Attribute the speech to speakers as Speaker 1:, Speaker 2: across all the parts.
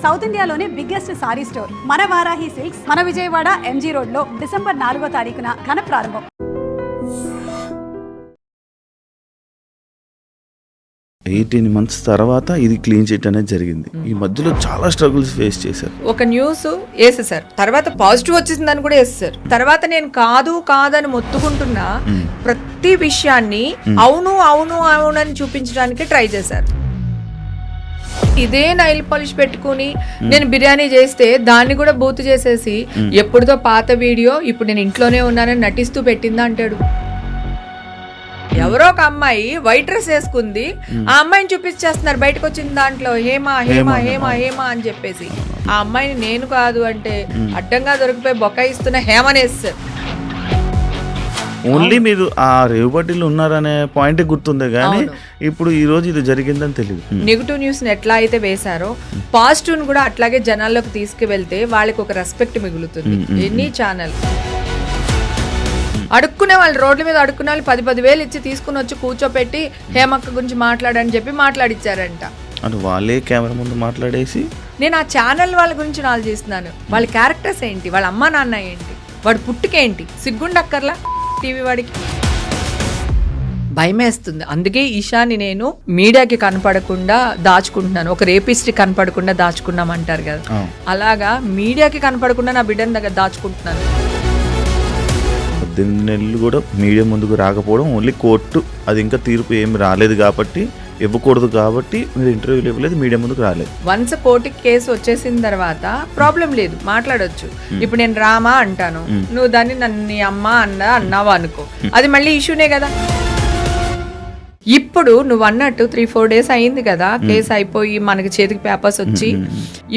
Speaker 1: South ఇండియాలోనే biggest sorry store మన Varahi silks మన విజయవాడ ఎంజీ రోడ్ లో డిసెంబర్ 4వ తారీఖున ఘన ప్రారంభం.
Speaker 2: 18 months తర్వాత ఇది క్లీన్ చిట్ అనేది జరిగింది. ఈ మధ్యలో చాలా స్ట్రగుల్స్ ఫేస్ చేశారు.
Speaker 3: ఒక న్యూస్ వేసేసారు, తర్వాత పాజిటివ్ వచ్చేసిందని కూడా వేసేసారు. తర్వాత నేను కాదని మొత్తుకుంటున్నా ప్రతి విషయాన్ని అవును అవును అవునని చూపించడానికి ట్రై చేశారు. ఇదే నైల్ పాలిష్ పెట్టుకుని నేను బిర్యానీ చేస్తే దాన్ని కూడా బూత్ చేసేసి ఎప్పుడుదో పాత వీడియో ఇప్పుడు నేను ఇంట్లోనే ఉన్నానని నటిస్తూ పెట్టిందా అంటాడు. ఎవరో ఒక అమ్మాయి వైట్ డ్రెస్ వేసుకుంది, ఆ అమ్మాయిని చూపించేస్తున్నారు బయటకు వచ్చిన దాంట్లో హేమ హేమ హేమ హేమ అని చెప్పేసి. ఆ అమ్మాయిని నేను కాదు అంటే అడ్డంగా దొరికిపోయి బొకాయిస్తున్న హేమనేస్తారు.
Speaker 2: ఓన్లీ మీరు ఆ రేవుపట్టిలో ఉన్నారనే పాయింట్ గుర్తుందే కానీ ఇప్పుడు ఈ రోజు ఇది జరిగిందని తెలియదు.
Speaker 3: నెగిటివ్ న్యూస్ ని ఎట్లా అయితే వేశారో పాజిటివ్ ని కూడా అట్లాగే జనాల్లోకి తీసుకువెళ్తే వాళ్ళకి ఒక రెస్పెక్ట్ మిగులుతుంది. ఎనీ ఛానల్ అడుక్కునే వాళ్ళు రోడ్ల మీద అడుక్కునే వాళ్ళు 10,000 ఇచ్చి తీసుకుని వచ్చి కూర్చోపెట్టి హేమక్క గురించి మాట్లాడని చెప్పి మాట్లాడిచ్చారంట.
Speaker 2: అంటే వాళ్ళే కెమెరా ముందు మాట్లాడేసి
Speaker 3: నేను ఆ ఛానల్ వాళ్ళ గురించి ఆలోచిస్తున్నాను. వాళ్ళ క్యారెక్టర్స్ ఏంటి, వాళ్ళ అమ్మ నాన్న ఏంటి, వాడి పుట్టుకేంటి, సిగ్గుండక్కర్లా టీవీ వాడికి. భయమేస్తుంది. అందుకే ఈషాని నేను మీడియాకి కనపడకుండా దాచుకుంటున్నాను. ఒక రేపిస్ట్ కనపడకుండా దాచుకున్నామంటారు కదా, అలాగా మీడియాకి కనపడకుండా నా బిడ్డని దగ్గర దాచుకుంటున్నాను.
Speaker 2: 18 నెలలు కూడా మీడియా ముందుకు రాకపోవడం, ఓన్లీ కోర్టు అది ఇంకా తీర్పు ఏమి రాలేదు కాబట్టి ఇవ్వకూడదు కాబట్టి మీరు ఇంటర్వ్యూలు ఇవ్వలేదు, మీడియా ముందుకు రాలేదు.
Speaker 3: వన్స్ కోర్టుకి కేసు వచ్చేసిన తర్వాత ప్రాబ్లం లేదు, మాట్లాడొచ్చు. ఇప్పుడు నేను రామా అంటాను, నువ్వు దాన్ని నన్ను అమ్మ అన్నావా అనుకో, అది మళ్ళీ ఇష్యూనే కదా. ఇప్పుడు నువ్వు అన్నట్టు 3-4 days అయింది కదా కేసు అయిపోయి మనకి చేతికి పేపర్స్ వచ్చి,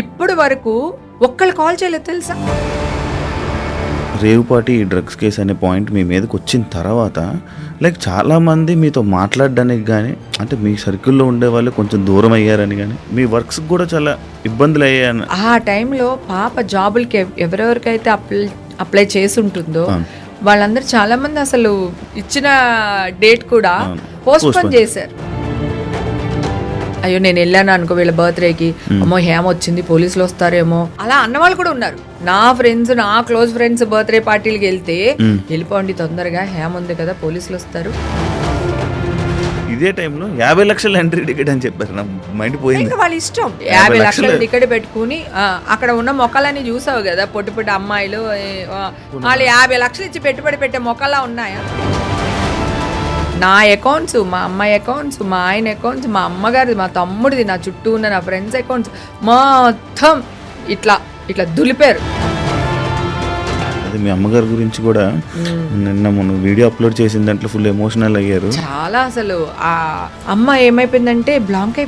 Speaker 3: ఇప్పుడు వరకు ఒక్కళ్ళు కాల్ చేయలేదు తెలుసా.
Speaker 2: రేవుపాటి డ్రగ్స్ కేసు అనే పాయింట్ మీ మీదకి వచ్చిన తర్వాత లైక్ చాలామంది మీతో మాట్లాడడానికి కానీ, అంటే మీ సర్కిల్లో ఉండే వాళ్ళు కొంచెం దూరం అయ్యారని కానీ, మీ వర్క్స్ కూడా చాలా ఇబ్బందులు అయ్యాయని.
Speaker 3: ఆ టైంలో పాప జాబులకి ఎవరెవరికైతే అప్లై చేసి ఉంటుందో వాళ్ళందరూ చాలా మంది అసలు ఇచ్చిన డేట్ కూడా పోస్ట్పోన్ చేశారు. అయ్యో నేను వెళ్ళాను అనుకో వీళ్ళ బర్త్డేకి, అమ్మో హేమ వచ్చింది పోలీసులు వస్తారేమో అలా అన్నవాళ్ళు కూడా ఉన్నారు. నా ఫ్రెండ్స్, నా క్లోజ్ ఫ్రెండ్స్ బర్త్డే పార్టీలకి వెళ్తే వెళ్ళిపోండి తొందరగా హేమ ఉంది కదా పోలీసులు వస్తారు.
Speaker 2: ఇదే టైంలో 50 లక్షల ఎంట్రీ టికెట్ అని చెప్పారు. నా మైండ్ పోయింది.
Speaker 3: వాళ్ళ ఇష్టం 50 లక్షల టికెట్ పెట్టుకుని అక్కడ ఉన్న మొక్కలని చూసావు కదా, పొట్టి పొట్టి అమ్మాయిలు వాళ్ళు 50 లక్షలు ఇచ్చి పెట్టుబడి పెట్టే మొక్కలా ఉన్నాయా. నా అకౌంట్స్, మా అమ్మాయి అకౌంట్స్, మా ఆయన అకౌంట్స్, మా అమ్మగారిది, మా తమ్ముడిది, నా చుట్టూ ఉన్న నా ఫ్రెండ్స్ అకౌంట్స్ మొత్తం ఇట్లా ఇట్లా దులిపారు.
Speaker 2: అది మీ అమ్మగారి గురించి కూడా నిన్న మనం వీడియో అప్లోడ్ చేసిన దాంట్లో ఫుల్ ఎమోషనల్ అయ్యారు.
Speaker 3: చాలా అసలు ఆ అమ్మ ఏమైపోయిందంటే బ్లాంక్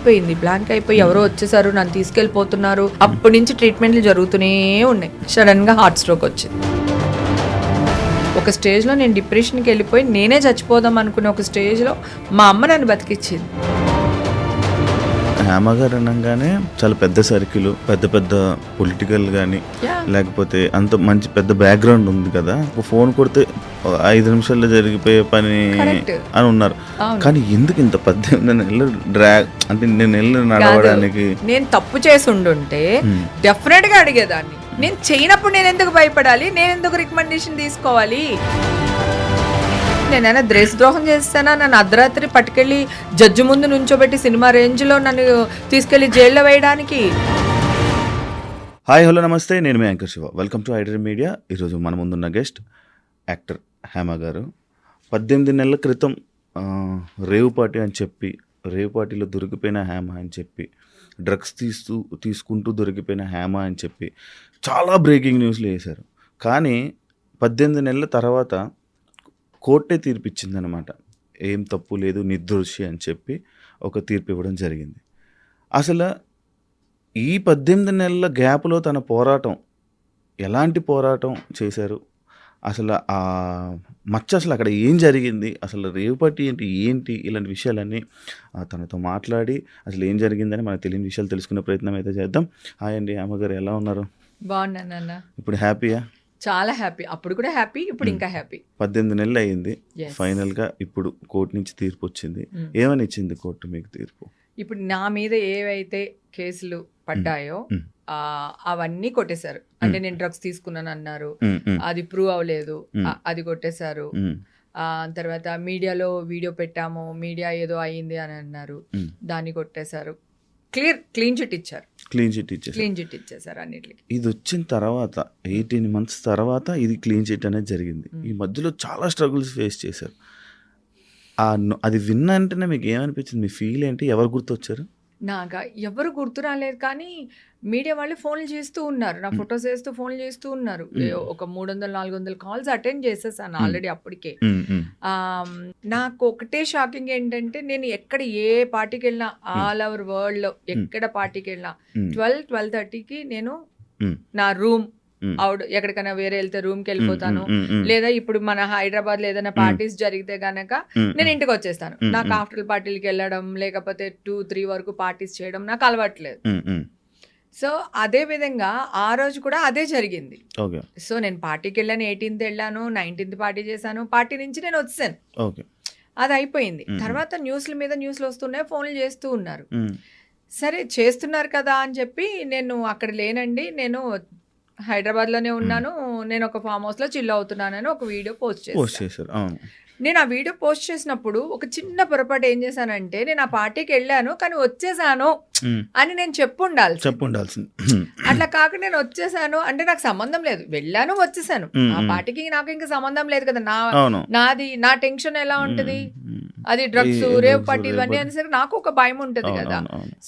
Speaker 3: అయిపోయి ఎవరో వచ్చేసారు నన్ను తీసుకెళ్ళిపోతున్నారు. అప్పటి నుంచి ట్రీట్మెంట్లు జరుగుతూనే ఉన్నాయి. సడన్ గా హార్ట్ స్ట్రోక్ వచ్చింది. ఒక స్టేజ్లో నేను డిప్రెషన్కి వెళ్ళిపోయి నేనే చచ్చిపోదాం అనుకునే ఒక స్టేజ్లో మా అమ్మ నన్ను బతికిచ్చింది.
Speaker 2: హేమగారు అనగానే చాలా పెద్ద సర్కిల్, పెద్ద పొలిటికల్ కానీ లేకపోతే అంత మంచి పెద్ద బ్యాక్గ్రౌండ్ ఉంది కదా. ఫోన్ కొడితే 5 నిమిషాల్లో జరిగిపోయే పని అని ఉన్నారు. కానీ ఎందుకు ఇంత 18 నెలలు డ్రాగ్, అంటే 2 నెలలు నడవడానికి. నేను
Speaker 3: తప్పు చేసి ఉండుంటే డెఫినెట్ గా అడిగేదాన్ని. నేను చేయనప్పుడు నేను ఎందుకు భయపడాలి, నేను ఎందుకు రికమెండేషన్ తీసుకోవాలి. నేనైనా దేశద్రోహం చేస్తానా, నన్ను అర్ధరాత్రి పట్టుకెళ్ళి జడ్జి ముందు నుంచోబెట్టి సినిమా రేంజ్లో నన్ను తీసుకెళ్లి జైల్లో వేయడానికి.
Speaker 2: హాయ్ హలో నమస్తే, నేను మీ anchor Shiva. Welcome to iDream media. ఈరోజు మన ముందున్న గెస్ట్ యాక్టర్ హేమ గారు. 18 నెలల క్రితం రేవుపాటి అని చెప్పి, రేవుపాటిలో దొరికిపోయిన హేమ అని చెప్పి, డ్రగ్స్ తీసుకుంటూ దొరికిపోయిన హేమ అని చెప్పి చాలా బ్రేకింగ్ న్యూస్లు వేశారు. కానీ 18 నెలల తర్వాత కోర్టే తీర్పిచ్చిందనమాట. ఏం తప్పు లేదు, నిర్దోషి అని చెప్పి ఒక తీర్పు ఇవ్వడం జరిగింది. అసలు ఈ 18 నెలల గ్యాప్లో తన పోరాటం, ఎలాంటి పోరాటం చేశారు, అసలు ఆ మచ్చ అసలు అక్కడ ఏం జరిగింది, అసలు రేవుపాటి ఏంటి ఇలాంటి విషయాలన్నీ తనతో మాట్లాడి అసలు ఏం జరిగిందని మనకు తెలియని విషయాలు తెలుసుకునే ప్రయత్నం అయితే చేద్దాం. హాయ్ అండి, అమ్మగారు ఎలా ఉన్నారు?
Speaker 3: బాగున్నాను. ఇప్పుడు
Speaker 2: హ్యాపీయా?
Speaker 3: చాలా హ్యాపీ. అప్పుడు కూడా హ్యాపీ, ఇప్పుడు ఇంకా హ్యాపీ.
Speaker 2: 18 నెలలు అయింది. ఫైనల్గా ఇప్పుడు కోర్టు నుంచి తీర్పు వచ్చింది. ఏమని ఇచ్చింది కోర్టు మీకు తీర్పు?
Speaker 3: ఇప్పుడు నా మీద ఏవైతే కేసులు పడ్డాయో అవన్నీ కొట్టేశారు. అంటే నేను డ్రగ్స్ తీసుకున్నాను అన్నారు, అది ప్రూవ్ అవ్వలేదు, అది కొట్టేశారు. తర్వాత మీడియాలో వీడియో పెట్టాము, మీడియా ఏదో అయ్యింది అని అన్నారు, దాన్ని కొట్టేశారు. క్లీన్ చిట్ ఇచ్చారు. క్లీన్ చిట్ ఇచ్చేసారు అన్నిటికి.
Speaker 2: ఇది వచ్చిన తర్వాత 18 months తర్వాత ఇది క్లీన్ చిట్ అనేది జరిగింది. ఈ మధ్యలో చాలా స్ట్రగుల్స్ ఫేస్ చేశారు. అది విన్న అంటేనే మీకు ఏమనిపించింది? మీ ఫీల్ ఏంటి? ఎవరు గుర్తొచ్చారు?
Speaker 3: నాగా ఎవరు గుర్తు రాలేదు, కానీ మీడియా వాళ్ళు ఫోన్లు చేస్తూ ఉన్నారు, నా ఫొటోస్ వేస్తూ ఫోన్లు చేస్తూ ఉన్నారు. ఒక 300-400 కాల్స్ అటెండ్ చేసేసాను ఆల్రెడీ అప్పటికే. నాకు ఒకటే షాకింగ్ ఏంటంటే, నేను ఎక్కడ ఏ పార్టీకి వెళ్ళినా ఆల్ ఓవర్ వరల్డ్ లో ఎక్కడ పార్టీకి వెళ్ళినా 12-12:30కి నేను నా రూమ్ అవుట్, ఎక్కడికైనా వేరే వెళ్తే రూమ్కి వెళ్ళిపోతాను. లేదా ఇప్పుడు మన హైదరాబాద్ లో ఏదైనా పార్టీస్ జరిగితే గనక నేను ఇంటికి వచ్చేస్తాను. నాకు ఆఫ్టర్ పార్టీలకి వెళ్ళడం, లేకపోతే 2-3 వరకు పార్టీస్ చేయడం నాకు అలవాట్లేదు. సో అదే విధంగా ఆ రోజు కూడా అదే జరిగింది. సో నేను పార్టీకి వెళ్ళాను, 18th వెళ్ళాను, 19th పార్టీ చేశాను, పార్టీ నుంచి నేను వచ్చాను, అది అయిపోయింది. తర్వాత న్యూస్లు వస్తున్నాయి, ఫోన్లు చేస్తూ ఉన్నారు. సరే చేస్తున్నారు కదా అని చెప్పి, నేను అక్కడ లేనండి, నేను హైదరాబాద్లోనే ఉన్నాను, నేను ఒక ఫామ్ హౌస్లో చిల్ అవుతున్నానని ఒక వీడియో పోస్ట్ చేశాను. నేను ఆ వీడియో పోస్ట్ చేసినప్పుడు ఒక చిన్న పొరపాటు ఏం చేశానంటే, నేను ఆ పార్టీకి వెళ్ళాను కానీ వచ్చేసాను అని నేను చెప్పుండాల్సింది. అట్లా కాక నేను వచ్చేసాను అంటే నాకు సంబంధం లేదు, వెళ్ళాను వచ్చేసాను, ఆ పార్టీకి నాకు ఇంకా సంబంధం లేదు కదా. నా టెన్షన్ ఎలా ఉంటది, అది డ్రగ్స్, రేవ్ పార్టీ ఇవన్నీ అనేసరికి నాకు ఒక భయం ఉంటది కదా.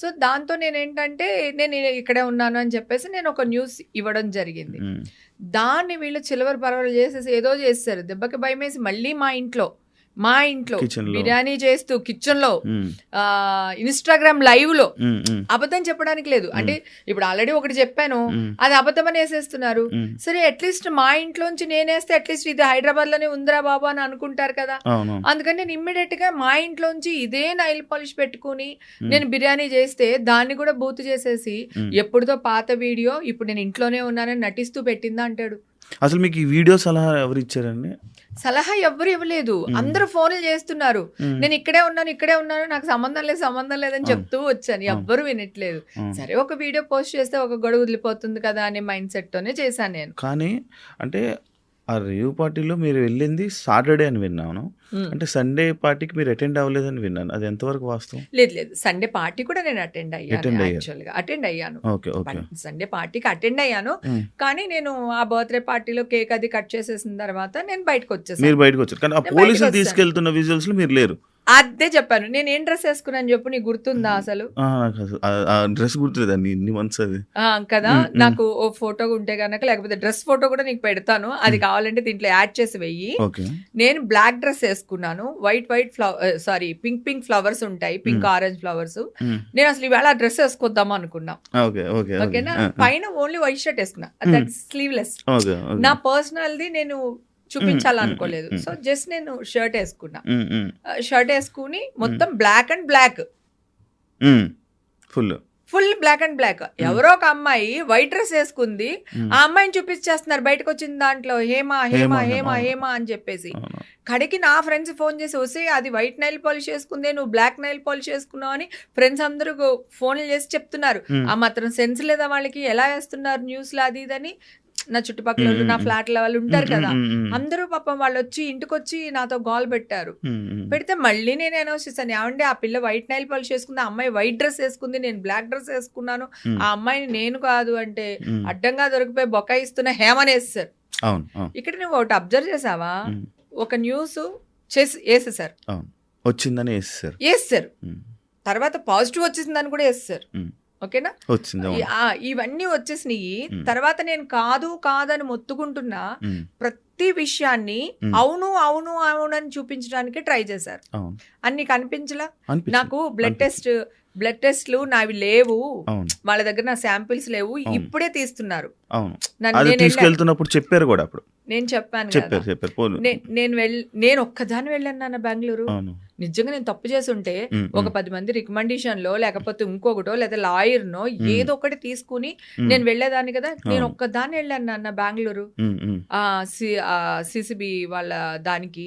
Speaker 3: సో దాంతో నేనేంటంటే, నేను ఇక్కడే ఉన్నాను అని చెప్పేసి నేను ఒక న్యూస్ ఇవ్వడం జరిగింది. దాన్ని వీళ్ళు చిలవర పరవలు చేసేసి ఏదో చేస్తారు, దెబ్బకి భయం వేసి మళ్ళీ మా ఇంట్లో బిర్యానీ చేస్తూ కిచెన్ లో ఇన్స్టాగ్రామ్ లైవ్ లో అబద్ధం చెప్పడానికి లేదు. అంటే ఇప్పుడు ఆల్రెడీ ఒకటి చెప్పాను, అది అబద్ధం అని వేసేస్తున్నారు. సరే అట్లీస్ట్ మా ఇంట్లోంచి నేనేస్తే అట్లీస్ట్ ఇది హైదరాబాద్ లోనే ఉందిరా బాబా అని అనుకుంటారు కదా. అందుకని నేను ఇమ్మీడియట్ గా మా ఇంట్లోంచి ఇదే నైల్ పాలిష్ పెట్టుకుని నేను బిర్యానీ చేస్తే దాన్ని కూడా బూత్ చేసేసి ఎప్పుడుదో పాత వీడియో ఇప్పుడు నేను ఇంట్లోనే ఉన్నానని నటిస్తూ పెట్టిందా అంటాడు.
Speaker 2: అసలు మీకు ఈ వీడియో సలహా ఎవరు ఇచ్చారండి?
Speaker 3: సలహా ఎవ్వరు ఇవ్వలేదు, అందరూ ఫోన్లు చేస్తున్నారు, నేను ఇక్కడే ఉన్నాను, నాకు సంబంధం లేదని చెప్తూ వచ్చాను, ఎవ్వరు వినట్లేదు. సరే ఒక వీడియో పోస్ట్ చేస్తే ఒక గొడవ వదిలిపోతుంది కదా అనే మైండ్ సెట్ తోనే చేశాను నేను.
Speaker 2: కానీ అంటే ఆ రేవ్ పార్టీలో మీరు వెళ్ళింది సాటర్డే అని విన్నాను, అంటే సండే పార్టీకి మీరు అటెండ్ అవ్వలేదని విన్నాను, అది ఎంతవరకు వాస్తవం?
Speaker 3: లేదు, సండే పార్టీ కూడా నేను అటెండ్ అయ్యాను. సండే పార్టీకి అటెండ్ అయ్యాను, కానీ నేను ఆ బర్త్డే పార్టీలో కేక్ అది కట్ చేసేసిన తర్వాత నేను బయటకు వచ్చేసాను.
Speaker 2: మీరు బయటకు వచ్చారు, కానీ ఆ పోలీసులు తీసుకెళ్తున్న విజువల్స్ లో మీరు లేరు.
Speaker 3: అదే చెప్పాను, నేను ఏం డ్రెస్ వేసుకున్నాను చెప్పు, నీకు గుర్తుందా? అసలు
Speaker 2: డ్రెస్ గుర్తులేదండి, ఇన్ని మంత్స్ అది
Speaker 3: కదా. నాకు ఓ ఫోటో ఉంటే గనక, లేకపోతే డ్రెస్ ఫోటో కూడా నీకు పెడతాను, అది కావాలంటే దీంట్లో యాడ్ చేసి వెయ్యి. నేను బ్లాక్ డ్రెస్ వేసుకున్నాను, పింక్ ఫ్లవర్స్ ఉంటాయి, పింక్ ఆరెంజ్ ఫ్లవర్స్. నేను అసలు ఇవాళ డ్రెస్ వేసుకొద్దాం అనుకున్నా, ఓకేనా. పైన ఓన్లీ వైట్ షర్ట్ వేసుకున్నా, దట్ స్లీవ్లెస్. నా పర్సనల్ది నేను చూపించాలనుకోలేదు, సో జస్ట్ నేను షర్ట్ వేసుకున్నా. షర్ట్ వేసుకుని మొత్తం black and black, full black and black. ఎవరో ఒక అమ్మాయి వైట్ డ్రెస్ వేసుకుంది, ఆ అమ్మాయిని చూపించేస్తున్నారు బయటకు వచ్చిన దాంట్లో, హేమా హేమా హేమా హేమా అని చెప్పేసి. కడికి నా ఫ్రెండ్స్ ఫోన్ చేసి, వస్తే అది వైట్ నైల్ పాలిష్ వేసుకుందే, నువ్వు బ్లాక్ నైల్ పాలిష్ వేసుకున్నావు అని ఫ్రెండ్స్ అందరూ ఫోన్లు చేసి చెప్తున్నారు. ఆ మాత్రం సెన్స్ లేదా వాళ్ళకి, ఎలా వేస్తున్నారు న్యూస్ లో అది ఇదని. నా చుట్టుపక్కల నా ఫ్లాట్ వాళ్ళు ఉంటారు కదా, అందరూ పాపం వాళ్ళు వచ్చి ఇంటికి వచ్చి నాతో గోల్ పెట్టారు. పెడితే మళ్ళీ నేను అనౌన్స్ చేశాను, ఏమంటే ఆ పిల్ల వైట్ నైల్ పాలిష్ వేసుకుంది, ఆ అమ్మాయి వైట్ డ్రెస్ వేసుకుంది, నేను బ్లాక్ డ్రెస్ వేసుకున్నాను, ఆ అమ్మాయిని నేను కాదు అంటే అడ్డంగా దొరికిపోయి బొకాయిస్తున్న హేమనేస్తారు. ఇక్కడ నువ్వు ఒకటి అబ్జర్వ్ చేసావా, ఒక న్యూస్ చేసి వేసేసారు,
Speaker 2: వచ్చిందని
Speaker 3: వేస్తారు, తర్వాత పాజిటివ్ వచ్చేసిందని కూడా వేస్తారు, ఓకేనా. ఇవన్నీ వచ్చేసినాయి. తర్వాత నేను కాదని మొత్తుకుంటున్నా ప్రతి విషయాన్ని అవును అని చూపించడానికి ట్రై చేశారు. అన్ని కనిపించలా నాకు. బ్లడ్ టెస్ట్లు నావి లేవు, వాళ్ళ దగ్గర నా శాంపిల్స్ లేవు, ఇప్పుడే తీస్తున్నారు.
Speaker 2: చెప్పారు కూడా, అప్పుడు
Speaker 3: నేను చెప్పాను నేను ఒక్కదాన్ని వెళ్ళాను నాన్న బెంగళూరు. నిజంగా నేను తప్పు చేసి ఉంటే ఒక 10 మంది రికమెండేషన్ లో, లేకపోతే ఇంకొకటో, లేదా లాయర్ నో ఏదో ఒకటి తీసుకుని నేను వెళ్ళేదాన్ని కదా. నేను ఒక్కదాన్ని వెళ్ళాను నాన్న బెంగళూరు, సిసిబి వాళ్ళ దానికి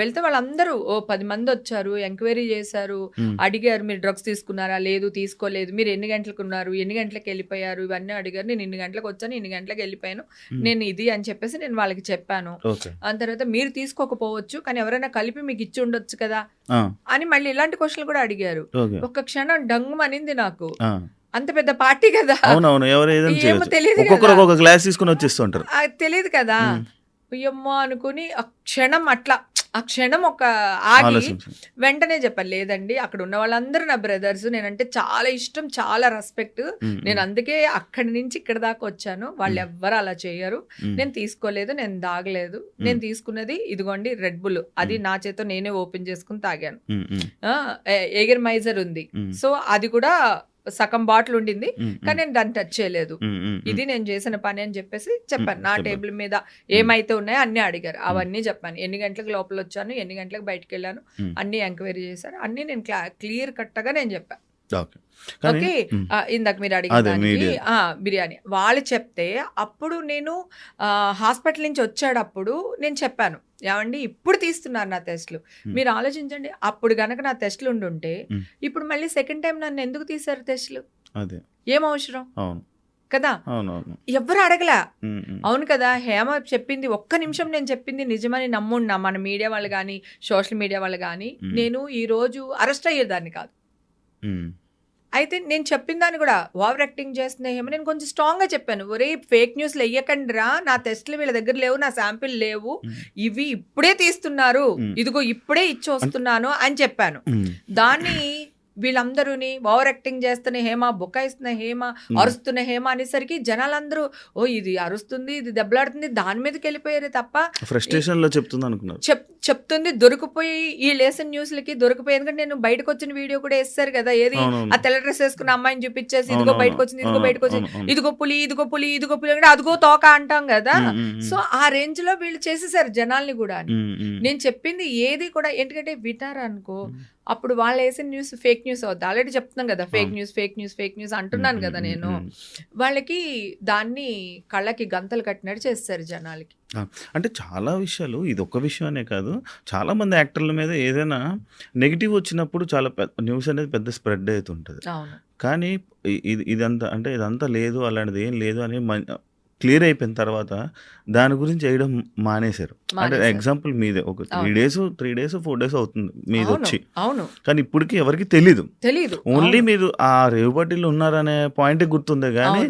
Speaker 3: వెళ్తే వాళ్ళందరూ 10 మంది వచ్చారు, ఎంక్వైరీ చేశారు, అడిగారు మీరు డ్రగ్స్ తీసుకున్నారా, లేదు తీసుకోలేదు, మీరు ఎన్ని గంటలకు ఉన్నారు, ఎన్ని గంటలకు వెళ్ళిపోయారు, ఇవన్నీ అడిగారు. నేను ఇన్ని గంటలకు వచ్చాను, ఇన్ని గంటలకు వెళ్ళిపోయాను, నేను ఇది అని చెప్పేసి నేను వాళ్ళకి చెప్పాను. దాని తర్వాత మీరు తీసుకోకపోవచ్చు కానీ ఎవరైనా కలిపి మీకు ఇచ్చి ఉండొచ్చు కదా అని మళ్ళీ ఇలాంటి క్వశ్చన్లు కూడా అడిగారు. ఒక్క క్షణం డంగు అనింది నాకు. అంత పెద్ద పార్టీ కదా, ఏమో తెలియదు తెలియదు కదా, అయ్యమ్మో అనుకుని ఆ క్షణం ఒక ఆగి వెంటనే చెప్పాను, లేదండి అక్కడ ఉన్న వాళ్ళందరూ నా బ్రదర్స్, నేనంటే చాలా ఇష్టం, చాలా రెస్పెక్ట్, నేను అందుకే అక్కడి నుంచి ఇక్కడ దాకా వచ్చాను, వాళ్ళు ఎవ్వరు అలా చేయరు, నేను తీసుకోలేదు, నేను దాగలేదు, నేను తీసుకున్నది ఇదిగోండి రెడ్ బుల్, అది నా చేత నేనే ఓపెన్ చేసుకుని తాగాను, ఏగర్ మైజర్ ఉంది, సో అది కూడా సగం బాటిల్ ఉండింది కానీ నేను దాన్ని టచ్ చేయలేదు, ఇది నేను చేసిన పని అని చెప్పేసి చెప్పాను. నా టేబుల్ మీద ఏమైతే ఉన్నాయో అన్ని అడిగారు, అవన్నీ చెప్పాను, ఎన్ని గంటలకు లోపల వచ్చాను, ఎన్ని గంటలకు బయటకు వెళ్ళాను, అన్ని ఎంక్వైరీ చేశారు, అన్ని నేను క్లియర్ కట్గా నేను చెప్పాను. ఓకే, ఇందాక మీరు అడిగిన బిర్యానీ వాళ్ళు చెప్తే అప్పుడు నేను హాస్పిటల్ నుంచి వచ్చేటప్పుడు నేను చెప్పాను, ఏమండి ఇప్పుడు తీస్తున్నారు నా టెస్ట్లు, మీరు ఆలోచించండి, అప్పుడు గనక నా టెస్ట్లు ఉండుంటే ఇప్పుడు మళ్ళీ సెకండ్ టైం నన్ను ఎందుకు తీశారు టెస్ట్లు, ఏం అవసరం కదా, ఎవ్వరు అడగలా. అవును కదా, హేమ చెప్పింది ఒక్క నిమిషం నేను చెప్పింది నిజమని నమ్మున్నా మన మీడియా వాళ్ళు కానీ సోషల్ మీడియా వాళ్ళు కానీ, నేను ఈ రోజు అరెస్ట్ అయ్యేదాన్ని కాదు. అయితే నేను చెప్పిన దాన్ని కూడా ఓవర్ యాక్టింగ్ చేస్తున్నాయేమో నేను కొంచెం స్ట్రాంగ్గా చెప్పాను, ఒరే ఫేక్ న్యూస్లు వెయ్యకండి రా, నా టెస్ట్లు వీళ్ళ దగ్గర లేవు, నా శాంపిల్ లేవు, ఇవి ఇప్పుడే తీస్తున్నారు, ఇదిగో ఇప్పుడే ఇచ్చి వస్తున్నాను అని చెప్పాను. దాన్ని వీళ్ళందరూని ఓవర్ యాక్టింగ్ చేస్తున్న హేమ, బుకాయిస్తున్న హేమ, అరుస్తున్న హేమ అనేసరికి జనాలందరూ ఓ ఇది అరుస్తుంది, ఇది దెబ్బలాడుతుంది, దాని మీదకి వెళ్ళిపోయారు తప్ప
Speaker 2: ఫ్రస్ట్రేషన్ లో చెప్తుంది అనుకున్నారు.
Speaker 3: చెప్తుంది దొరికిపోయి ఈ లేసన్ న్యూస్లకి దొరికిపోయి, ఎందుకంటే నేను బయటకు వచ్చిన వీడియో కూడా వేస్తారు కదా, ఏది ఆ తెల్ల డ్రెస్ వేసుకున్న అమ్మాయిని చూపించేసి ఇదిగో బయటకు వచ్చింది, ఇదిగో బయటకు వచ్చింది, ఇదిగో పులి, ఇదిగో పులి, ఇదిగో పులి అంటే అదిగో తోక అంటాం కదా. సో ఆ రేంజ్ లో వీళ్ళు చేసేసారు జనాల్ని కూడా. నేను చెప్పింది ఏది కూడా ఎందుకంటే వింటారు అనుకో, అప్పుడు వాళ్ళు వేసిన న్యూస్ ఫేక్ న్యూస్ అవుద్ది. ఆల్రెడీ చెప్తున్నాను కదా, fake news fake news fake news అంటున్నాను కదా నేను. వాళ్ళకి దాన్ని కళ్ళకి గంతలు కట్టినట్టు చేస్తారు జనాలకి.
Speaker 2: అంటే చాలా విషయాలు, ఇది ఒక్క విషయం అనే కాదు, చాలా మంది యాక్టర్ల మీద ఏదైనా నెగిటివ్ వచ్చినప్పుడు చాలా న్యూస్ అనేది పెద్ద స్ప్రెడ్ అవుతుంటుంది. కానీ ఇదంతా అంటే ఇదంతా లేదు, అలాంటిది ఏం లేదు అని క్లియర్ అయిపోయిన తర్వాత దాని గురించి వేయడం మానేశారు. అంటే ఎగ్జాంపుల్ మీదే ఒక 3 days 4 days అవుతుంది మీది వచ్చి, కానీ ఇప్పటికి ఎవరికి తెలీదు, ఓన్లీ మీరు ఆ రేవు పార్టీలో ఉన్నారనే పాయింట్ గుర్తుందే కానీ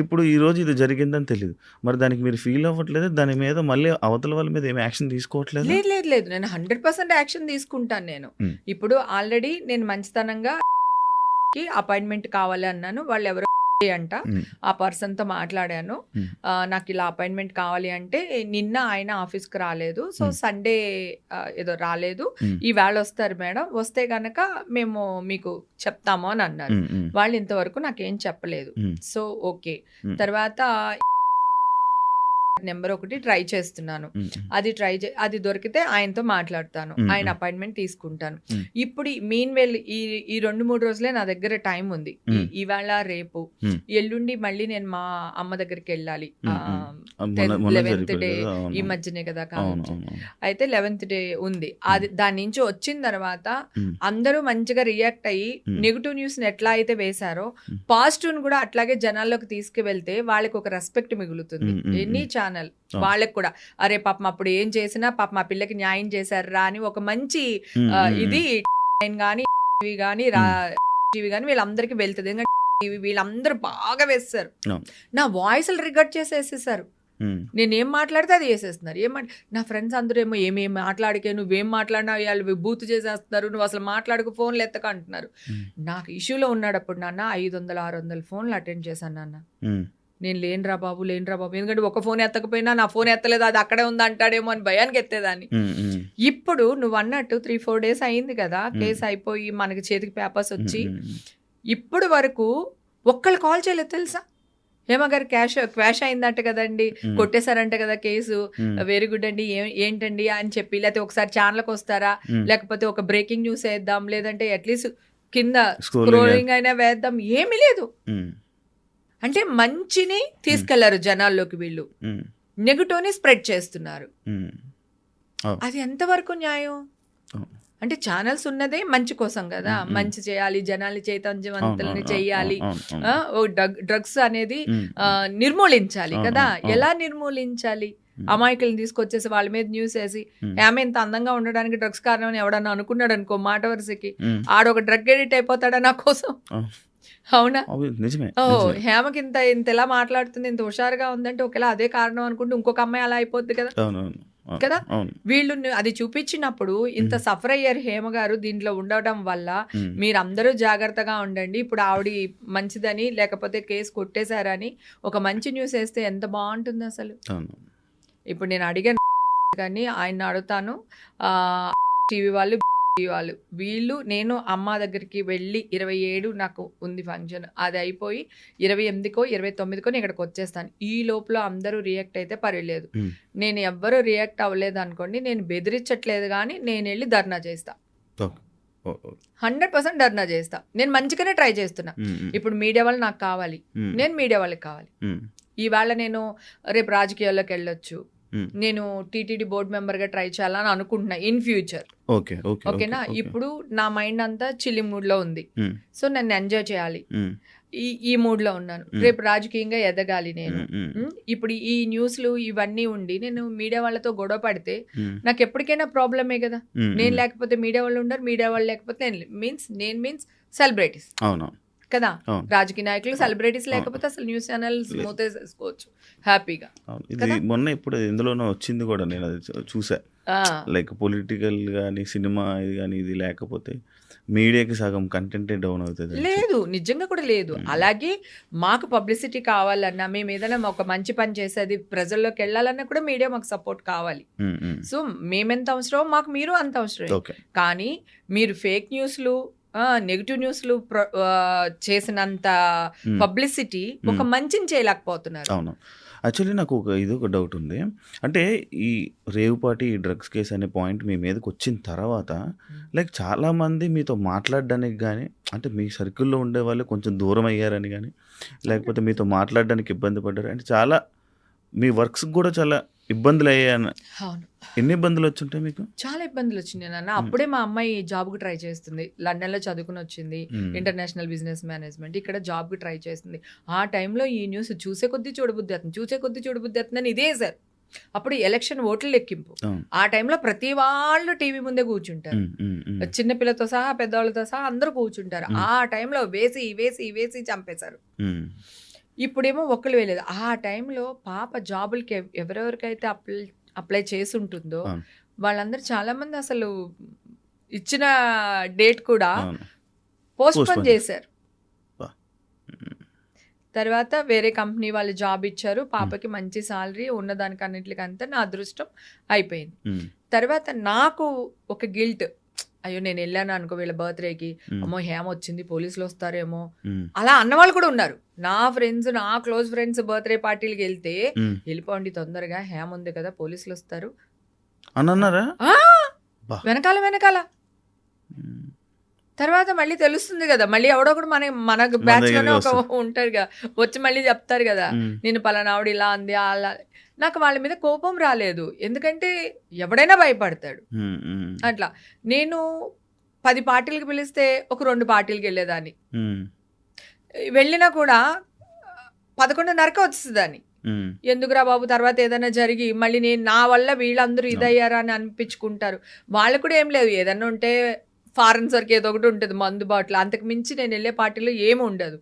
Speaker 2: ఇప్పుడు ఈ రోజు ఇది జరిగిందని తెలియదు. మరి దానికి మీరు ఫీల్ అవ్వట్లేదు, దాని మీద మళ్ళీ అవతల వాళ్ళ మీద ఏమి యాక్షన్ తీసుకోవట్లేదు?
Speaker 3: లేదు, నేను 100% యాక్షన్ తీసుకుంటాను. నేను ఇప్పుడు ఆల్రెడీ నేను మంచితనంగా అపాయింట్మెంట్ కావాలి అన్నాను, వాళ్ళు ఎవరో అంట ఆ పర్సన్ తో మాట్లాడాను, నాకు ఇలా అపాయింట్మెంట్ కావాలి అంటే నిన్న ఆయన ఆఫీస్కి రాలేదు, సో సండే ఏదో రాలేదు, ఈవేళ వస్తారు మేడం, వస్తే గనక మేము మీకు చెప్తాము అని అన్నారు. వాళ్ళు ఇంతవరకు నాకేం చెప్పలేదు. సో ఓకే, తర్వాత నెంబర్ ఒకటి ట్రై చేస్తున్నాను, అది దొరికితే ఆయనతో మాట్లాడతాను, ఆయన అపాయింట్మెంట్ తీసుకుంటాను. ఇప్పుడు మీన్ వెల్ ఈ 2-3 రోజులే నా దగ్గర టైం ఉంది. ఇవాళ రేపు ఎల్లుండి మళ్ళీ నేను మా అమ్మ దగ్గరికి వెళ్ళాలి, 11th డే ఈ మధ్యనే కదా కావచ్చు. అయితే 11th డే ఉంది. అది దాని నుంచి వచ్చిన తర్వాత అందరూ మంచిగా రియాక్ట్ అయ్యి నెగిటివ్ న్యూస్ ని ఎట్లా అయితే వేశారో పాజిటివ్ ని కూడా అట్లాగే జనాల్లోకి తీసుకువెళ్తే వాళ్ళకి ఒక రెస్పెక్ట్ మిగులుతుంది. ఎనీ ఛానల్ వాళ్ళకి కూడా అరే పాపం అప్పుడు ఏం చేసినా పాప మా పిల్లకి న్యాయం చేశారా అని ఒక మంచి ఇది గానీ వీళ్ళందరికీ వెళ్తుంది. ఎందుకంటే వీళ్ళందరూ బాగా వేస్తారు, నా వాయిస్లు రికార్డ్ చేసేసేసారు, నేనేం మాట్లాడితే అది వేసేస్తున్నారు. నా ఫ్రెండ్స్ అందరూ ఏమో ఏమేమి మాట్లాడికే, నువ్వేం మాట్లాడినా వాళ్ళు బూత్ చేసేస్తున్నారు, నువ్వు అసలు మాట్లాడుకు ఫోన్లు ఎత్తక అంటున్నారు. నాకు ఇష్యూలో ఉన్నాడప్పుడు నాన్న 500-600 ఫోన్లు అటెండ్ చేశాను నాన్న. నేను లేనురా బాబు, ఎందుకంటే ఒక ఫోన్ ఎత్తకపోయినా నా ఫోన్ ఎత్తలేదు, అది అక్కడే ఉంది అంటాడేమో అని భయానికి ఎత్తేదాన్ని. ఇప్పుడు నువ్వు అన్నట్టు 3-4 days అయింది కదా కేసు అయిపోయి మనకి చేతికి పేపర్స్ వచ్చి, ఇప్పుడు వరకు ఒక్కళ్ళు కాల్ చేయలేదు తెలుసా. హేమగారు క్వాష్ అయిందంట కదండి, కొట్టేశారంట కదా కేసు, వెరీ గుడ్ అండి, ఏంటండి అని చెప్పి, లేకపోతే ఒకసారి ఛానల్కి వస్తారా, లేకపోతే ఒక బ్రేకింగ్ న్యూస్ వేద్దాం, లేదంటే అట్లీస్ట్ కింద స్క్రోలింగ్ అయినా వేద్దాం, ఏమీ లేదు. అంటే మంచిని తీసుకెళ్లారు జనాల్లోకి, వీళ్ళు నెగటివ్ని స్ప్రెడ్ చేస్తున్నారు.
Speaker 2: అవును.
Speaker 3: అది ఎంతవరకు న్యాయం?
Speaker 2: అవును.
Speaker 3: అంటే ఛానల్స్ ఉన్నదే మంచి కోసం కదా, మంచి చేయాలి, జనాలు చైతన్యవంతుల్ని చెయ్యాలి, ఓ డ్రగ్స్ అనేది నిర్మూలించాలి కదా. ఎలా నిర్మూలించాలి? అమాయకులను తీసుకొచ్చేసి వాళ్ళ మీద న్యూస్ వేసి ఆమె ఇంత అందంగా ఉండడానికి డ్రగ్స్ కారణం అని ఎవడన్నా అనుకున్నాడు అనుకో, మాట వరుసకి ఆడొక డ్రగ్ ఎడిట్ అయిపోతాడా నా కోసం? అవునా?
Speaker 2: నిజమే.
Speaker 3: ఓ హేమకి ఇంత ఇంత ఎలా మాట్లాడుతుంది, ఇంత హుషారుగా ఉందంటే ఒకవేళ అదే కారణం అనుకుంటే ఇంకొక అమ్మాయి అలా అయిపోద్ది కదా కదా. వీళ్ళు అది చూపించినప్పుడు ఇంత సఫర్ అయ్యారు హేమ గారు దీంట్లో ఉండటం వల్ల. మీరందరూ జాగ్రత్తగా ఉండండి, ఇప్పుడు ఆవిడ మంచిదని లేకపోతే కేసు కొట్టేశారని ఒక మంచి న్యూస్ వేస్తే ఎంత బాగుంటుంది అసలు. ఇప్పుడు నేను అడిగాను కానీ ఆయన అడుగుతాను, టీవీ వాళ్ళు వీళ్ళు నేను అమ్మ దగ్గరికి వెళ్ళి 27 నాకు ఉంది ఫంక్షన్, అది అయిపోయి 28కో 29కో నేను ఇక్కడికి వచ్చేస్తాను. ఈ లోపల అందరూ రియాక్ట్ అయితే పర్వాలేదు, నేను ఎవ్వరూ రియాక్ట్ అవ్వలేదు అనుకోండి, నేను బెదిరించట్లేదు కానీ నేను వెళ్ళి ధర్నా చేస్తా, 100% ధర్నా చేస్తా. నేను మంచిగానే ట్రై చేస్తున్నా. ఇప్పుడు మీడియా వాళ్ళు నాకు కావాలి, నేను మీడియా వాళ్ళకి కావాలి. ఈవేళ నేను రేపు రాజకీయాల్లోకి వెళ్ళొచ్చు, నేను టీటీడీ బోర్డు మెంబర్ గా ట్రై చేయాలని అనుకుంటున్నా ఇన్ ఫ్యూచర్. ఓకేనా? ఇప్పుడు నా మైండ్ అంతా చిల్లి మూడ్ లో ఉంది, సో నన్ను ఎంజాయ్ చేయాలి, ఈ మూడ్ లో ఉన్నాను. రేపు రాజకీయంగా ఎదగాలి నేను. ఇప్పుడు ఈ న్యూస్లు ఇవన్నీ ఉండి నేను మీడియా వాళ్ళతో గొడవ పడితే నాకు ఎప్పటికైనా ప్రాబ్లమే కదా. నేను లేకపోతే మీడియా వాళ్ళు ఉండరు, మీడియా వాళ్ళు లేకపోతే నేను మీన్స్ సెలబ్రిటీస్ కదా. రాజకీయ నాయకులు సెలబ్రిటీస్ లేకపోతే అసలు న్యూస్ ఛానల్స్ మూతేసుకోవచ్చు హ్యాపీగా.
Speaker 2: ఇది మొన్న ఇప్పుడు ఎందులోనో వచ్చింది కూడా, నేను అది చూసా. లైక్ పొలిటికల్ కానీ సినిమా ఇది కానీ ఇది లేకపోతే మీడియాకి సగం కంటెంటే డౌన్ అవుతుంది.
Speaker 3: లేదు, నిజంగా కూడా లేదు. అలాగే మాకు పబ్లిసిటీ కావాలన్నా, మేము ఏదైనా ఒక మంచి పని చేసేది ప్రజల్లోకి వెళ్ళాలన్నా కూడా మీడియా మాకు సపోర్ట్ కావాలి. సో మేమెంత అవసరమో మాకు మీరు అంత అవసరం. కానీ మీరు ఫేక్ న్యూస్లు నెగిటివ్ న్యూస్లు చేసినంత పబ్లిసిటీ ఒక మంచిని చేయలేకపోతున్నారు.
Speaker 2: అవును. యాక్చువల్లీ నాకు ఒక డౌట్ ఉంది. అంటే ఈ రేవుపాటి ఈ డ్రగ్స్ కేసు అనే పాయింట్ మీ మీదకి వచ్చిన తర్వాత లైక్ చాలామంది మీతో మాట్లాడడానికి కానీ, అంటే మీ సర్కిల్లో ఉండే వాళ్ళు కొంచెం దూరం అయ్యారని కానీ, లేకపోతే మీతో మాట్లాడడానికి ఇబ్బంది పడ్డారు అంటే, చాలా మీ వర్క్స్ కూడా చాలా ఇబ్బందులు అయ్యాను.
Speaker 3: అవును.
Speaker 2: ఎన్ని ఇబ్బందులు వచ్చుంటాయి మీకు?
Speaker 3: చాలా ఇబ్బందులు వచ్చినాయి నాన్న. అప్పుడే మా అమ్మాయి జాబ్కి ట్రై చేస్తుంది, లండన్లో చదువుకుని వచ్చింది, ఇంటర్నేషనల్ బిజినెస్ మేనేజ్మెంట్, ఇక్కడ జాబ్కి ట్రై చేస్తుంది. ఆ టైంలో ఈ న్యూస్ చూసే కొద్దీ చూడబుద్ధి అవుతుందని ఇదే సార్. అప్పుడు ఎలక్షన్ ఓట్ల లెక్కింపు. ఆ టైంలో ప్రతి వాళ్ళు టీవీ ముందే కూర్చుంటారు, చిన్నపిల్లతో సహా పెద్దవాళ్ళతో సహా అందరూ కూర్చుంటారు. ఆ టైంలో వేసి చంపేశారు. ఇప్పుడేమో ఒక్కరు వేయలేదు. ఆ టైంలో పాప జాబులకి ఎవరెవరికైతే అప్లై చేసి ఉంటుందో వాళ్ళందరూ చాలా మంది అసలు ఇచ్చిన డేట్ కూడా పోస్ట్పోన్ చేశారు. తర్వాత వేరే కంపెనీ వాళ్ళు జాబ్ ఇచ్చారు, పాపకి మంచి సాలరీ ఉన్నదానికన్నిటికంతా నా అదృష్టం అయిపోయింది. తర్వాత నాకు ఒక గిల్ట్, అయ్యో నేను వెళ్ళాను అనుకో వీళ్ళ బర్త్డేకి, అమ్మో హేమ వచ్చింది పోలీసులు వస్తారేమో అలా అన్నవాళ్ళు కూడా ఉన్నారు. నా ఫ్రెండ్స్, నా క్లోజ్ ఫ్రెండ్స్ బర్త్డే పార్టీలకి వెళ్తే వెళ్ళిపోండి తొందరగా, హేమ ఉంది కదా పోలీసులు వస్తారు
Speaker 2: అన్నారా
Speaker 3: వెనకాల. తర్వాత మళ్ళీ తెలుస్తుంది కదా, మళ్ళీ ఎవడో కూడా మన బ్యాచ్ లోనే ఒక ఉంటారు కదా, వచ్చి మళ్ళీ చెప్తారు కదా నేను పలానా ఆవిడ ఇలా అంది అలా. నాకు వాళ్ళ మీద కోపం రాలేదు, ఎందుకంటే ఎవడైనా భయపడతాడు అట్లా. నేను 10 పార్టీలకు పిలిస్తే ఒక 2 పార్టీలకు వెళ్ళేదాన్ని, వెళ్ళినా కూడా 11:30కి వచ్చేదాన్ని. ఎందుకురా బాబు తర్వాత ఏదైనా జరిగి మళ్ళీ నేను నా వల్ల వీళ్ళందరూ ఇదయ్యారా అని అనిపించుకుంటారు. వాళ్ళు కూడా ఏం లేదు, ఏదన్నా ఉంటే ఫారెన్ సరికి ఏదో ఒకటి ఉంటుంది మందు బాటిల్, అంతకు మించి నేను వెళ్ళే పార్టీలో ఏమి ఉండదు.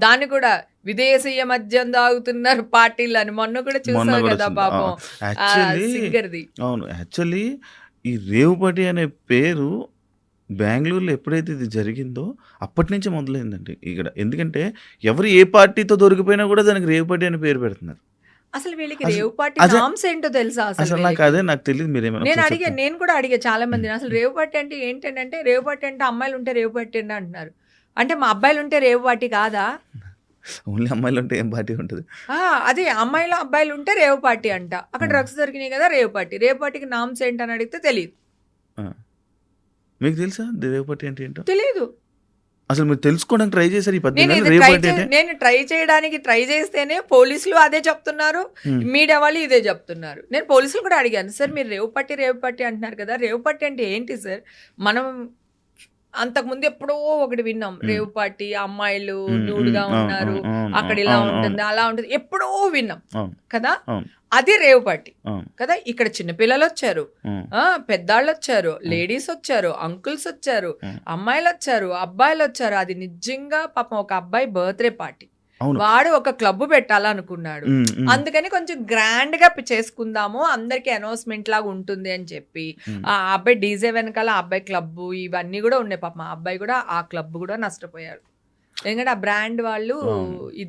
Speaker 3: దాన్ని కూడా విదేశీయ మద్యం తాగుతున్నారు పార్టీలు అని మొన్న కూడా చూసావు కదా పాపం సింగర్ది.
Speaker 2: అవును, యాక్చువల్లీ ఈ రేవుపాటి అనే పేరు బెంగళూరులో ఎప్పుడైతే ఇది జరిగిందో అప్పటి నుంచి మొదలైందండి ఇక్కడ. ఎందుకంటే ఎవరు ఏ పార్టీతో దొరికిపోయినా కూడా దానికి రేవుపాటి అనే పేరు పెడుతున్నారు.
Speaker 3: అసలు వీళ్ళకి రేవుపాటి నామ్స్ ఏంటో తెలుసా?
Speaker 2: అసలు నాకు తెలియదు.
Speaker 3: నేను కూడా అడిగా చాలా మందిని, అసలు రేవుపాటి అంటే ఏంటంటే, రేవుపాటి అంటే అమ్మాయిలు ఉంటే రేవుపాటి అంటున్నారు. అంటే మా అబ్బాయిలు ఉంటే రేవుపాటి కాదా?
Speaker 2: ఓన్లీ అమ్మాయిలు ఉంటే ఏం పార్టీ ఉంటుంది?
Speaker 3: అదే అమ్మాయిలు అబ్బాయిలు ఉంటే రేవుపాటి అంట. అక్కడ డ్రగ్స్ దొరికినాయి కదా రేవుపాటికి నామ్స్ ఏంటని అడిగితే తెలియదు.
Speaker 2: మీకు తెలుసా రేవుపాటి అంటే ఏంటో?
Speaker 3: తెలీదు.
Speaker 2: అసలు మీరు తెలుసుకోవడానికి ట్రై చేశారు ఈ 18
Speaker 3: నేను
Speaker 2: నెలలు
Speaker 3: ఇది
Speaker 2: రేపు
Speaker 3: ట్రై
Speaker 2: అంటే ఏంటి?
Speaker 3: నేను ట్రై చేస్తేనే పోలీసులు అదే చెప్తున్నారు, మీడియా వాళ్ళు ఇదే చెప్తున్నారు. నేను పోలీసులు కూడా అడిగాను, సార్ మీరు రేవు పట్టి అంటున్నారు కదా, రేవు పట్టి అంటే ఏంటి సార్? మనం అంతకుముందు ఎప్పుడో ఒకటి విన్నాం, రేవు పార్టీ అమ్మాయిలు న్యూడ్గా ఉన్నారు, అక్కడ ఇలా ఉంటుంది అలా ఉంటుంది, ఎప్పుడో విన్నాం కదా. అది రేవు పార్టీ కదా. ఇక్కడ చిన్నపిల్లలు వచ్చారు, పెద్దాళ్ళు వచ్చారు, లేడీస్ వచ్చారు, అంకుల్స్ వచ్చారు, అమ్మాయిలు వచ్చారు, అబ్బాయిలు వచ్చారు. అది నిజంగా పాపం ఒక అబ్బాయి బర్త్డే పార్టీ, వాడు ఒక క్లబ్ పెట్టాలనుకున్నాడు, అందుకని కొంచెం గ్రాండ్ గా చేసుకుందాము, అందరికి అనౌన్స్మెంట్ లాగా ఉంటుంది అని చెప్పి ఆ అబ్బాయి డీజే వెనకాల ఆ అబ్బాయి క్లబ్ ఇవన్నీ కూడా ఉన్నాయి. పాపం ఆ అబ్బాయి కూడా ఆ క్లబ్ కూడా నష్టపోయాడు, ఎందుకంటే ఆ బ్రాండ్ వాళ్ళు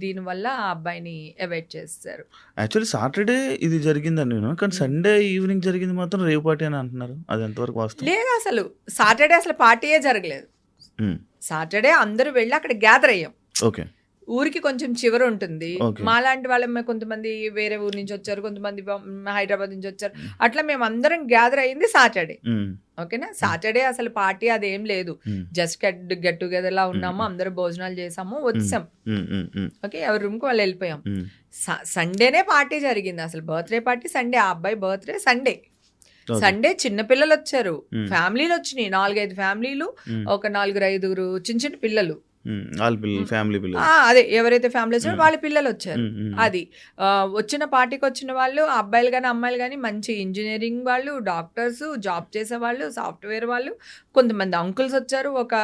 Speaker 3: దీని వల్ల ఆ అబ్బాయిని అవాయిడ్ చేస్తారు.
Speaker 2: యాక్చువల్లీ సాటర్డే ఇది జరిగిందని నేను, కానీ సండే ఈవినింగ్ జరిగింది మాత్రం రేవ్ పార్టీ అని అంటున్నారు. అది ఎంతవరకు వాస్తవం?
Speaker 3: లేదు, అసలు సాటర్డే అసలు పార్టీయే జరగలేదు. సాటర్డే అందరూ వెళ్ళి అక్కడ గ్యాదర్ అయ్యాం.
Speaker 2: ఓకే,
Speaker 3: ఊరికి కొంచెం చివర ఉంటుంది, మాలాంటి వాళ్ళ కొంతమంది వేరే ఊరు నుంచి వచ్చారు, కొంతమంది హైదరాబాద్ నుంచి వచ్చారు, అట్లా మేము అందరం గ్యాదర్ అయింది సాటర్డే. ఓకేనా, సాటర్డే అసలు పార్టీ అదేం లేదు, జస్ట్ గెట్ టుగెదర్ లా ఉన్నాము, అందరూ భోజనాలు చేసాము, వచ్చాం. ఓకే, ఎవరి రూమ్ కి వాళ్ళు వెళ్ళిపోయాం. సండేనే పార్టీ జరిగింది, అసలు బర్త్డే పార్టీ సండే, ఆ అబ్బాయి బర్త్డే సండే. సండే చిన్నపిల్లలు వచ్చారు, ఫ్యామిలీలు వచ్చినాయి, 4-5 ఫ్యామిలీలు, ఒక 4-5 చిన్న చిన్న పిల్లలు, అదే ఎవరైతే ఫ్యామిలీ వచ్చారో వాళ్ళ పిల్లలు వచ్చారు. అది వచ్చిన పార్టీకి వచ్చిన వాళ్ళు అబ్బాయిలు కానీ అమ్మాయిలు కానీ మంచి ఇంజనీరింగ్ వాళ్ళు, డాక్టర్స్, జాబ్ చేసే వాళ్ళు, సాఫ్ట్వేర్ వాళ్ళు, కొంతమంది అంకుల్స్ వచ్చారు, ఒక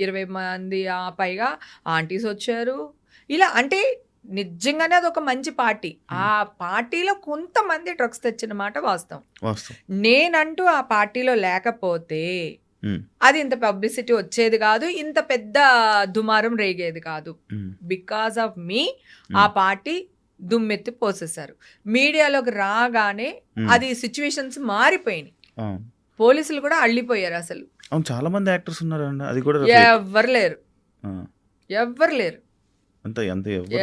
Speaker 3: 20 మంది పైగా ఆంటీస్ వచ్చారు. ఇలా అంటే నిజంగానే అది ఒక మంచి పార్టీ. ఆ పార్టీలో కొంతమంది డ్రగ్స్ తెచ్చిన మాట వాస్తవం. నేనంటూ ఆ పార్టీలో లేకపోతే అది ఇంత పబ్లిసిటీ వచ్చేది కాదు, ఇంత పెద్ద దుమారం రేగేది కాదు. బికాస్ ఆఫ్ మీ ఆ పార్టీ దుమ్మెత్తి పోసేశారు. మీడియాలోకి రాగానే అది సిచ్యువేషన్స్ మారిపోయినాయి, పోలీసులు కూడా అల్లిపోయారు. అసలు
Speaker 2: చాలా మంది యాక్టర్స్ ఉన్నారు, అది కూడా
Speaker 3: ఎవరు లేరు, ఎవరు లేరు,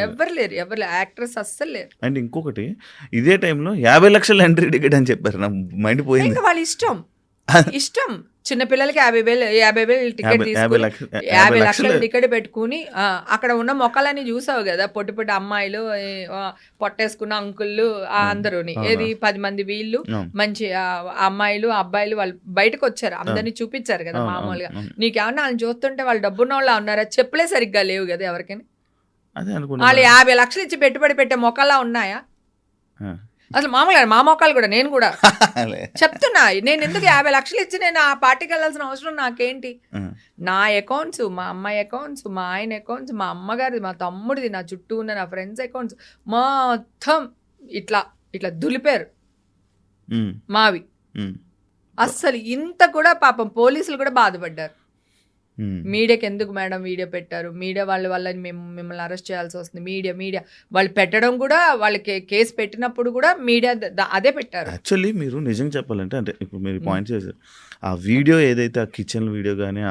Speaker 3: ఎవరు లేరు, యాక్టర్స్ అస్సలు లేరు.
Speaker 2: అండ్ ఇంకొకటి, ఇదే టైంలో 50 లక్షల ఎంట్రీ టికెట్ అని చెప్పారు, నా మైండ్ పోయింది.
Speaker 3: ఇంకా వాళ్ళ ఇష్టం చిన్నపిల్లలకి 50,000 టికెట్ తీసుకుని 50 లక్షల టికెట్ పెట్టుకుని అక్కడ ఉన్న మొక్కలన్నీ చూసావు కదా, పొట్టి పొట్టి అమ్మాయిలు, పొట్టేసుకున్న అంకుళ్ళు, అందరూని ఏది 10 మంది వీళ్ళు, మంచి అమ్మాయిలు అబ్బాయిలు వాళ్ళు బయటకు వచ్చారు, అందరినీ చూపించారు కదా. మామూలుగా నీకేమన్నా వాళ్ళని చూస్తుంటే వాళ్ళు డబ్బున్న వాళ్ళు ఉన్నారా? చెప్పులే సరిగ్గా లేవు కదా ఎవరికైనా. వాళ్ళు 50 లక్షలు ఇచ్చి పెట్టుబడి పెట్టే మొక్కలా ఉన్నాయా? అసలు మామూలుగా మా మొక్కలు కూడా, నేను కూడా చెప్తున్నా, నేను ఎందుకు 50 లక్షలు ఇచ్చి నేను ఆ పార్టీకి వెళ్ళాల్సిన అవసరం నాకేంటి? నా అకౌంట్స్, మా అమ్మాయి అకౌంట్స్, మా ఆయన అకౌంట్స్, మా అమ్మగారిది, మా తమ్ముడిది, నా చుట్టూ ఉన్న నా ఫ్రెండ్స్ అకౌంట్స్ మొత్తం ఇట్లా ఇట్లా దులిపారు మావి. అస్సలు ఇంత కూడా పాపం పోలీసులు కూడా బాధపడ్డారు. మీడియాకి ఎందుకు మేడం వీడియో పెట్టారు, మీడియా వాళ్ళ వల్ల మేము మిమ్మల్ని అరెస్ట్ చేయాల్సి వస్తుంది, మీడియా వాళ్ళు పెట్టడం కూడా, వాళ్ళకి కేసు పెట్టినప్పుడు కూడా మీడియా అదే పెట్టారు.
Speaker 2: యాక్చువల్లీ మీరు నిజంగా చెప్పాలంటే, అంటే ఇప్పుడు మీరు పాయింట్ చేశారు, ఆ వీడియో ఏదైతే ఆ కిచెన్ వీడియో కానీ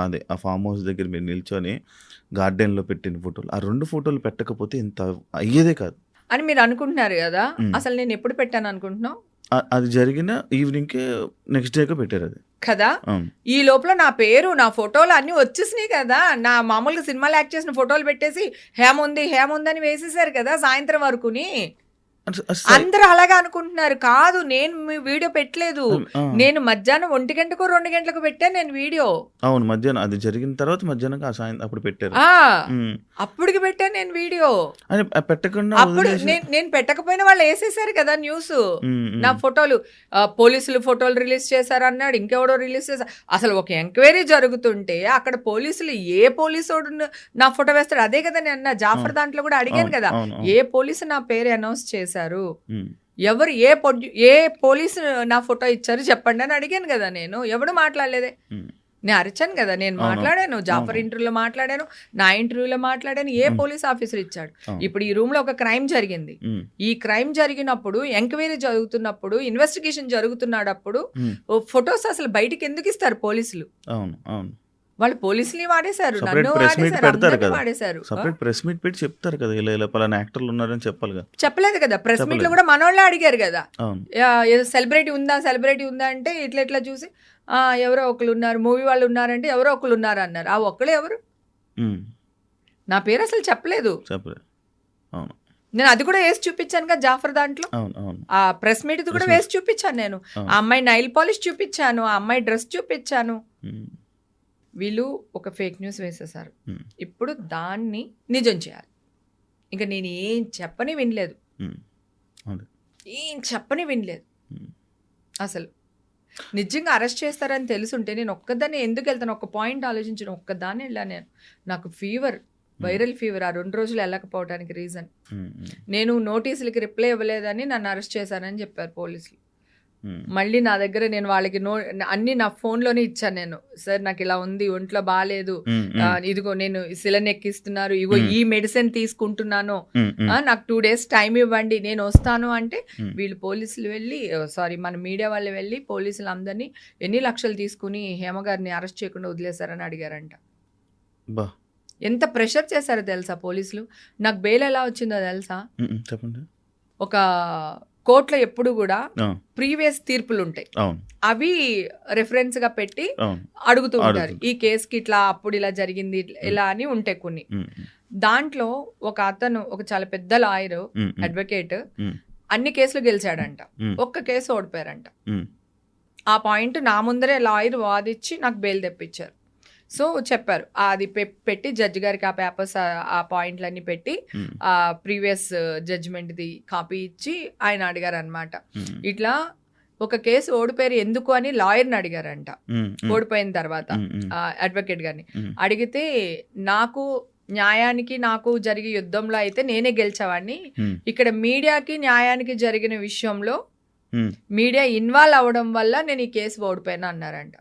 Speaker 2: అదే ఆ ఫామ్ హౌస్ దగ్గర మీరు నిల్చొని గార్డెన్లో పెట్టిన ఫోటోలు, ఆ 2 ఫోటోలు పెట్టకపోతే ఇంత అయ్యేదే కాదు
Speaker 3: అని మీరు అనుకుంటున్నారు కదా. అసలు నేను ఎప్పుడు పెట్టాను అనుకుంటున్నావు?
Speaker 2: అది జరిగిన ఈవినింగ్కి నెక్స్ట్ డేగా పెట్టారు అది
Speaker 3: కదా. ఈ లోపల నా పేరు, నా ఫోటోలు అన్ని వచ్చేసినాయి కదా. నా మామూలుగా సినిమాలు యాక్ట్ చేసిన ఫోటోలు పెట్టేసి హేముంది అని వేసేసారు కదా సాయంత్రం వరకుని. అందరూ అలాగే అనుకుంటున్నారు. కాదు, నేను మీ వీడియో పెట్టలేదు, నేను మధ్యాహ్నం 1 గంటకు 2 గంటలకు పెట్టాను నేను వీడియో.
Speaker 2: అవును, మధ్యాహ్నం అది జరిగిన తర్వాత మధ్యాహ్నం అప్పుడు పెట్టారు,
Speaker 3: అప్పటికి పెట్టాను నేను వీడియో.
Speaker 2: పెట్టకుండా
Speaker 3: అప్పుడు నేను పెట్టకపోయినా వాళ్ళు వేసేసారు కదా న్యూస్. నా ఫోటోలు పోలీసులు ఫోటోలు రిలీజ్ చేశారు అన్నాడు, ఇంకెవడో రిలీజ్ చేశారు. అసలు ఒక ఎంక్వైరీ జరుగుతుంటే అక్కడ పోలీసులు ఏ పోలీసు నా ఫోటో వేస్తాడు? అదే కదా నేను అన్న జాఫర్ దాంట్లో కూడా అడిగాను కదా, ఏ పోలీసు నా పేరు అనౌన్స్ చేశారు, ఎవరు ఏ పోలీసు నా ఫోటో ఇచ్చారు చెప్పండి అని అడిగాను కదా. నేను ఎవడు మాట్లాడలేదే, నేను అరిచాను కదా. నేను మాట్లాడాను, జాఫర్ ఇంటర్వ్యూలో మాట్లాడాను, నా ఇంటర్వ్యూలో మాట్లాడాను, ఏ పోలీస్ ఆఫీసర్ ఇచ్చాడు. ఇప్పుడు ఈ రూమ్ లో ఒక క్రైమ్ జరిగింది, ఈ క్రైమ్ జరిగినప్పుడు ఎంక్వైరీ జరుగుతున్నప్పుడు ఇన్వెస్టిగేషన్ జరుగుతున్నప్పుడు ఫొటోస్ అసలు బయటికి ఎందుకు ఇస్తారు పోలీసులు? వాళ్ళు పోలీసుని వాడేశారు,
Speaker 2: సపరేట్
Speaker 3: నన్ను
Speaker 2: ప్రెస్ మీట్
Speaker 3: వాడేశారు,
Speaker 2: పెడతారు
Speaker 3: అందరినీ
Speaker 2: కదా,
Speaker 3: వాడేశారు.
Speaker 2: సపరేట్ ప్రెస్ మీట్ పెట్టి చెప్తారు కదా, ఇలా ఇలా పలానా యాక్టర్లు ఉన్నారని చెప్పాలి కదా.
Speaker 3: చెప్పలేదు కదా, ప్రెస్ మీట్ లో
Speaker 2: చెప్పలేదు.
Speaker 3: కూడా మనోళ్ళే అడిగారు కదా,
Speaker 2: అవును.
Speaker 3: ఏదో సెలబ్రిటీ ఉందా అంటే ఇట్లా చూసి ఎవరో ఒకళ్ళు ఉన్నారు, మూవీ వాళ్ళు ఉన్నారంటే ఎవరో ఒకళ్ళు ఉన్నారు అన్నారు. ఆ ఒక్కళ్ళు ఎవరు?
Speaker 2: ఉమ్.
Speaker 3: నా పేరు అసలు చెప్పలేదు.
Speaker 2: చెప్పలేదు. అవును
Speaker 3: నేను అది కూడా వేసి చూపించాను కదా జాఫర్ దాంట్లో,
Speaker 2: అవును అవును.
Speaker 3: ఆ ప్రెస్ మీట్ కూడా వేసి చూపించాను నేను. ఆ అమ్మాయి నైల్ పాలిష్ చూపించాను, ఆ అమ్మాయి డ్రెస్ చూపించాను.
Speaker 2: ఉమ్.
Speaker 3: వీళ్ళు ఒక ఫేక్ న్యూస్ వేసేసారు.
Speaker 2: ఉమ్.
Speaker 3: ఇప్పుడు దాన్ని నిజం చేయాలి. ఇంకా నేను ఏం చెప్పని వినలేదు,
Speaker 2: ఉమ్. అవును.
Speaker 3: ఏం చెప్పని వినలేదు
Speaker 2: ఉమ్.
Speaker 3: అసలు. నిజంగా అరెస్ట్ చేస్తారని తెలుసుంటే నేను ఒక్కదాన్ని ఎందుకు వెళ్తాను? ఒక పాయింట్ ఆలోచించిన, ఒక్కదాన్ని వెళ్ళాను నేను. నాకు ఫీవర్, వైరల్ ఫీవర్, ఆ 2 రోజులు వెళ్ళకపోవడానికి రీజన్
Speaker 2: ఉమ్.
Speaker 3: నేను నోటీసులకి రిప్లై ఇవ్వలేదని నన్ను అరెస్ట్ చేశానని చెప్పారు పోలీసులు.
Speaker 2: ఉమ్.
Speaker 3: మళ్ళీ నా దగ్గర నేను వాళ్ళకి అన్ని నా ఫోన్లోనే ఇచ్చాను నేను. సార్ నాకు ఇలా ఉంది, ఒంట్లో బాగాలేదు,
Speaker 2: ఉమ్.
Speaker 3: ఇదిగో నేను సిలన్ ఎక్కిస్తున్నారు, ఇగో ఈ మెడిసిన్ తీసుకుంటున్నాను,
Speaker 2: ఉమ్. ఉమ్.
Speaker 3: నాకు 2 days టైం ఇవ్వండి నేను వస్తాను అంటే
Speaker 2: Hmm.
Speaker 3: వీళ్ళు పోలీసులు వెళ్ళి, సారీ మన మీడియా వాళ్ళు వెళ్ళి పోలీసులు అందరినీ ఎన్ని లక్షలు తీసుకుని హేమ గారిని అరెస్ట్ చేయకుండా వదిలేశారని అడిగారంట.
Speaker 2: బా.
Speaker 3: ఎంత ప్రెషర్ చేశారో తెలుసా పోలీసులు. నాకు బెయిల్ ఎలా వచ్చిందో తెలుసా?
Speaker 2: ఉమ్. చెప్పండి.
Speaker 3: ఒక కోర్టులో ఎప్పుడు కూడా
Speaker 2: ఆ,
Speaker 3: ప్రీవియస్ తీర్పులు ఉంటాయి,
Speaker 2: అవును
Speaker 3: అవి రెఫరెన్స్ గా పెట్టి
Speaker 2: అవును.
Speaker 3: అడుగుతూ ఉంటారు.
Speaker 2: అడుగుతుంటారు.
Speaker 3: ఈ కేసుకి ఇట్లా అప్పుడు ఇలా జరిగింది ఇలా అని ఉంటాయి కొన్ని.
Speaker 2: ఉమ్.
Speaker 3: దాంట్లో ఒక అతను, ఒక చాలా పెద్ద లాయర్,
Speaker 2: ఉమ్. ఉమ్.
Speaker 3: అడ్వకేట్,
Speaker 2: ఉమ్.
Speaker 3: అన్ని కేసులు గెలిచాడంట,
Speaker 2: ఉమ్.
Speaker 3: ఒక్క కేసు ఓడిపోయారంట.
Speaker 2: ఉమ్.
Speaker 3: ఆ పాయింట్ నా ముందరే లాయర్ వాదిచ్చి నాకు బెయిల్ తెప్పించారు. సో చెప్పారు, అది పెట్టి జడ్జి గారికి ఆ పేపర్స్, ఆ పాయింట్లన్నీ పెట్టి
Speaker 2: ఉమ్.
Speaker 3: ఆ ప్రీవియస్ జడ్జిమెంట్ది కాపీ ఇచ్చి ఆయన అడిగారు అనమాట.
Speaker 2: ఉమ్.
Speaker 3: ఇట్లా ఒక కేసు ఓడిపోయారు ఎందుకు అని లాయర్ని అడిగారంట.
Speaker 2: ఉమ్. ఉమ్.
Speaker 3: ఓడిపోయిన తర్వాత
Speaker 2: ఉమ్. ఉమ్.
Speaker 3: అడ్వకేట్ గారిని
Speaker 2: ఉమ్.
Speaker 3: అడిగితే, నాకు న్యాయానికి నాకు జరిగే యుద్ధంలో అయితే నేనే గెలిచేవాడిని,
Speaker 2: ఉమ్.
Speaker 3: ఇక్కడ మీడియాకి న్యాయానికి జరిగిన విషయంలో
Speaker 2: ఉమ్.
Speaker 3: మీడియా ఇన్వాల్వ్ అవడం వల్ల నేను ఈ కేసు ఓడిపోయినా అన్నారంట.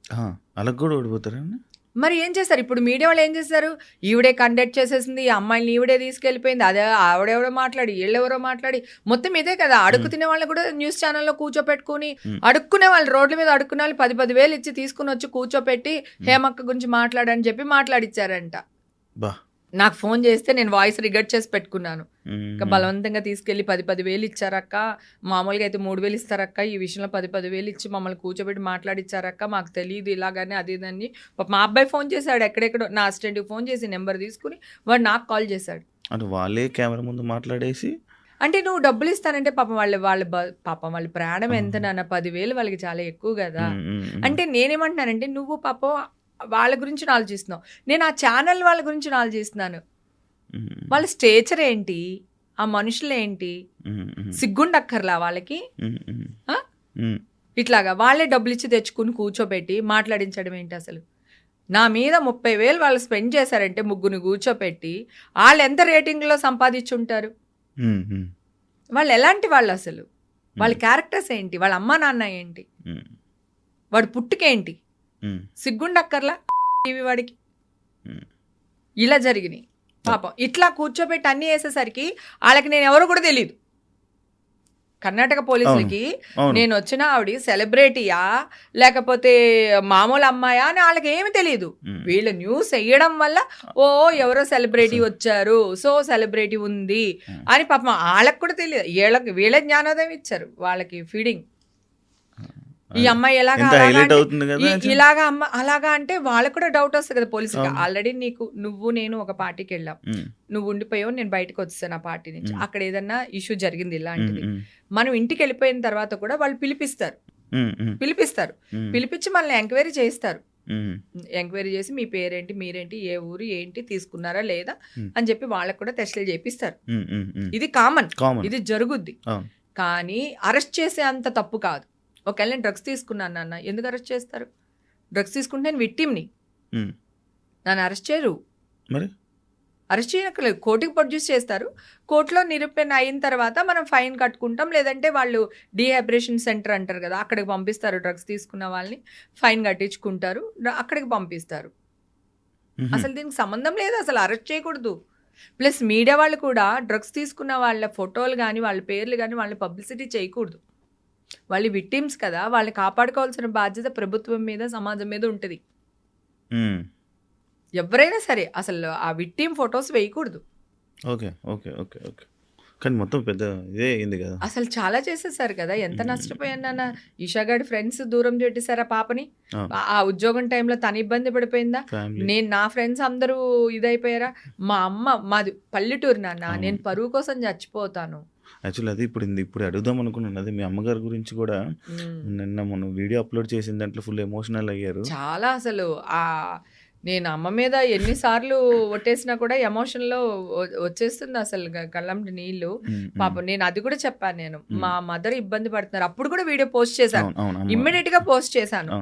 Speaker 2: ఆ, అలా కూడా ఓడిపోతారండి.
Speaker 3: మరి ఏం చేస్తారు ఇప్పుడు మీడియా వాళ్ళు? ఏం చేస్తారు? ఈవిడే కండక్ట్ చేసేసింది, ఈ అమ్మాయిని ఈవిడే తీసుకెళ్ళిపోయింది, అదే ఆవిడెవరో మాట్లాడి వీళ్ళెవరో మాట్లాడి, మొత్తం ఇదే కదా. అడుగు తినే వాళ్ళని కూడా న్యూస్ ఛానల్లో కూర్చోపెట్టుకుని, అడుక్కునే వాళ్ళు, రోడ్ల మీద అడుక్కునే వాళ్ళు 10,000 వేలు ఇచ్చి తీసుకుని వచ్చి కూర్చోపెట్టి హేమక్క గురించి మాట్లాడని చెప్పి మాట్లాడిచ్చారంట.
Speaker 2: బా.
Speaker 3: నాకు ఫోన్ చేస్తే నేను వాయిస్ రికార్డ్ చేసి పెట్టుకున్నాను.
Speaker 2: ఉమ్.
Speaker 3: ఇంకా బలవంతంగా తీసుకెళ్లి 10,000 వేలు ఇచ్చారక్క, మామూలుగా అయితే 3,000 ఇస్తారక్క, ఈ విషయంలో 10,000 వేలు ఇచ్చి మమ్మల్ని కూర్చోబెట్టి మాట్లాడిచ్చారక్క, మాకు తెలియదు ఇలాగానే అది ఇదని. మా అబ్బాయి ఫోన్ చేశాడు, ఎక్కడెక్కడో నా అసిస్టెంట్కి ఫోన్ చేసి నెంబర్ తీసుకుని వాడు నాకు కాల్ చేశాడు.
Speaker 2: అంటే వాళ్ళే కెమెరా ముందు మాట్లాడేసి,
Speaker 3: అంటే నువ్వు డబ్బులు ఇస్తానంటే పాపం పాపం వాళ్ళ ప్రాణం ఎంత నాన్న, 10,000 వాళ్ళకి చాలా ఎక్కువ కదా.
Speaker 2: ఉమ్. ఉమ్. ఉమ్.
Speaker 3: అంటే నేనేమంటున్నానంటే, నువ్వు పాపం వాళ్ళ గురించి ఆలోచిస్తున్నావు, నేను ఆ ఛానల్ వాళ్ళ గురించి ఆలోచిస్తున్నాను.
Speaker 2: ఉమ్.
Speaker 3: వాళ్ళ స్టేచర్ ఏంటి, ఆ మనుషులు ఏంటి,
Speaker 2: ఉమ్. ఉమ్.
Speaker 3: సిగ్గుండక్కర్లా వాళ్ళకి?
Speaker 2: ఉమ్. ఉమ్.
Speaker 3: ఆ?
Speaker 2: ఉమ్.
Speaker 3: ఇట్లాగా వాళ్ళే డబ్బులు ఇచ్చి తెచ్చుకుని కూర్చోబెట్టి మాట్లాడించడం ఏంటి అసలు? నా మీద 30,000 వాళ్ళు స్పెండ్ చేశారంటే ముగ్గురిని కూర్చోపెట్టి, వాళ్ళు ఎంత రేటింగ్లో సంపాదించుంటారు?
Speaker 2: ఉమ్. ఉమ్.
Speaker 3: వాళ్ళు ఎలాంటి వాళ్ళు అసలు? వాళ్ళ క్యారెక్టర్స్ ఏంటి? వాళ్ళ అమ్మా నాన్న ఏంటి?
Speaker 2: ఉమ్.
Speaker 3: వాడు పుట్టుకేంటి?
Speaker 2: ఉమ్.
Speaker 3: సిగ్గుండక్కర్లా టీవీ వాడికి?
Speaker 2: ఉమ్.
Speaker 3: ఇలా జరిగినాయి పాపం. ఇట్లా కూర్చోబెట్టి అన్నీ వేసేసరికి వాళ్ళకి నేను ఎవరో కూడా తెలియదు. కర్ణాటక పోలీసులకి
Speaker 2: అవును.
Speaker 3: నేను వచ్చిన ఆవిడ సెలబ్రిటీయా లేకపోతే మామూలు అమ్మాయా అని వాళ్ళకి ఏమి తెలియదు. వీళ్ళు న్యూస్ వేయడం వల్ల ఓ ఎవరో సెలబ్రిటీ వచ్చారు, సో సెలబ్రిటీ ఉంది అని పాపం వాళ్ళకి కూడా తెలియదు. వీళ్ళ జ్ఞానోదయం ఇచ్చారు వాళ్ళకి ఫీడింగ్. ఈ అమ్మాయి ఎలాగా ఇలాగా అమ్మ అలాగా అంటే వాళ్ళకు కూడా డౌట్ వస్తుంది కదా పోలీసుకి. ఆల్రెడీ నువ్వు నేను ఒక పార్టీకి వెళ్ళాం, నువ్వు ఉండిపోయావు, నేను బయటకు వచ్చేసాను ఆ పార్టీ నుంచి. అక్కడ ఏదన్నా ఇష్యూ జరిగింది ఇలాంటిది, మనం ఇంటికి వెళ్ళిపోయిన తర్వాత కూడా వాళ్ళు పిలిపిస్తారు, పిలిపించి మనల్ని ఎంక్వైరీ చేస్తారు. ఎంక్వైరీ చేసి మీ పేరేంటి, మీరేంటి, ఏ ఊరు, ఏంటి, తీసుకున్నారా లేదా అని చెప్పి వాళ్ళకు కూడా టెస్టులు చేపిస్తారు. ఇది కామన్, ఇది జరుగుద్ది. కానీ అరెస్ట్ చేసే అంత తప్పు కాదు. ఒకవేళ నేను డ్రగ్స్ తీసుకున్నాను నాన్న, ఎందుకు అరెస్ట్ చేస్తారు? డ్రగ్స్ తీసుకుంటే నేను విక్టిమ్ని, నన్ను అరెస్ట్ చేయరు. అరెస్ట్ చేయనక్కర్లేదు, కోర్టుకి ప్రొడ్యూస్ చేస్తారు. కోర్టులో నిరూపణ అయిన తర్వాత మనం ఫైన్ కట్టుకుంటాం, లేదంటే వాళ్ళు డీహైడ్రేషన్ సెంటర్ అంటారు కదా, అక్కడికి పంపిస్తారు. డ్రగ్స్ తీసుకున్న వాళ్ళని ఫైన్ కట్టించుకుంటారు, అక్కడికి పంపిస్తారు. అసలు దీనికి సంబంధం లేదు, అసలు అరెస్ట్ చేయకూడదు. ప్లస్ మీడియా వాళ్ళు కూడా డ్రగ్స్ తీసుకున్న వాళ్ళ ఫోటోలు కానీ వాళ్ళ పేర్లు కానీ వాళ్ళని పబ్లిసిటీ చేయకూడదు. వాళ్ళు విక్టిమ్స్ కదా, వాళ్ళని కాపాడుకోవాల్సిన బాధ్యత ప్రభుత్వం మీద, సమాజం మీద ఉంటుంది. ఎవరైనా సరే అసలు ఆ విక్టిమ్ ఫొటోస్ వేయకూడదు.
Speaker 2: ఓకే ఓకే ఓకే ఓకే కానీ మొత్తం పెద్ద ఇదే అయింది కదా.
Speaker 3: అసలు చాలా చేసేసారు కదా. ఎంత నష్టపోయాను నాన్న. ఈషా గారి ఫ్రెండ్స్ దూరం పెట్టేశారు ఆ పాపని. ఆ ఉద్యోగం టైంలో తన ఇబ్బంది పడిపోయిందా, నేను నా ఫ్రెండ్స్ అందరూ ఇదైపోయారా. మా అమ్మ మాది పల్లెటూరు నాన్న, నేను పరువు కోసం చచ్చిపోతాను.
Speaker 2: యాక్చువల్లీ అది ఇప్పుడు అడుగుదాం అనుకున్నాను. అది మీ అమ్మగారి గురించి కూడా నిన్న మనం వీడియో అప్లోడ్ చేసిన దాంట్లో ఫుల్ ఎమోషనల్ అయ్యారు.
Speaker 3: చాలా అసలు నేను అమ్మ మీద ఎన్నిసార్లు ఒట్టేసినా కూడా ఎమోషన్లో వచ్చేస్తుంది అసలు కళ్ళంటి నీళ్ళు. పాపం నేను అది కూడా చెప్పాను. నేను మా మదర్ ఇబ్బంది పడుతున్నారు, అప్పుడు కూడా వీడియో పోస్ట్ చేశాను. ఇమ్మీడియట్ గా పోస్ట్ చేశాను.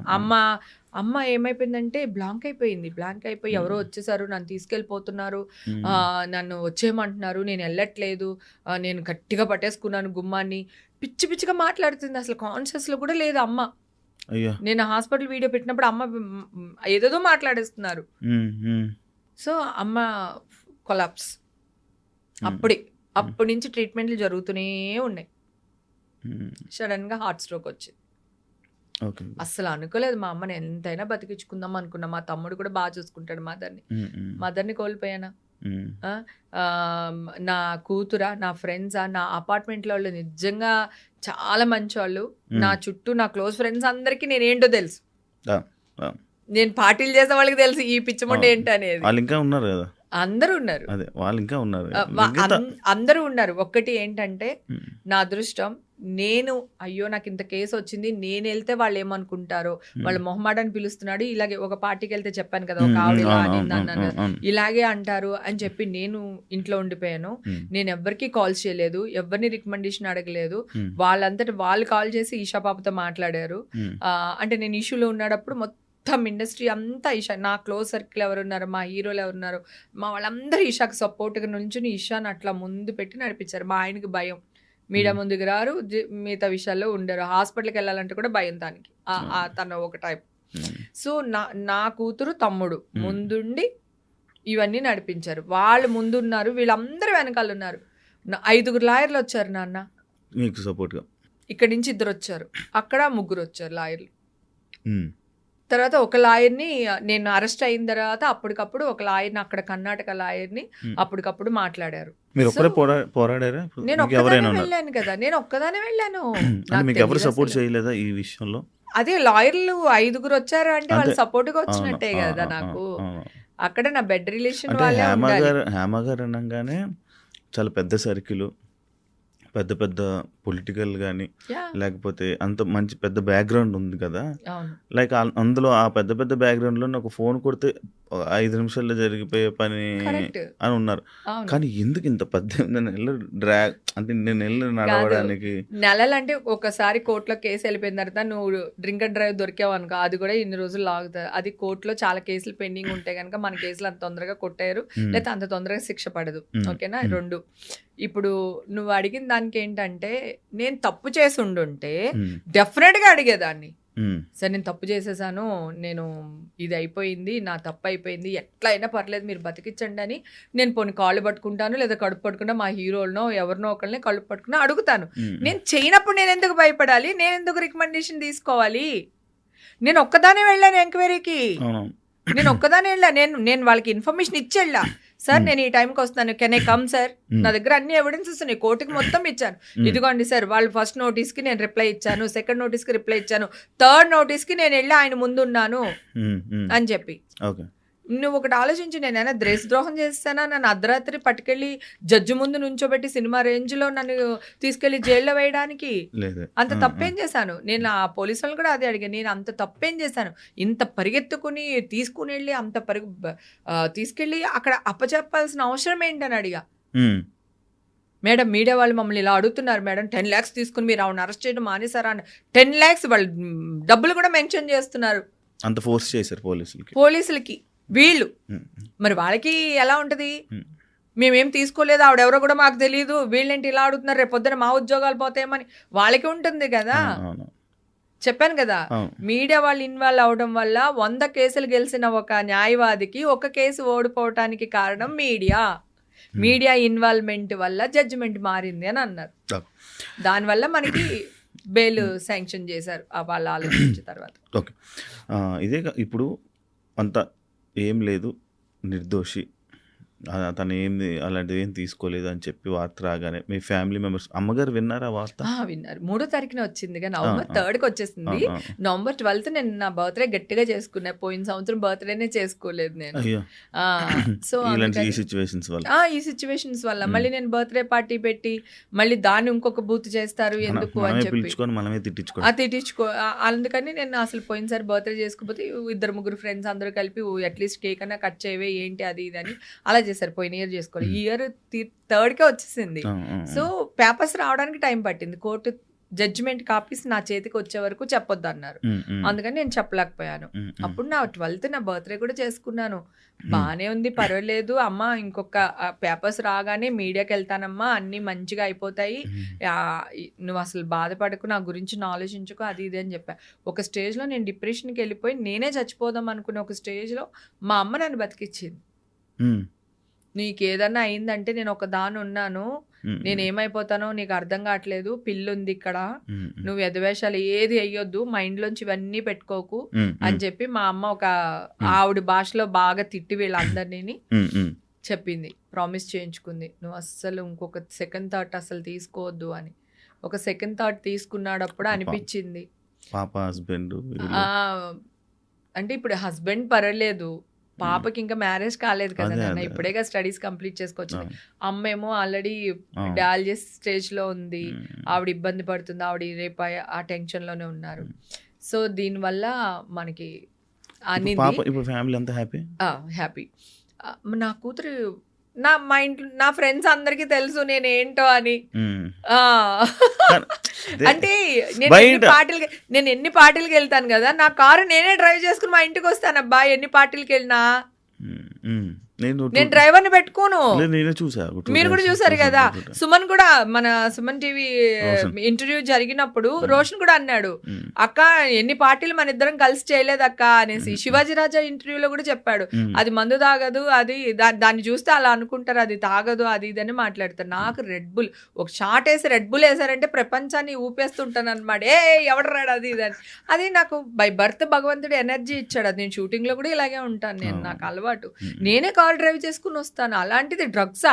Speaker 3: అమ్మ ఏమైపోయిందంటే బ్లాంక్ అయిపోయి ఎవరో వచ్చేసారు, నన్ను తీసుకెళ్ళిపోతున్నారు, నన్ను వచ్చేయమంటున్నారు, నేను వెళ్ళట్లేదు, నేను గట్టిగా పట్టేసుకున్నాను గుమ్మాన్ని, పిచ్చి పిచ్చిగా మాట్లాడుతుంది. అసలు కాన్షియస్ లో కూడా లేదు అమ్మ. నేను హాస్పిటల్ వీడియో పెట్టినప్పుడు అమ్మ ఏదేదో మాట్లాడేస్తున్నారు. సో అమ్మ కొలాప్స్. అప్పటి నుంచి ట్రీట్మెంట్లు జరుగుతూనే ఉన్నాయి. సడన్ గా హార్ట్ స్ట్రోక్ వచ్చింది. అస్సలు అనుకోలేదు. మా అమ్మని ఎంతైనా బతికించుకుందాం అనుకున్నా. మా తమ్ముడు కూడా బాగా చూసుకుంటాడు మదర్ని కోల్పోయానా. నా కూతురా, నా ఫ్రెండ్సా, నా అపార్ట్మెంట్లో వాళ్ళు నిజంగా చాలా మంచి వాళ్ళు. నా చుట్టూ నా క్లోజ్ ఫ్రెండ్స్ అందరికి నేనేంటో తెలుసు. నేను పార్టీలు చేసే వాళ్ళకి తెలుసు ఈ పిచ్చమంటే ఏంటి అనేది.
Speaker 2: వాళ్ళు ఇంకా ఉన్నారు కదా,
Speaker 3: అందరూ ఉన్నారు. అందరూ ఉన్నారు. ఒక్కటి ఏంటంటే నా అదృష్టం, నేను అయ్యో నాకు ఇంత కేసు వచ్చింది, నేను వెళ్తే వాళ్ళు ఏమనుకుంటారో, వాళ్ళ మొహమాటని పిలుస్తున్నాడు, ఇలాగే ఒక పార్టీకి వెళ్తే చెప్పాను కదా ఒక ఆవిడ అన్నాను, ఇలాగే అంటారు అని చెప్పి నేను ఇంట్లో ఉండిపోయాను. నేను ఎవరికి కాల్స్ చేయలేదు, ఎవరిని రికమెండేషన్ అడగలేదు. వాళ్ళంతటి వాళ్ళు కాల్ చేసి ఈషా పాపతో మాట్లాడారు. అంటే నేను ఇష్యూలో ఉన్నప్పుడు మొత్తం ఇండస్ట్రీ అంతా ఈషా, నా క్లోజ్ సర్కిల్ ఎవరున్నారు, మా హీరోలు ఎవరున్నారు, మా వాళ్ళందరూ ఈషాకి సపోర్ట్గా నుంచుని ఈషాని అట్లా ముందు పెట్టి నడిపించారు. మా ఆయనకి భయం, మీడియా ముందుకు రారు, మిగతా విషయాల్లో ఉండరు, హాస్పిటల్కి వెళ్ళాలంటే కూడా భయం దానికి, తన ఒక టైప్. సో నా కూతురు తమ్ముడు ముందుండి ఇవన్నీ నడిపించారు. వాళ్ళు ముందున్నారు, వీళ్ళందరూ వెనకాల ఉన్నారు. 5 లాయర్లు వచ్చారు నాన్న
Speaker 2: మీకు సపోర్ట్గా.
Speaker 3: ఇక్కడి నుంచి 2 వచ్చారు, అక్కడ 3 వచ్చారు లాయర్లు. తర్వాత ఒక లాయర్ని నేను అరెస్ట్ అయిన తర్వాత అప్పటికప్పుడు ఒక లాయర్ని, అక్కడ కర్ణాటక లాయర్ని అప్పటికప్పుడు మాట్లాడారు.
Speaker 2: పోరాడారా?
Speaker 3: నేను ఒక్కదానే వెళ్ళాను కదా, నేను ఒక్కదానే వెళ్ళాను.
Speaker 2: సపోర్ట్ చేయలేదా ఈ విషయంలో?
Speaker 3: అదే లాయర్లు 5 వచ్చారు అంటే వాళ్ళు సపోర్ట్ గా వచ్చినట్టే కదా నాకు. అక్కడ నా బెడ్ రిలేషన్ వాళ్ళే ఉండాలి.
Speaker 2: హేమ గారు అనగానే చాలా పెద్ద సర్కిల్, పెద్ద పెద్ద పొలిటికల్ కానీ లేకపోతే అంత మంచి పెద్ద బ్యాక్గ్రౌండ్ ఉంది కదా. లైక్ అందులో ఆ పెద్ద పెద్ద బ్యాక్గ్రౌండ్లో నాకు ఫోన్ కొడితే 5 నిమిషాల్లో జరిగిపోయే పని అని ఉన్నారు. కానీ ఎందుకు ఇంత 18 నెలలు డ్రాగ్, అంటే నెలలు నడవడానికి?
Speaker 3: నెలలు అంటే ఒకసారి కోర్టులో కేసు వెళ్ళిపోయిన తర్వాత నువ్వు డ్రింక్ అండ్ డ్రైవ్ దొరికావు అనుకో, అది కూడా ఇన్ని రోజులు లాగుతుంది. అది కోర్టులో చాలా కేసులు పెండింగ్ ఉంటే కనుక మన కేసులు అంత తొందరగా కొట్టారు, లేకపోతే అంత తొందరగా శిక్ష పడదు. ఓకేనా? 2 ఇప్పుడు నువ్వు అడిగిన దానికి ఏంటంటే, నేను తప్పు చేసి ఉండుంటే డెఫినెట్ గా అడిగేదాన్ని. సరే నేను తప్పు చేసేసాను, నేను ఇది అయిపోయింది, నా తప్పు అయిపోయింది, ఎట్లా అయినా పర్లేదు మీరు బతికించండి అని నేను పోనీ కాళ్ళు పట్టుకుంటాను, లేదా కడుపు పట్టుకుంటా మా హీరోలనో ఎవరినో ఒకరిని కడుపు పట్టుకున్నా అడుగుతాను. నేను చేయనప్పుడు నేను ఎందుకు భయపడాలి, నేను ఎందుకు రికమెండేషన్ తీసుకోవాలి? నేను ఒక్కదానే వెళ్ళాను ఎంక్వైరీకి, నేను ఒక్కదానే వెళ్ళా. నేను వాళ్ళకి ఇన్ఫర్మేషన్ ఇచ్చి వెళ్ళా. సార్ నేను ఈ టైంకి వస్తాను, కెన్ ఐ కమ్ సార్? నా దగ్గర అన్ని ఎవిడెన్సెస్ ఉన్నాయి, కోర్టుకి మొత్తం ఇచ్చాను. ఇదిగోండి సార్, వాళ్ళు ఫస్ట్ నోటీస్కి నేను రిప్లై ఇచ్చాను, సెకండ్ నోటీస్కి రిప్లై ఇచ్చాను, థర్డ్ నోటీస్కి నేను వెళ్ళి ఆయన ముందు ఉన్నాను అని చెప్పి. నువ్వు ఒకటి ఆలోచించి, నేనైనా దేశద్రోహం చేస్తానా? నన్ను అర్ధరాత్రి పట్టుకెళ్ళి జడ్జి ముందు నుంచోబెట్టి సినిమా రేంజ్లో నన్ను తీసుకెళ్లి జైల్లో వేయడానికి అంత తప్పేం చేశాను? నేను ఆ పోలీసు వాళ్ళు కూడా అదే అడిగాను, నేను అంత తప్పేం చేశాను? ఇంత పరిగెత్తుకుని తీసుకుని వెళ్ళి అంత తీసుకెళ్ళి అక్కడ అప్పచెప్పాల్సిన అవసరం ఏంటని అడిగా. మేడం మీడియా వాళ్ళు మమ్మల్ని ఇలా అడుగుతున్నారు మేడం, 10 lakhs తీసుకుని మీరు ఆవిడ అరెస్ట్ చేయడం మానేసారా అని. 10 lakhs వాళ్ళు డబ్బులు కూడా మెన్షన్ చేస్తున్నారు.
Speaker 2: అంత ఫోర్స్ చేశారు
Speaker 3: పోలీసులకి వీళ్ళు. మరి వాళ్ళకి ఎలా ఉంటది? మేమేం తీసుకోలేదు, ఆవిడెవరో కూడా మాకు తెలియదు, వీళ్ళేంటి ఇలా అడుగుతున్నారు, రేపు పొద్దున మా ఉద్యోగాలు పోతాయేమని వాళ్ళకి ఉంటుంది కదా. చెప్పాను కదా, మీడియా వాళ్ళు ఇన్వాల్వ్ అవడం వల్ల 100 కేసులు గెలిచిన ఒక న్యాయవాదికి 1 కేసు ఓడిపోవటానికి కారణం మీడియా ఇన్వాల్వ్మెంట్ వల్ల జడ్జిమెంట్ మారింది అని అన్నారు. దానివల్ల మనకి బెయిల్ శాంక్షన్ చేశారు వాళ్ళు ఆలోచించిన తర్వాత.
Speaker 2: ఓకే, ఇదే ఇప్పుడు అంత ఏం లేదు, నిర్దోషి, తను ఏంది అలాంటిది ఏం తీసుకోలేదు అని చెప్పి వార్త రాగానే మీ ఫ్యామిలీ మెంబర్స్, అమ్మగారు విన్నారా వార్త?
Speaker 3: విన్నారు. 3వ తారీఖున వచ్చిందిగా, నవంబర్ 3కి వచ్చేసింది.
Speaker 2: ఆ.
Speaker 3: నవంబర్ 12th నేను నా బర్త్డే గట్టిగా చేసుకున్నా. పోయిన సంవత్సరం బర్త్డేనే చేసుకోలేదు నేను.
Speaker 2: అయ్యో,
Speaker 3: సో
Speaker 2: ఇలాంటి ఈ సిచ్యువేషన్స్ వల్ల
Speaker 3: ఈ సిచ్యువేషన్స్ వల్ల మళ్ళీ నేను బర్త్డే పార్టీ పెట్టి మళ్ళీ దాన్ని ఇంకొక బూత్ చేస్తారు ఎందుకు అని
Speaker 2: మనమే
Speaker 3: చెప్పి
Speaker 2: పిలుచుకొని మనమే తిట్టించుకోవాలి.
Speaker 3: తిట్టించుకో అందుకని నేను అసలు పోయినసారి బర్త్డే చేసుకోకపోతే 2-3 ఫ్రెండ్స్ అందరూ కలిపి అట్లీస్ట్ కేక్ అన్నా కట్ చేయవే ఏంటి అది ఇది అని అలా చేశారు. పోయిన ఇయర్ చేసుకోవాలి. ఈ ఇయర్ 3కే వచ్చేసింది. సో పేపర్స్ రావడానికి టైం పట్టింది. కోర్టు జడ్జిమెంట్ కాపీస్ నా చేతికి వచ్చే వరకు చెప్పొద్దు అన్నారు. అందుకని నేను చెప్పలేకపోయాను. అప్పుడు నా 12th నా బర్త్డే కూడా చేసుకున్నాను. బానే ఉంది, పర్వాలేదు అమ్మ, ఇంకొక పేపర్స్ రాగానే మీడియాకి వెళ్తానమ్మా, అన్ని మంచిగా అయిపోతాయి, నువ్వు అసలు బాధపడకు, నా గురించి ఆలోచించుకో, అది ఇది అని చెప్పా. ఒక స్టేజ్లో నేను డిప్రెషన్కి వెళ్ళిపోయి నేనే చచ్చిపోదాం అనుకునే ఒక స్టేజ్లో మా అమ్మ నన్ను బతికిచ్చింది. నీకు ఏదన్నా అయిందంటే నేను ఒక దాని ఉన్నాను, నేను ఏమైపోతానో నీకు అర్థం కావట్లేదు, పిల్లుంది ఇక్కడ, నువ్వు ఎదవేషాలు ఏది అయ్యొద్దు, మైండ్లోంచి ఇవన్నీ పెట్టుకోకు అని చెప్పి మా అమ్మ ఒక ఆవిడ భాషలో బాగా తిట్టి వీళ్ళందరినీ చెప్పింది. ప్రామిస్ చేయించుకుంది, నువ్వు అస్సలు ఇంకొక సెకండ్ థాట్ అసలు తీసుకోవద్దు అని. ఒక సెకండ్ థాట్ తీసుకున్నాడప్పుడు అనిపించింది
Speaker 2: పాప హస్బెండ్
Speaker 3: అంటే ఇప్పుడు హస్బెండ్ పర్వాలేదు, పాపకి ఇంకా మ్యారేజ్ కాలేదు కదా నాన్న, ఇప్పుడేగా స్టడీస్ కంప్లీట్ చేసుకోవచ్చు. అమ్మేమో ఆల్రెడీ డయాలసిస్ స్టేజ్ లో ఉంది, ఆవిడ ఇబ్బంది పడుతుంది, ఆవిడ రేపు ఆ టెన్షన్ లోనే ఉన్నారు. సో దీనివల్ల మనకి హ్యాపీ. నా కూతురు మా ఇంట్లో నా ఫ్రెండ్స్ అందరికి తెలుసు నేనేంటో అని. అంటే నేను ఎన్ని పార్టీలకి వెళ్తాను కదా, నా కారు నేనే డ్రైవ్ చేసుకుని మా ఇంటికి వస్తాను అబ్బా. ఎన్ని పార్టీలకి వెళ్ళినా నేను డ్రైవర్ ని పెట్టుకోను. మీరు కూడా చూసారు కదా, సుమన్ కూడా మన సుమన్ టీవీ ఇంటర్వ్యూ జరిగినప్పుడు రోషన్ కూడా అన్నాడు, అక్క ఎన్ని పార్టీలు మన ఇద్దరం కలిసి చేయలేదు అక్క అనేసి. శివాజీ రాజా ఇంటర్వ్యూలో కూడా చెప్పాడు, అది మందు తాగదు, అది దాన్ని చూస్తే అలా అనుకుంటారు, అది తాగదు, అది ఇది అని మాట్లాడతారు. నాకు రెడ్ బుల్ ఒక షాట్ వేసి రెడ్ బుల్ వేసారంటే ప్రపంచాన్ని ఊపేస్తుంటాను అనమాట. ఎవడు రాడు అది ఇది అని. అది నాకు బై బర్త్ భగవంతుడు ఎనర్జీ ఇచ్చాడు. అది నేను షూటింగ్ లో కూడా ఇలాగే ఉంటాను, నేను నాకు అలవాటు, నేనే కార్ డ్రైవ్ చేసుకుని వస్తాను. అలాంటిది డ్రగ్సా?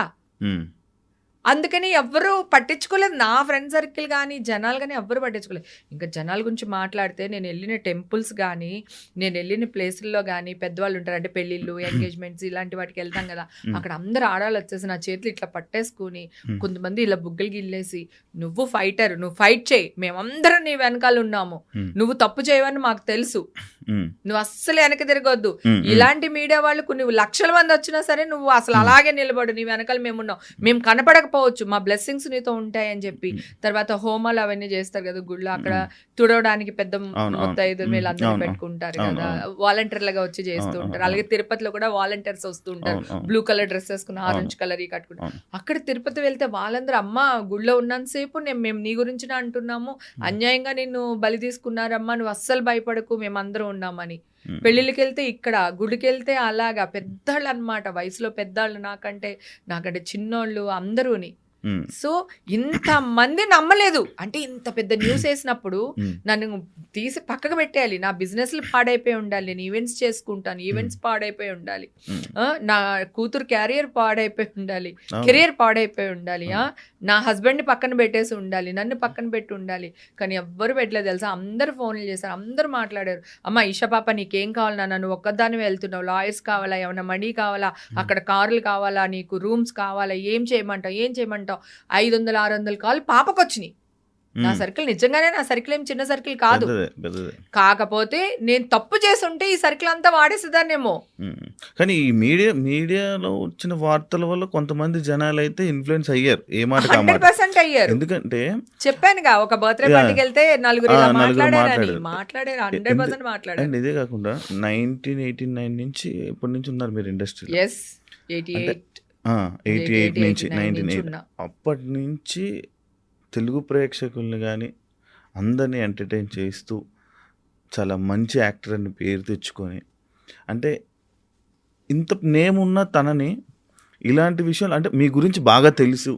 Speaker 3: అందుకని ఎవ్వరూ పట్టించుకోలేదు, నా ఫ్రెండ్ సర్కిల్ కానీ జనాలు కానీ ఎవ్వరు పట్టించుకోలేదు. ఇంకా జనాల గురించి మాట్లాడితే నేను వెళ్ళిన టెంపుల్స్ కానీ నేను వెళ్ళిన ప్లేసుల్లో కానీ పెద్దవాళ్ళు ఉంటారు, అంటే పెళ్ళిళ్ళు, ఎంగేజ్మెంట్స్ ఇలాంటి వాటికి వెళ్తాం కదా, అక్కడ అందరు ఆడాలు వచ్చేసి నా చేతులు ఇట్లా పట్టేసుకుని, కొంతమంది ఇలా బుగ్గలు గిల్లేసి, నువ్వు ఫైటర్, నువ్వు ఫైట్ చేయి, మేమందరం నీ వెనకాల ఉన్నాము, నువ్వు తప్పు చేయవని మాకు తెలుసు, నువ్వు అస్సలు వెనక తిరగొద్దు, ఇలాంటి మీడియా వాళ్ళు కొన్ని లక్షల మంది వచ్చినా సరే నువ్వు అసలు అలాగే నిలబడు, నీ వెనకాల మేమున్నాం, మేము కనపడకపోవచ్చు, మా బ్లెస్సింగ్స్ నీతో ఉంటాయి అని చెప్పి. తర్వాత హోమాలు అవన్నీ చేస్తారు కదా గుళ్ళో, అక్కడ తుడవడానికి పెద్ద మొత్తం వీళ్ళందరూ పెట్టుకుంటారు కదా, వాలంటీర్లుగా వచ్చి చేస్తూ ఉంటారు. అలాగే తిరుపతిలో కూడా వాలంటీర్స్ వస్తూ ఉంటారు, బ్లూ కలర్ డ్రెస్ వేసుకుని ఆరెంజ్ కలర్ ఈ కట్టుకుంటారు. అక్కడ తిరుపతి వెళ్తే వాళ్ళందరూ, అమ్మ గుళ్ళో ఉన్నంతసేపు మేము నీ గురించి అంటున్నాము, అన్యాయంగా నిన్ను బలి తీసుకున్నారమ్మా, నువ్వు అస్సలు భయపడకు, మేమందరం ఉన్నామని. పెళ్ళిళ్ళకి వెళ్తే ఇక్కడ, గుడికి వెళ్తే అలాగా పెద్దవాళ్ళు అనమాట, వయసులో పెద్దవాళ్ళు, నాకంటే చిన్నోళ్ళు అందరూని. సో ఇంత మంది నమ్మలేదు, అంటే ఇంత పెద్ద న్యూస్ వేసినప్పుడు నన్ను తీసి పక్కకు పెట్టేయాలి. నా బిజినెస్లు పాడైపోయి ఉండాలి, నేను ఈవెంట్స్ చేసుకుంటాను, ఈవెంట్స్ పాడైపోయి ఉండాలి, నా కూతురు కెరియర్ పాడైపోయి ఉండాలి, నా హస్బెండ్ని పక్కన పెట్టేసి ఉండాలి, నన్ను పక్కన పెట్టి ఉండాలి. కానీ ఎవ్వరు పెట్టలేదు తెలుసా, అందరు ఫోన్లు చేశారు, అందరు మాట్లాడారు. అమ్మ ఈషా పాప నీకేం కావాలి నాన్న, నువ్వు ఒక్కదాన్ని వెళ్తున్నావు, లాయర్స్ కావాలా, ఏమన్నా మనీ కావాలా, అక్కడ కార్లు కావాలా, నీకు రూమ్స్ కావాలా, ఏం చేయమంటావు 500-600 కాల్ పాపకు వచ్చినాయి. నా సర్కిల్ నిజంగానే నా సర్కిల్ ఏం చిన్న సర్కిల్ కాదు, కాకపోతే నేను తప్పు చేస్తుంటే ఈ సర్కిల్ అంతా వాడేసేదాన్నేమో.
Speaker 2: కానీ ఈ మీడియాలో వచ్చిన వార్తల వల్ల కొంతమంది జనాలు అయితే ఇన్ఫ్లుయెన్స్ అయ్యారు,
Speaker 3: 100% అయ్యారు.
Speaker 2: ఎందుకంటే
Speaker 3: చెప్పానుగా, ఒక బర్త్డే పార్టీకి వెళ్తే నలుగురు మాట్లాడారు 100% మాట్లాడారు.
Speaker 2: ఇదే కాకుండా 1989 నుంచి ఎప్పటి నుంచి ఉన్నారు మీరు ఇండస్ట్రీ? 88 నుంచి 1988. అప్పటి నుంచి తెలుగు ప్రేక్షకుల్ని కానీ అందరినీ ఎంటర్టైన్ చేస్తూ చాలా మంచి యాక్టర్ అని పేరు తెచ్చుకొని, అంటే ఇంత నేమ్ ఉన్న తనని ఇలాంటి విషయాలు, అంటే మీ గురించి బాగా తెలుసు,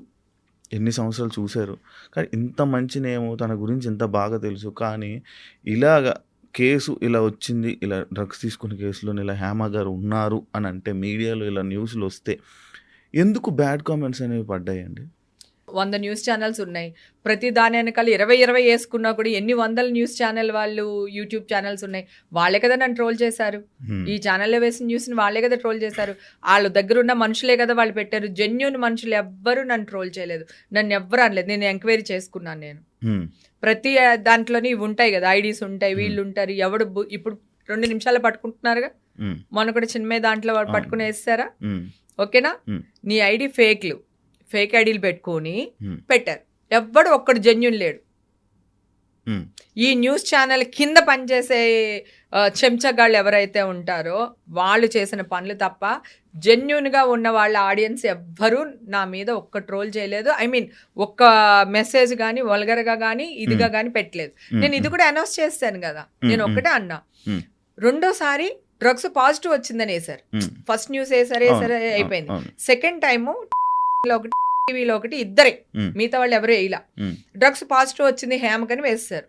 Speaker 2: ఎన్ని సంవత్సరాలు చూశారు, కానీ ఇంత మంచి నేము, తన గురించి ఇంత బాగా తెలుసు, కానీ ఇలాగా కేసు ఇలా వచ్చింది, ఇలా డ్రగ్స్ తీసుకున్న కేసులో ఇలా హేమ గారు ఉన్నారు అని అంటే మీడియాలో ఇలా న్యూస్లు వస్తే ఎందుకు బ్యాడ్ కామెంట్స్ అనేవి పడ్డాయండి?
Speaker 3: 100 న్యూస్ ఛానల్స్ ఉన్నాయి. ప్రతి దాని వెనకాల 20 వేసుకున్నా కూడా ఎన్ని వందల న్యూస్ ఛానల్ వాళ్ళు, యూట్యూబ్ ఛానల్స్ ఉన్నాయి. వాళ్ళే కదా నన్ను ట్రోల్ చేశారు. ఈ ఛానల్లో వేసిన న్యూస్ని వాళ్ళే కదా ట్రోల్ చేశారు. వాళ్ళ దగ్గర ఉన్న మనుషులే కదా వాళ్ళు పెట్టారు. జెన్యూన్ మనుషులు ఎవ్వరూ నన్ను ట్రోల్ చేయలేదు, నన్ను ఎవ్వరు అనలేదు. నేను ఎంక్వైరీ చేసుకున్నాను. నేను ప్రతి దాంట్లోని ఇవి ఉంటాయి కదా, ఐడీస్ ఉంటాయి, వీళ్ళు ఉంటారు. ఎవడు ఇప్పుడు 2 నిమిషాలు పట్టుకుంటున్నారుగా, మొన్న కూడా చిన్న దాంట్లో వాడు పట్టుకుని వేస్తారా? ఓకేనా? నీ ఐడి ఫేక్ ఐడీలు పెట్టుకొని పెట్టారు. ఎవ్వడు ఒక్కడు జెన్యూన్ లేడు. ఈ న్యూస్ ఛానల్ కింద పనిచేసే చెంచగాళ్ళు ఎవరైతే ఉంటారో వాళ్ళు చేసిన పనులు తప్ప జెన్యూన్గా ఉన్న వాళ్ళ ఆడియన్స్ ఎవ్వరూ నా మీద ఒక్క ట్రోల్ చేయలేదు. ఐ మీన్ ఒక్క మెసేజ్ కానీ వల్గర్గా కానీ ఇదిగా కానీ పెట్టలేదు. నేను ఇది కూడా అనౌన్స్ చేస్తాను కదా. నేను ఒక్కటే అన్నా, రెండోసారి డ్రగ్స్ పాజిటివ్ వచ్చిందని వేసారు. ఫస్ట్ న్యూస్ వేసారే అయిపోయింది. సెకండ్ టైము ఒకటి, టీవీలో ఒకటి, ఇద్దరే, మిగతా వాళ్ళు ఎవరు వేయలా. డ్రగ్స్ పాజిటివ్ వచ్చింది హేమకని వేస్తారు.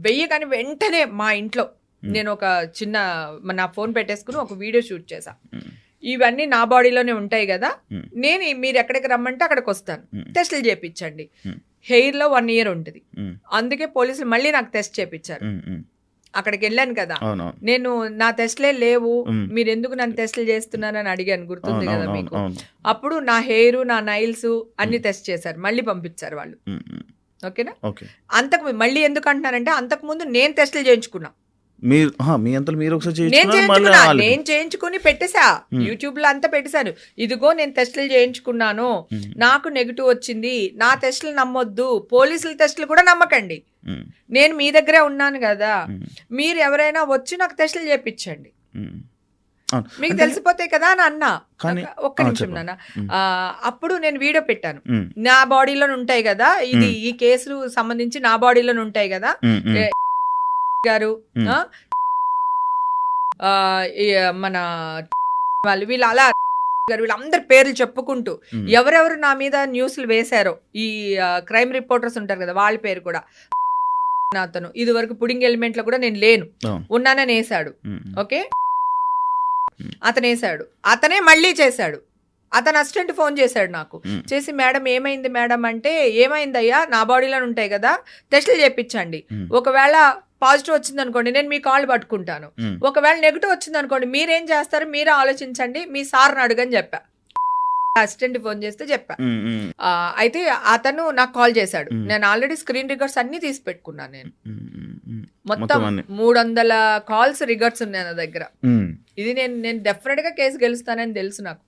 Speaker 3: వెయ్యగాని వెంటనే మా ఇంట్లో నేను ఒక చిన్న నా ఫోన్ పెట్టేసుకుని ఒక వీడియో షూట్ చేశా. ఇవన్నీ నా బాడీలోనే ఉంటాయి కదా, నేను మీరు ఎక్కడికి రమ్మంటే అక్కడికి వస్తాను, టెస్టులు చేయించండి. హెయిర్ లో 1 year ఉంటుంది. అందుకే పోలీసులు మళ్ళీ నాకు టెస్ట్ చేయించారు. అక్కడికి వెళ్ళాను కదా, నేను నా టెస్ట్లే లేవు, మీరు ఎందుకు నన్ను టెస్టులు చేస్తున్నారని అడిగాను, గుర్తుంది కదా మీకు. అప్పుడు నా హెయిర్, నా నైల్స్ అన్ని టెస్ట్ చేశారు, మళ్ళీ పంపించారు వాళ్ళు. ఓకేనా? అంతకు మళ్ళీ ఎందుకు అంటున్నారంటే, అంతకు ముందు నేను టెస్టులు చేయించుకున్నా. నేను చేయించుకుని పెట్టేశా, యూట్యూబ్ లో అంతా పెట్టేశాను. ఇదిగో నేను టెస్టులు చేయించుకున్నాను, నాకు నెగిటివ్ వచ్చింది, నా టెస్టులు నమ్మొద్దు, పోలీసుల టెస్టులు కూడా నమ్మకండి, నేను మీ దగ్గరే ఉన్నాను కదా, మీరు ఎవరైనా వచ్చి నాకు టెస్టులు చేయించండి, మీకు తెలిసిపోతాయి కదా అని అన్నా. ఒక్క నిమిషం నాన్న. అప్పుడు నేను వీడియో పెట్టాను, నా బాడీలోనే ఉంటాయి కదా, ఇది ఈ కేసు సంబంధించి నా బాడీలోనే ఉంటాయి కదా గారు, మన వాళ్ళు వీళ్ళు అలా గారు వీళ్ళందరి పేర్లు చెప్పుకుంటూ ఎవరెవరు నా మీద న్యూస్లు వేశారో, ఈ క్రైమ్ రిపోర్టర్స్ ఉంటారు కదా వాళ్ళ పేరు కూడా. అతను ఇది వరకు పుడింగ్ ఎలిమెంట్ లో కూడా నేను లేను, ఉన్నానని వేసాడు. ఓకే, అతను వేసాడు, అతనే మళ్ళీ చేశాడు. అతను అసిస్టెంట్ ఫోన్ చేశాడు నాకు, చేసి మేడం ఏమైంది మేడం అంటే, ఏమైందయ్యా నా బాడీలో ఉంటాయి కదా టెస్టులు చేయించండి, ఒకవేళ పాజిటివ్ వచ్చింది అనుకోండి నేను మీ కాళ్ళు పట్టుకుంటాను, ఒకవేళ నెగిటివ్ వచ్చింది అనుకోండి మీరేం చేస్తారు మీరే ఆలోచించండి, మీ సార్ని అడగని చెప్పా. అసిస్టెంట్ ఫోన్ చేస్తే చెప్పా. అయితే అతను నాకు కాల్ చేశాడు. నేను ఆల్రెడీ స్క్రీన్ రికార్డ్స్ అన్ని తీసి పెట్టుకున్నాను. నేను మొత్తం 300 కాల్స్ రికార్డ్స్ ఉన్నాయి నా దగ్గర. ఇది నేను డెఫినెట్ గా కేసు గెలుస్తానని తెలుసు నాకు.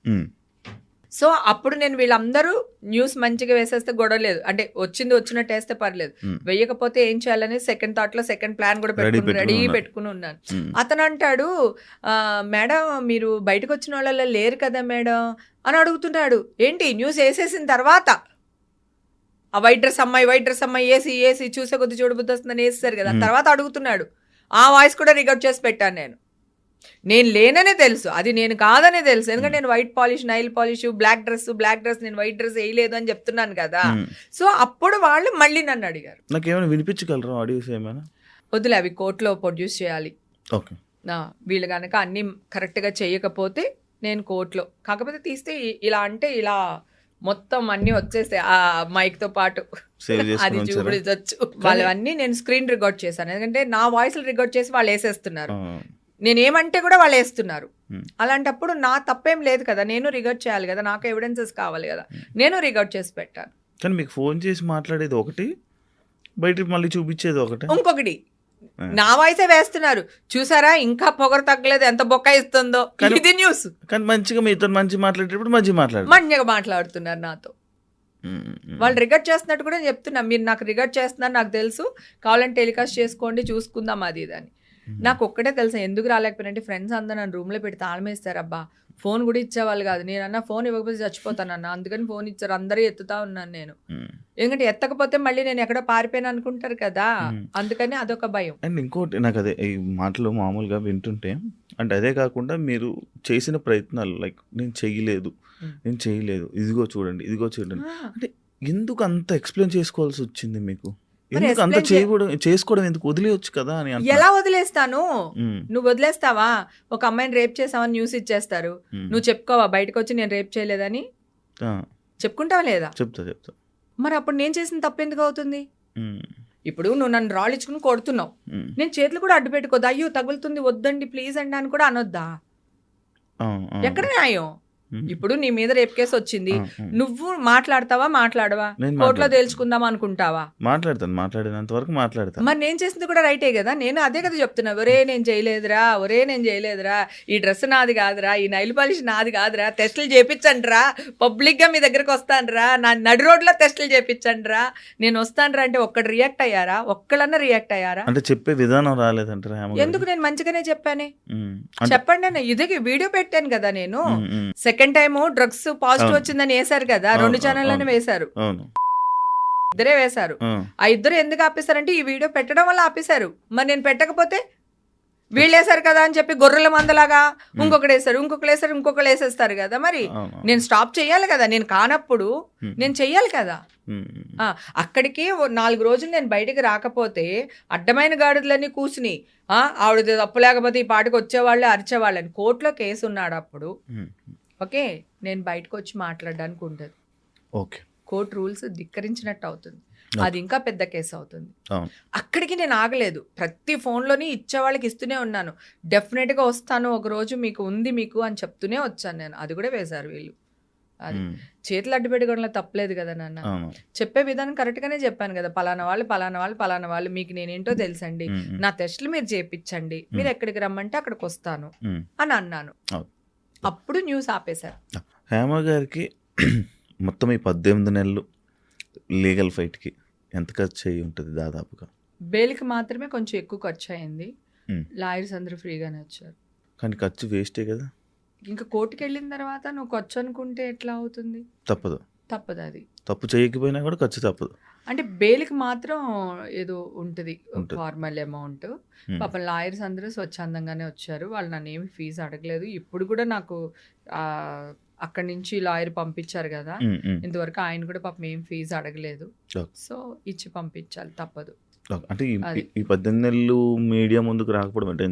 Speaker 3: సో అప్పుడు నేను వీళ్ళందరూ న్యూస్ మంచిగా వేసేస్తే గొడవ లేదు, అంటే వచ్చినట్టు వేస్తే పర్లేదు, వేయకపోతే ఏం చేయాలని సెకండ్ థాట్ లో సెకండ్ ప్లాన్ కూడా రెడీ పెట్టుకుని ఉన్నాను. అతను అంటాడు, మేడం మీరు బయటకు వచ్చిన వాళ్ళ లేరు కదా మేడం అని అడుగుతున్నాడు. ఏంటి న్యూస్ వేసేసిన తర్వాత ఆ వైట్ డ్రెస్ అమ్మాయి ఏసి చూసే కొద్ది చూడబుద్ధి వస్తుందని వేస్తారు కదా, తర్వాత అడుగుతున్నాడు. ఆ వాయిస్ కూడా రికార్డ్ చేసి పెట్టాను. నేను లేననే తెలుసు, అది నేను కాదనే తెలుసు, ఎందుకంటే నేను white polish, nail polish, black dress నేను వైట్ డ్రెస్ వేయలేదు అని చెప్తున్నాను కదా. సో అప్పుడు వాళ్ళు మళ్ళీ నన్ను అడిగారు,
Speaker 2: నాకేమైనా వినిపించగలరా ఆడియోస్ ఏమైనా?
Speaker 3: వద్దులే, అవి కోర్టులో ప్రొడ్యూస్ చేయాలి. వీళ్ళు కనుక అన్ని కరెక్ట్ గా చేయకపోతే నేను కోర్టులో, కాకపోతే తీస్తే ఇలా అంటే ఇలా మొత్తం అన్ని వచ్చేస్తాయి ఆ మైక్ తో పాటు, అది చూపించచ్చు. వాళ్ళవన్నీ నేను స్క్రీన్ రికార్డ్ చేశాను, ఎందుకంటే నా వాయిస్ రికార్డ్ చేసి వాళ్ళు వేసేస్తున్నారు, నేనేమంటే కూడా వాళ్ళు వేస్తున్నారు. అలాంటప్పుడు నా తప్పేం లేదు కదా, నేను రికార్డ్ చేయాలి కదా, నాకు ఎవిడెన్సెస్ కావాలి కదా, నేను రికార్డ్ చేసి పెట్టాను.
Speaker 2: కానీ మీకు ఫోన్ చేసి మాట్లాడేది ఒకటి, బయట మళ్ళీ చూపించేది ఒకటి,
Speaker 3: ఇంకొకటి నా వాయిసే వేస్తున్నారు. చూసారా ఇంకా పొగరు తగ్గలేదు, ఎంత బొక్క ఇస్తుందో, ఇది న్యూస్.
Speaker 2: కానీ మంచిగా మీతో మంచిగా
Speaker 3: మాట్లాడుతున్నారు నాతో. వాళ్ళు రికార్డ్ చేస్తున్నట్టు కూడా చెప్తున్నా, మీరు నాకు రికార్డ్ చేస్తున్నారు నాకు తెలుసు, కావాలంటే టెలికాస్ట్ చేసుకోండి చూసుకుందాం అది ఇదని. నాకు ఒక్కటే తెలుసా ఎందుకు రాలేకపోయినంటే, ఫ్రెండ్స్ అందరూ నన్ను రూమ్లో పెట్టి తాళమేస్తారు. అబ్బా ఫోన్ కూడా ఇచ్చేవాళ్ళు కాదు, నేనన్నా ఫోన్ ఇవ్వకపోతే చచ్చిపోతానన్నా, అందుకని ఫోన్ ఇచ్చారు. అందరూ ఎత్తుతా ఉన్నాను నేను, ఎందుకంటే ఎత్తకపోతే మళ్ళీ నేను ఎక్కడో పారిపోయాను అనుకుంటారు కదా, అందుకని అదొక భయం.
Speaker 2: అండ్ ఇంకోటి నాకు అదే ఈ మాటలు మామూలుగా వింటుంటే, అంటే అదే కాకుండా మీరు చేసిన ప్రయత్నాలు, లైక్ నేను చేయలేదు ఇదిగో చూడండి అంటే ఎందుకు అంత ఎక్స్ప్లెయిన్ చేసుకోవాల్సి వచ్చింది మీకు? ఎందుకు అంత చేసుకోవడం ఎందుకు, వదిలేయచ్చు కదా అని
Speaker 3: ఎలా వదిలేస్తాను?
Speaker 2: ఉమ్,
Speaker 3: నువ్వు వదిలేస్తావా? ఒక అమ్మాయిని రేప్ చేసావని న్యూస్ ఇచ్చేస్తారు, నువ్వు చెప్పుకోవా బయటకు వచ్చి నేను రేప్ చేయలేదని?
Speaker 2: ఆ,
Speaker 3: చెప్పుకుంటావా లేదా?
Speaker 2: చెప్తా
Speaker 3: మరి అప్పుడు నేను చేసిన తప్పు ఎందుకు అవుతుంది?
Speaker 2: ఉమ్,
Speaker 3: ఇప్పుడు నువ్వు నన్ను రాళ్ళు ఇచ్చుకుని కొడుతున్నావు,
Speaker 2: ఉమ్,
Speaker 3: నేను చేతులు కూడా అడ్డు పెట్టుకోద్దా? అయ్యో తగులుతుంది వద్దండి ప్లీజ్ అండి అని కూడా అనొద్దా?
Speaker 2: ఆ, ఆ,
Speaker 3: ఎక్కడ న్యాయం?
Speaker 2: ఉమ్,
Speaker 3: ఇప్పుడు నీ మీద రేప్ కేసు వచ్చింది,
Speaker 2: ఆ, ఆ.
Speaker 3: నువ్వు మాట్లాడతావా మాట్లాడవా?
Speaker 2: నేను
Speaker 3: కోర్టులో
Speaker 2: మాట్లాడతాను.
Speaker 3: తేల్చుకుందాం అనుకుంటావా?
Speaker 2: మాట్లాడినంత వరకు మాట్లాడతాను.
Speaker 3: మరి నేను చేసింది కూడా రైటే కదా. నేను అదే కదా చెప్తున్నా, ఒరే నేను చేయలేదురా, ఈ డ్రెస్ నాది కాదురా, ఈ నైల్ పాలిష్ నాది కాదురా, టెస్టులు చేపించండిరా, పబ్లిక్ గా మీ దగ్గరకు వస్తానురా, నా నడి రోడ్లో టెస్టులు చేపించండిరా, నేను వస్తానురా అంటే ఒక్కడు రియాక్ట్ అయ్యారా? ఒక్కళ్ళన్నా రియాక్ట్ అయ్యారా?
Speaker 2: అంటే చెప్పే విధానం రాలేదంటారా హేమ గారు?
Speaker 3: ఎందుకు? నేను మంచిగానే చెప్పానే.
Speaker 2: ఉమ్, అంటే
Speaker 3: చెప్పండి అన్న, ఇదే వీడియో పెట్టాను కదా నేను.
Speaker 2: ఉమ్, ఉమ్,
Speaker 3: సెకండ్ టైం డ్రగ్స్ పాజిటివ్
Speaker 2: అవును.
Speaker 3: వచ్చిందని వేశారు కదా,
Speaker 2: అవును,
Speaker 3: 2 ఛానళ్ళని
Speaker 2: అవును.
Speaker 3: వేశారు,
Speaker 2: అవును,
Speaker 3: ఇద్దరే వేశారు.
Speaker 2: ఆ,
Speaker 3: ఆ ఇద్దరు ఎందుకు ఆపేశారంటే ఈ వీడియో పెట్టడం వల్ల ఆపేశారు. మరి నేను పెట్టకపోతే వీళ్ళు వేశారు కదా అని చెప్పి గొర్రెల మందలాగా ఇంకొకటి వేశారు, ఇంకొకరు వేసేస్తారు కదా. మరి
Speaker 2: అవును.
Speaker 3: నేను స్టాప్ చేయాలి కదా, నేను కానప్పుడు నేను చెయ్యాలి కదా.
Speaker 2: ఉమ్,
Speaker 3: అక్కడికి 4 రోజులు నేను బయటికి రాకపోతే అడ్డమైన గాడిదలన్నీ కూర్చుని ఆవిడ తప్పు లేకపోతే ఈ పాటికి వచ్చేవాళ్ళే అరిచేవాళ్ళని కోర్టులో కేసు ఉన్నాడు అప్పుడు.
Speaker 2: ఉమ్,
Speaker 3: ఓకే, నేను బయటకు వచ్చి మాట్లాడడానికి ఉంటుంది.
Speaker 2: ఓకే,
Speaker 3: కోర్టు రూల్స్ ధిక్కరించినట్టు అవుతుంది, అది ఇంకా పెద్ద కేసు అవుతుంది.
Speaker 2: అవును,
Speaker 3: అక్కడికి నేను ఆగలేదు, ప్రతి ఫోన్లోని ఇచ్చే వాళ్ళకి ఇస్తూనే ఉన్నాను. డెఫినెట్గా వస్తాను ఒక రోజు, మీకు ఉంది మీకు అని చెప్తూనే వచ్చాను నేను. అది కూడా వేశారు వీళ్ళు. అది
Speaker 2: ఉమ్,
Speaker 3: చేతులు అడ్డు పెట్టుకోవడంలో తప్పలేదు కదా నాన్న.
Speaker 2: అవును,
Speaker 3: చెప్పే విధానం కరెక్ట్గానే చెప్పాను కదా, పలానా వాళ్ళు మీకు నేనేంటో తెలుసండి,
Speaker 2: ఉమ్, ఉమ్,
Speaker 3: నా టెస్టులు మీరు చేయించండి, మీరు ఎక్కడికి రమ్మంటే అక్కడికి వస్తాను
Speaker 2: ఉమ్.
Speaker 3: అని అన్నాను.
Speaker 2: అవును.
Speaker 3: అప్పుడు న్యూస్ ఆపేశారు.
Speaker 2: హేమ గారికి మొత్తం ఈ 18 నెలలు లీగల్ ఫైట్కి ఎంత ఖర్చు అయ్యి ఉంటుంది దాదాపుగా?
Speaker 3: బెయిల్కి మాత్రమే కొంచెం ఎక్కువ ఖర్చు అయింది,
Speaker 2: ఉమ్.
Speaker 3: లాయర్స్ అందరూ ఫ్రీగానే వచ్చారు.
Speaker 2: కానీ ఖర్చు వేస్టే కదా.
Speaker 3: ఇంకా కోర్టుకి వెళ్ళిన తర్వాత నువ్వు ఖర్చు అనుకుంటే ఎట్లా అవుతుంది?
Speaker 2: తప్పదు,
Speaker 3: అది
Speaker 2: తప్పు చేయకపోయినా కూడా ఖర్చు తప్పదు.
Speaker 3: అంటే బెయిల్కి మాత్రం ఏదో ఉంటుంది
Speaker 2: ఉంటుంది.
Speaker 3: Formal amount.
Speaker 2: ఉమ్,
Speaker 3: పాపం లాయర్స్ అందరూ స్వచ్ఛందంగానే వచ్చారు, వాళ్ళు నన్ను ఏమి ఫీజు అడగలేదు. ఇప్పుడు కూడా నాకు అక్కడి నుంచి లాయర్ పంపించారు కదా,
Speaker 2: ఉమ్, ఉమ్.
Speaker 3: ఇంతవరకు ఆయన కూడా పాపం ఏం ఫీజు అడగలేదు.
Speaker 2: ఓకే.
Speaker 3: సో ఇచ్చి పంపించాలి, తప్పదు.
Speaker 2: ఓకే. అంటే
Speaker 3: అది.
Speaker 2: ఈ 18 నెలలు మీడియా ముందుకు రాకపోవడం అంటే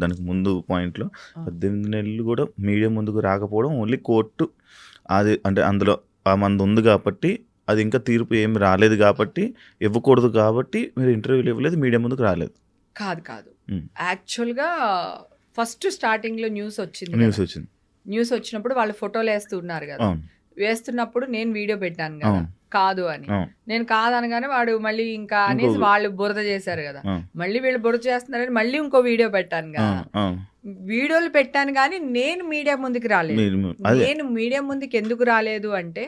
Speaker 2: దానికి ముందు పాయింట్లో 18 నెలలు కూడా మీడియా ముందుకు రాకపోవడం ఓన్లీ కోర్టు అది అంటే అందులో ఆ మంది ఉంది కాబట్టి, అది ఇంకా తీర్పు ఏమి రాలేదు కాబట్టి, ఇవ్వకూడదు కాబట్టి మీరు ఇంటర్వ్యూలు ఇవ్వలేదు, మీడియా ముందుకు రాలేదు.
Speaker 3: కాదు
Speaker 2: ఉమ్.
Speaker 3: యాక్చువల్గా ఫస్ట్ స్టార్టింగ్లో న్యూస్ వచ్చింది
Speaker 2: న్యూస్
Speaker 3: కదా.
Speaker 2: వచ్చింది.
Speaker 3: న్యూస్ వచ్చినప్పుడు వాళ్ళు ఫోటోలు వేస్తున్నారు కదా,
Speaker 2: అవును,
Speaker 3: వేస్తున్నప్పుడు నేను వీడియో పెట్టాను కదా
Speaker 2: అవును.
Speaker 3: కాదు అని.
Speaker 2: అవును,
Speaker 3: నేను కాదనగానే వాడు మళ్ళీ ఇంకా అనేసి వాళ్ళు బురద చేశారు కదా,
Speaker 2: అవును.
Speaker 3: మళ్ళీ వీళ్ళు బురద చేస్తున్నారని మళ్ళీ ఇంకో వీడియో పెట్టాను కదా.
Speaker 2: అవును, అవును.
Speaker 3: వీడియోలు పెట్టాను కానీ నేను మీడియా ముందుకి రాలేదు.
Speaker 2: అదే
Speaker 3: నేను మీడియా ముందుకు ఎందుకు రాలేదు అంటే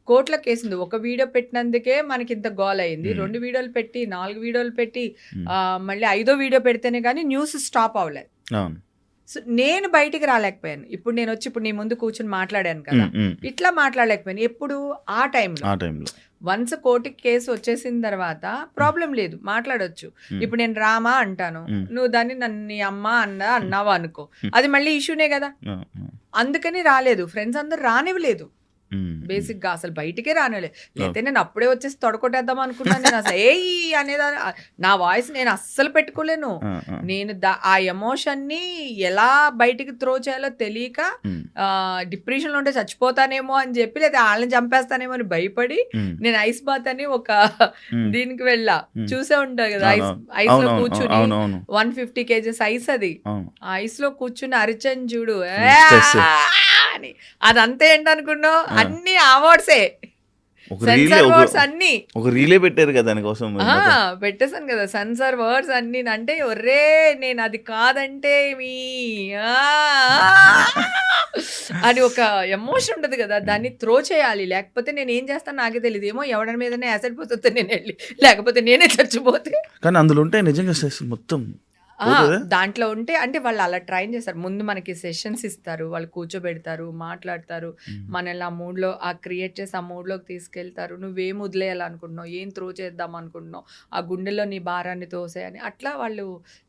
Speaker 3: కోర్టులో కేసింది. ఒక వీడియో పెట్టినందుకే మనకి ఇంత గోల్ అయింది, 2 వీడియోలు పెట్టి 4 వీడియోలు పెట్టి మళ్ళీ 5వ వీడియో పెడితేనే కానీ న్యూస్ స్టాప్ అవ్వలేదు.
Speaker 2: అవును.
Speaker 3: సో నేను బయటికి రాలేకపోయాను. ఇప్పుడు నేను వచ్చి ఇప్పుడు నీ ముందు కూర్చొని మాట్లాడాను కదా, ఇట్లా మాట్లాడలేకపోయాను. ఎప్పుడు ఆ టైంలో వన్స్ కోర్టుకి కేసు వచ్చేసిన తర్వాత ప్రాబ్లం లేదు, మాట్లాడొచ్చు. ఇప్పుడు నేను రామా అంటాను, నువ్వు దాన్ని నన్ను నీ అమ్మ అన్నావా అనుకో, అది మళ్ళీ ఇష్యూనే కదా. అందుకని రాలేదు, ఫ్రెండ్స్ అందరు రానివ్వలేదు బేసిక్ గా, అసలు బయటికే రానివ్వలేదు. లేకపోతే నేను అప్పుడే వచ్చేసి తొడకొట్టేద్దాం అనుకున్నాను. నేను అసలు అనేది నా వాయిస్ నేను అస్సలు పెట్టుకోలేను. నేను ఆ ఎమోషన్ ని ఎలా బయటికి త్రో చేయాలో తెలియక డిప్రెషన్ లో ఉంటే చచ్చిపోతానేమో అని చెప్పి, లేదా వాళ్ళని చంపేస్తానేమో అని భయపడి నేను ఐస్ బాత్ అని ఒక దీనికి వెళ్ళా. చూసే ఉంటావు కదా, ఐస్ లో కూర్చుని 150 kgs ఐస్, అది ఆ ఐస్ లో కూర్చుని అరిచని చూడు అని. అదంతా ఏంటనుకున్నావు, అన్ని అవార్డ్సే, సెన్సార్ వర్డ్స్ అన్ని
Speaker 2: ఒక రీలే పెట్టారు కదా దానికోసం.
Speaker 3: పెట్టేశాను కదా సెన్సార్ వర్డ్స్ అన్ని. అంటే ఒర్రే నేను అది కాదంటే మీ అని ఒక ఎమోషన్ ఉంటుంది కదా, దాన్ని త్రో చేయాలి. లేకపోతే నేను ఏం చేస్తాను నాకే తెలియదు. ఏమో ఎవరి మీదనే యాసిడ్ పోతే నేను వెళ్ళి, లేకపోతే నేనే చచ్చిపోతే.
Speaker 2: కానీ అందులో ఉంటాయి నిజంగా మొత్తం
Speaker 3: దాంట్లో ఉంటే అంటే వాళ్ళు అలా ట్రైన్ చేస్తారు. ముందు మనకి సెషన్స్ ఇస్తారు, వాళ్ళు కూర్చోబెడతారు, మాట్లాడతారు, మనల్ని ఆ మూడ్లో క్రియేట్ చేసి ఆ మూడ్లోకి తీసుకెళ్తారు. నువ్వేం వదిలేయాలనుకుంటున్నావు, ఏం త్రో చేద్దాం అనుకుంటున్నావు, ఆ గుండెలో నీ భారాన్ని తోసేయని అట్లా వాళ్ళు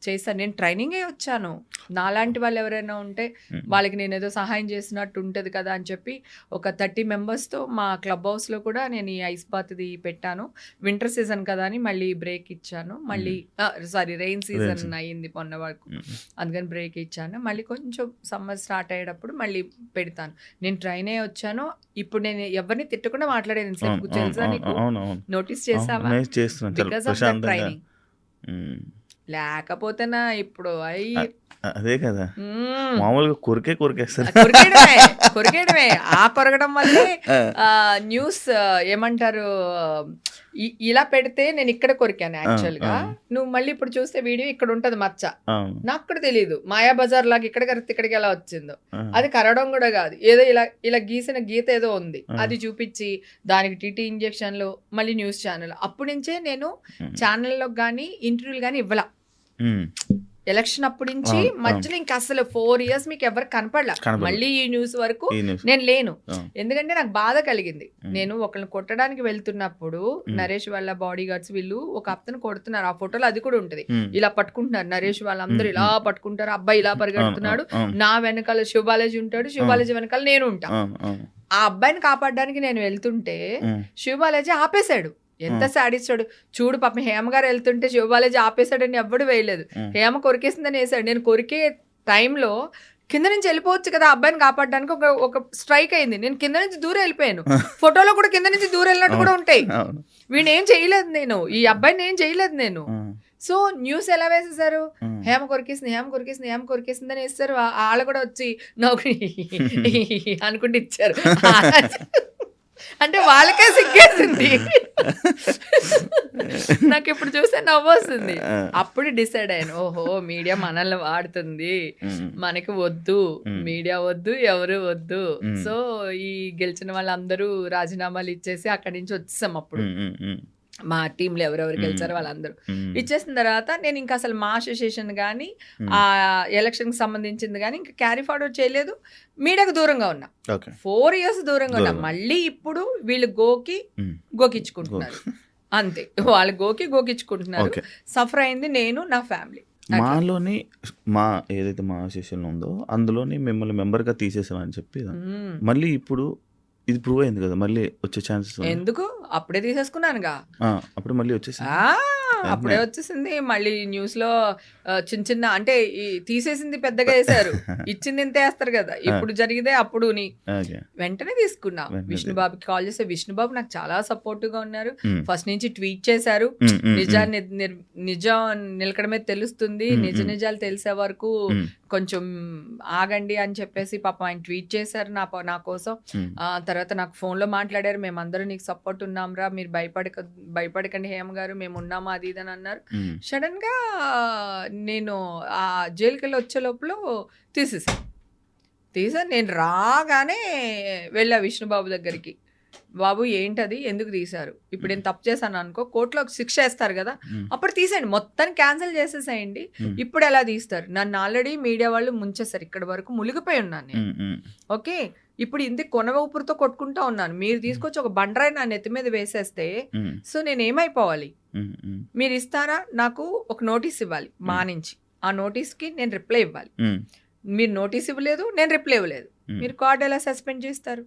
Speaker 3: చేస్తారు. నేను ట్రైనింగే వచ్చాను. నాలాంటి వాళ్ళు ఎవరైనా ఉంటే వాళ్ళకి నేను ఏదో సహాయం చేసినట్టు ఉంటుంది కదా అని చెప్పి ఒక 30 మెంబర్స్తో మా క్లబ్ హౌస్లో కూడా నేను ఈ ఐస్ బాత్ది పెట్టాను. వింటర్ సీజన్ కదా అని మళ్ళీ బ్రేక్ ఇచ్చాను. మళ్ళీ రెయిన్ సీజన్ అయ్యింది మొన్న వరకు, అందుకని బ్రేక్ ఇచ్చాను. మళ్ళీ కొంచెం సమ్మర్ స్టార్ట్ అయ్యేటప్పుడు మళ్ళీ పెడతాను. నేను ట్రైన్ అయ్యి వచ్చాను. ఇప్పుడు నేను ఎవరిని తిట్టకుండా మాట్లాడేది తెలుసా నీకు? నోటీస్ చేసావా? Because of the training. లేకపోతేనా ఇప్పుడు
Speaker 2: అదే కదా, మామూలుగా కొరికేస్తారు.
Speaker 3: కొరికేయడమే. ఆ కొరగడం వల్లే న్యూస్ ఏమంటారు, ఇలా పెడితే నేను ఇక్కడ కొరికాను యాక్చువల్గా. నువ్వు మళ్ళీ ఇప్పుడు చూస్తే వీడియో ఇక్కడ ఉంటది మచ్చ, నాకు కూడా తెలియదు. మాయా బజార్ లాగా ఇక్కడ కరెక్ట్ ఇక్కడికి ఎలా వచ్చిందో. అది కరవడం కూడా కాదు, ఏదో ఇలా ఇలా గీసిన గీత ఏదో ఉంది, అది చూపించి దానికి టీటీ ఇంజెక్షన్లు, మళ్ళీ న్యూస్ ఛానల్. అప్పటి నుంచే నేను ఛానల్లో కానీ ఇంటర్వ్యూలు కానీ ఇవ్వాల. ఎలక్షన్ అప్పటి నుంచి మధ్యలో ఇంకా అసలు 4 years మీకు ఎవరు కనపడలా. మళ్ళీ ఈ న్యూస్ వరకు నేను లేను. ఎందుకంటే నాకు బాధ కలిగింది. నేను ఒకరిని కొట్టడానికి వెళ్తున్నప్పుడు నరేష్ వాళ్ళ బాడీ గార్డ్స్ వీళ్ళు ఒక అతను కొడుతున్నారు. ఆ ఫోటోలో అది కూడా ఉంటది. ఇలా పట్టుకుంటున్నారు, నరేష్ వాళ్ళందరూ ఇలా పట్టుకుంటారు, అబ్బాయి ఇలా పరిగెడుతున్నాడు, నా వెనకాల శివబాలాజీ ఉంటాడు, శివబాలాజీ వెనకాల నేను ఉంటా. ఆ అబ్బాయిని కాపాడడానికి నేను వెళ్తుంటే శివబాలాజీ ఆపేశాడు. ఎంత సాడిస్తాడు చూడు. పాపం హేమ గారు వెళ్తుంటే శివబాలాజీ ఆపేశాడని ఎవ్వడు వేయలేదు. హేమ కొరికేసిందని వేసాడు. నేను కొరికే టైంలో కింద నుంచి వెళ్ళిపోవచ్చు కదా అబ్బాయిని కాపాడడానికి ఒక స్ట్రైక్ అయింది. నేను కింద నుంచి దూరం వెళ్ళిపోయాను. ఫోటోలో కూడా కింద నుంచి దూరం వెళ్ళినట్టు కూడా ఉంటాయి. వీడిని ఏం చేయలేదు నేను, ఈ అబ్బాయిని ఏం చేయలేదు నేను. సో న్యూస్ ఎలా వేసేసారు, హేమ కొరికేసింది, హేమ కొరికేసింది, హేమ కొరికేసింది అని వేస్తారు. వాళ్ళు కూడా వచ్చి నౌకరి అనుకుంటే ఇచ్చారు. అంటే వాళ్ళకే సిగ్గేసింది. నాకు ఇప్పుడు చూస్తే నవ్వు వస్తుంది. అప్పుడు డిసైడ్ అయ్యాను, ఓహో మీడియా మనల్ని వాడుతుంది, మనకి వద్దు మీడియా వద్దు, ఎవరు వద్దు. సో ఈ గెలిచిన వాళ్ళందరూ రాజీనామాలు ఇచ్చేసి అక్కడి నుంచి వచ్చేసాం. అప్పుడు మా టీంలో ఎవరెవరు గెలిచారో వాళ్ళందరూ ఇచ్చేసిన తర్వాత నేను ఇంకా అసలు మా అసోసియేషన్ కానీ ఆ ఎలక్షన్కి సంబంధించింది కానీ ఇంకా క్యారీ ఫార్వర్డ్ చేయలేదు. మీడియాకు దూరంగా ఉన్నా, 4 years దూరంగా ఉన్నా. మళ్ళీ ఇప్పుడు వీళ్ళు గోకిచ్చుకుంటున్నారు అంతే. వాళ్ళు గోకిచ్చుకుంటున్నారు. సఫర్ అయింది నేను, నా ఫ్యామిలీ.
Speaker 2: మాలోని ఏదైతే మా అసోసియేషన్ ఉందో అందులోని మిమ్మల్ని మెంబర్గా తీసేసామని చెప్పి మళ్ళీ ఇప్పుడు ఇది ప్రూవ్ అయింది కదా, మళ్ళీ వచ్చే ఛాన్సెస్
Speaker 3: ఎందుకు? అప్పుడే తీసేసుకున్నానుగా,
Speaker 2: అప్పుడు మళ్ళీ వచ్చేసి
Speaker 3: అప్పుడే వచ్చేసింది. మళ్ళీ న్యూస్ లో చిన్న చిన్న అంటే తీసేసింది పెద్దగా వేసారు, ఇచ్చింది ఇంత వేస్తారు కదా. ఇప్పుడు జరిగితే అప్పుడు వెంటనే తీసుకున్నా. విష్ణుబాబుకి కాల్ చేస్తే విష్ణుబాబు నాకు చాలా సపోర్టివ్ గా ఉన్నారు. ఫస్ట్ నుంచి ట్వీట్ చేశారు, నిజం నిలకడమే తెలుస్తుంది, నిజాలు తెలిసే వరకు కొంచెం ఆగండి అని చెప్పేసి పాపం ఆయన ట్వీట్ చేశారు నా కోసం. తర్వాత నాకు ఫోన్ లో మాట్లాడారు, మేమందరూ నీకు సపోర్ట్ ఉన్నాంరా, మీరు భయపడకండి హేమ గారు, మేము ఉన్నామా అది ఇదని అన్నారు. సడన్ గా నేను ఆ జైలుకి వెళ్ళి వచ్చే లోపల తీసాను. నేను రాగానే వెళ్ళా విష్ణుబాబు దగ్గరికి. బాబు ఏంటది, ఎందుకు తీశారు, ఇప్పుడు నేను తప్పు చేశాను అనుకో కోర్టులో శిక్ష వేస్తారు కదా, అప్పుడు తీసేయండి, మొత్తాన్ని క్యాన్సిల్ చేసేసేయండి. ఇప్పుడు ఎలా తీస్తారు, నన్ను ఆల్రెడీ మీడియా వాళ్ళు ముంచేస్తారు, ఇక్కడ వరకు మునిగిపోయి ఉన్నాను నేను. ఓకే, ఇప్పుడు ఇంత కొన ఊపిరితో కొట్టుకుంటా ఉన్నాను, మీరు తీసుకొచ్చి ఒక బండరాయి నా నెత్తి మీద వేసేస్తే సో నేను ఏమైపోవాలి? మీరు ఇస్తారా, నాకు ఒక నోటీస్ ఇవ్వాలి మా నుంచి, ఆ నోటీస్కి నేను రిప్లై ఇవ్వాలి. మీరు నోటీస్ ఇవ్వలేదు, నేను రిప్లై ఇవ్వలేదు, మీరు కార్డు ఎలా సస్పెండ్ చేస్తారు?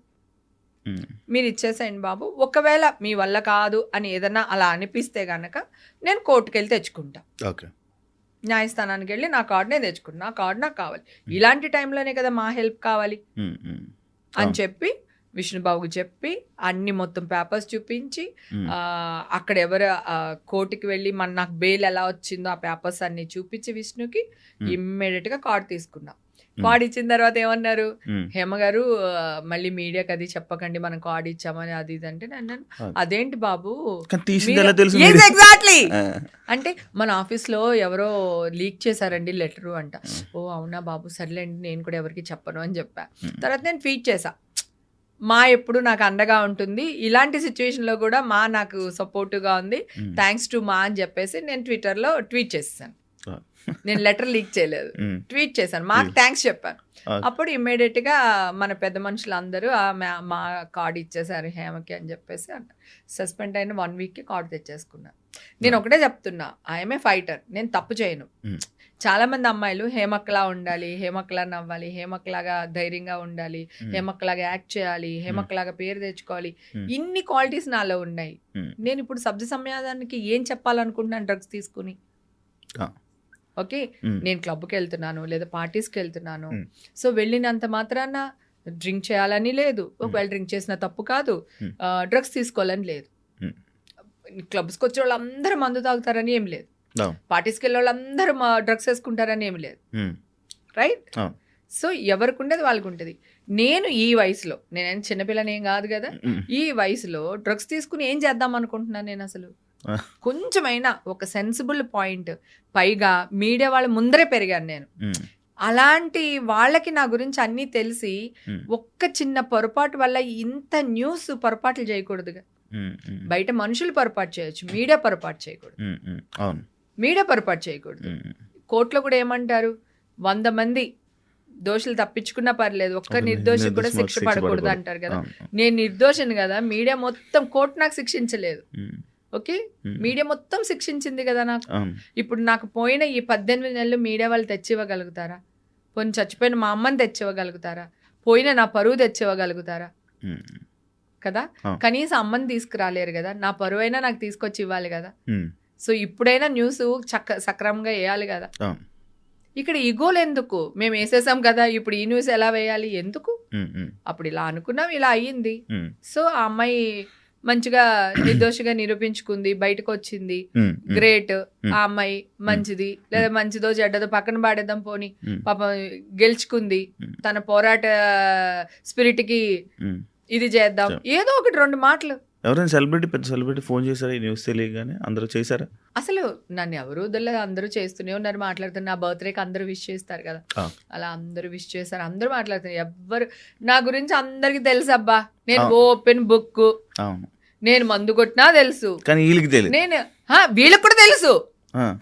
Speaker 3: మీరు ఇచ్చేసేయండి బాబు. ఒకవేళ మీ వల్ల కాదు అని ఏదన్నా అలా అనిపిస్తే గనక నేను కోర్టుకు వెళ్ళి తెచ్చుకుంటా, న్యాయస్థానానికి వెళ్ళి నా కార్డు నేను తెచ్చుకుంటా, నా కార్డు నాకు కావాలి. ఇలాంటి టైంలోనే కదా మా హెల్ప్ కావాలి అని చెప్పి విష్ణుబాబుకి చెప్పి అన్ని మొత్తం పేపర్స్ చూపించి అక్కడ ఎవరు కోర్టుకి వెళ్ళి నాకు బెయిల్ ఎలా వచ్చిందో ఆ పేపర్స్ అన్ని చూపించి విష్ణుకి ఇమ్మీడియట్ గా కార్డు తీసుకున్నా. కార్డు ఇచ్చిన తర్వాత ఏమన్నారు, హేమ గారు మళ్ళీ మీడియాకి అది చెప్పకండి మనం కార్డు ఇచ్చామని అది ఇది అంటే, అన్నాను అదేంటి బాబు ఎగ్జాక్ట్లీ అంటే మన ఆఫీస్ లో ఎవరో లీక్ చేశారండి లెటరు అంట. ఓ అవునా బాబు, సర్లేండి నేను కూడా ఎవరికి చెప్పను అని చెప్పా. తర్వాత నేను ట్వీట్ చేశా, మా ఎప్పుడు నాకు అండగా ఉంటుంది, ఇలాంటి సిచ్యువేషన్లో కూడా మా నాకు సపోర్టివ్గా ఉంది, థ్యాంక్స్ టు మా అని చెప్పేసి నేను ట్విట్టర్లో ట్వీట్ చేస్తాను. నేను లెటర్ లీక్ చేయలేదు, ట్వీట్ చేశాను, మాకు థ్యాంక్స్ చెప్పాను. అప్పుడు ఇమ్మీడియట్ గా మన పెద్ద మనుషులు అందరూ మా కార్డు ఇచ్చేసారు హేమకి అని చెప్పేసి సస్పెండ్ అయిన 1 week కార్డు తెచ్చేసుకున్నా. నేను ఒకటే చెప్తున్నా, ఐఎమ్ ఏ ఫైటర్, నేను తప్పు చేయను. చాలా మంది అమ్మాయిలు హేమక్లా ఉండాలి, హేమక్లా నవ్వాలి, హేమక్లాగా ధైర్యంగా ఉండాలి, హేమక్లాగా యాక్ట్ చేయాలి, హేమక్లాగా పేరు తెచ్చుకోవాలి, ఇన్ని క్వాలిటీస్ నాలో ఉన్నాయి. నేను ఇప్పుడు సబ్జ సమాజానికి ఏం చెప్పాలనుకుంటున్నాను డ్రగ్స్ తీసుకుని? ఓకే, నేను క్లబ్కి వెళ్తున్నాను లేదా పార్టీస్కి వెళ్తున్నాను, సో వెళ్ళినంత మాత్రాన డ్రింక్ చేయాలని లేదు, ఒకవేళ డ్రింక్ చేసిన తప్పు కాదు, డ్రగ్స్ తీసుకోవాలని లేదు, క్లబ్స్కి వచ్చే వాళ్ళందరూ మందు తాగుతారని ఏం లేదు, పార్టీస్కి వెళ్ళే వాళ్ళందరూ డ్రగ్స్ వేసుకుంటారని ఏమి లేదు, రైట్? సో ఎవరికి ఉండేది వాళ్ళకు ఉంటుంది. నేను ఈ వయసులో, నేనేం చిన్నపిల్లని ఏం కాదు కదా, ఈ వయసులో డ్రగ్స్ తీసుకుని ఏం చేద్దాం అనుకుంటున్నాను నేను? అసలు కొంచెమైనా ఒక సెన్సిబుల్ పాయింట్, పైగా మీడియా వాళ్ళ ముందరే పెరిగాను నేను. అలాంటి వాళ్ళకి నా గురించి అన్నీ తెలిసి ఒక్క చిన్న పొరపాటు వల్ల ఇంత న్యూస్ పొరపాట్లు చేయకూడదుగా. బయట మనుషులు పొరపాటు చేయొచ్చు, మీడియా పొరపాటు చేయకూడదు. మీడియా పొరపాటు చేయకూడదు. కోర్టులో కూడా ఏమంటారు, 100 మంది దోషులు తప్పించుకున్నా పర్లేదు, ఒక్క నిర్దోషి కూడా శిక్ష పడకూడదు అంటారు కదా. నేను నిర్దోషిని కదా, మీడియా మొత్తం, కోర్టు నాకు శిక్షించలేదు. ఓకే, మీడియా మొత్తం శిక్షించింది కదా నాకు. ఇప్పుడు నాకు పోయిన ఈ 18 నెలలు మీడియా వాళ్ళు తెచ్చివ్వగలుగుతారా? పోయిన చచ్చిపోయిన మా అమ్మని తెచ్చివ్వగలుగుతారా? పోయిన నా పరువు తెచ్చివ్వగలుగుతారా? కదా, కనీసం అమ్మని తీసుకురాలేరు కదా, నా పరువు అయినా నాకు తీసుకొచ్చి ఇవ్వాలి కదా. సో ఇప్పుడైనా న్యూస్ సక్రమంగా వేయాలి కదా. ఇక్కడ ఈగోలు ఎందుకు? మేము వేసేసాం కదా, ఇప్పుడు ఈ న్యూస్ ఎలా వేయాలి ఎందుకు? అప్పుడు ఇలా అనుకున్నాం, ఇలా అయ్యింది. సో ఆ అమ్మాయి మంచిగా నిర్దోషిగా నిరూపించుకుంది, బయటకు వచ్చింది, గ్రేట్. ఆ అమ్మాయి మంచిది, లేదా మంచిదో చెడ్డదో పక్కన పాడేద్దాం పోని, పాప గెలుచుకుంది, తన పోరాట స్పిరిట్ కి ఇది చేద్దాం, ఏదో ఒకటి 2 మాటలు.
Speaker 2: ఎవరైనా సెలబ్రిటీ, పెద్ద సెలబ్రిటీ ఫోన్ చేశారా ఈ న్యూస్ తెలియగానే? అందరూ చేశారా?
Speaker 3: అసలు నన్ను ఎవరు వదలలేదు, అందరూ చేస్తూనే ఉన్నారు, మాట్లాడుతున్నారు. నా బర్త్డేకి అందరూ విష్ చేస్తారు కదా, అలా అందరూ విష్ చేస్తారు, అందరూ మాట్లాడుతున్నారు. ఎవ్వరు నా గురించి అందరికి తెలుసు అబ్బా, నేను ఓపెన్ బుక్, నేను మందు కొట్టినా తెలుసు,
Speaker 2: కానీ వీళ్ళకి తెలియదు.
Speaker 3: నేను వీళ్ళకి కూడా తెలుసు,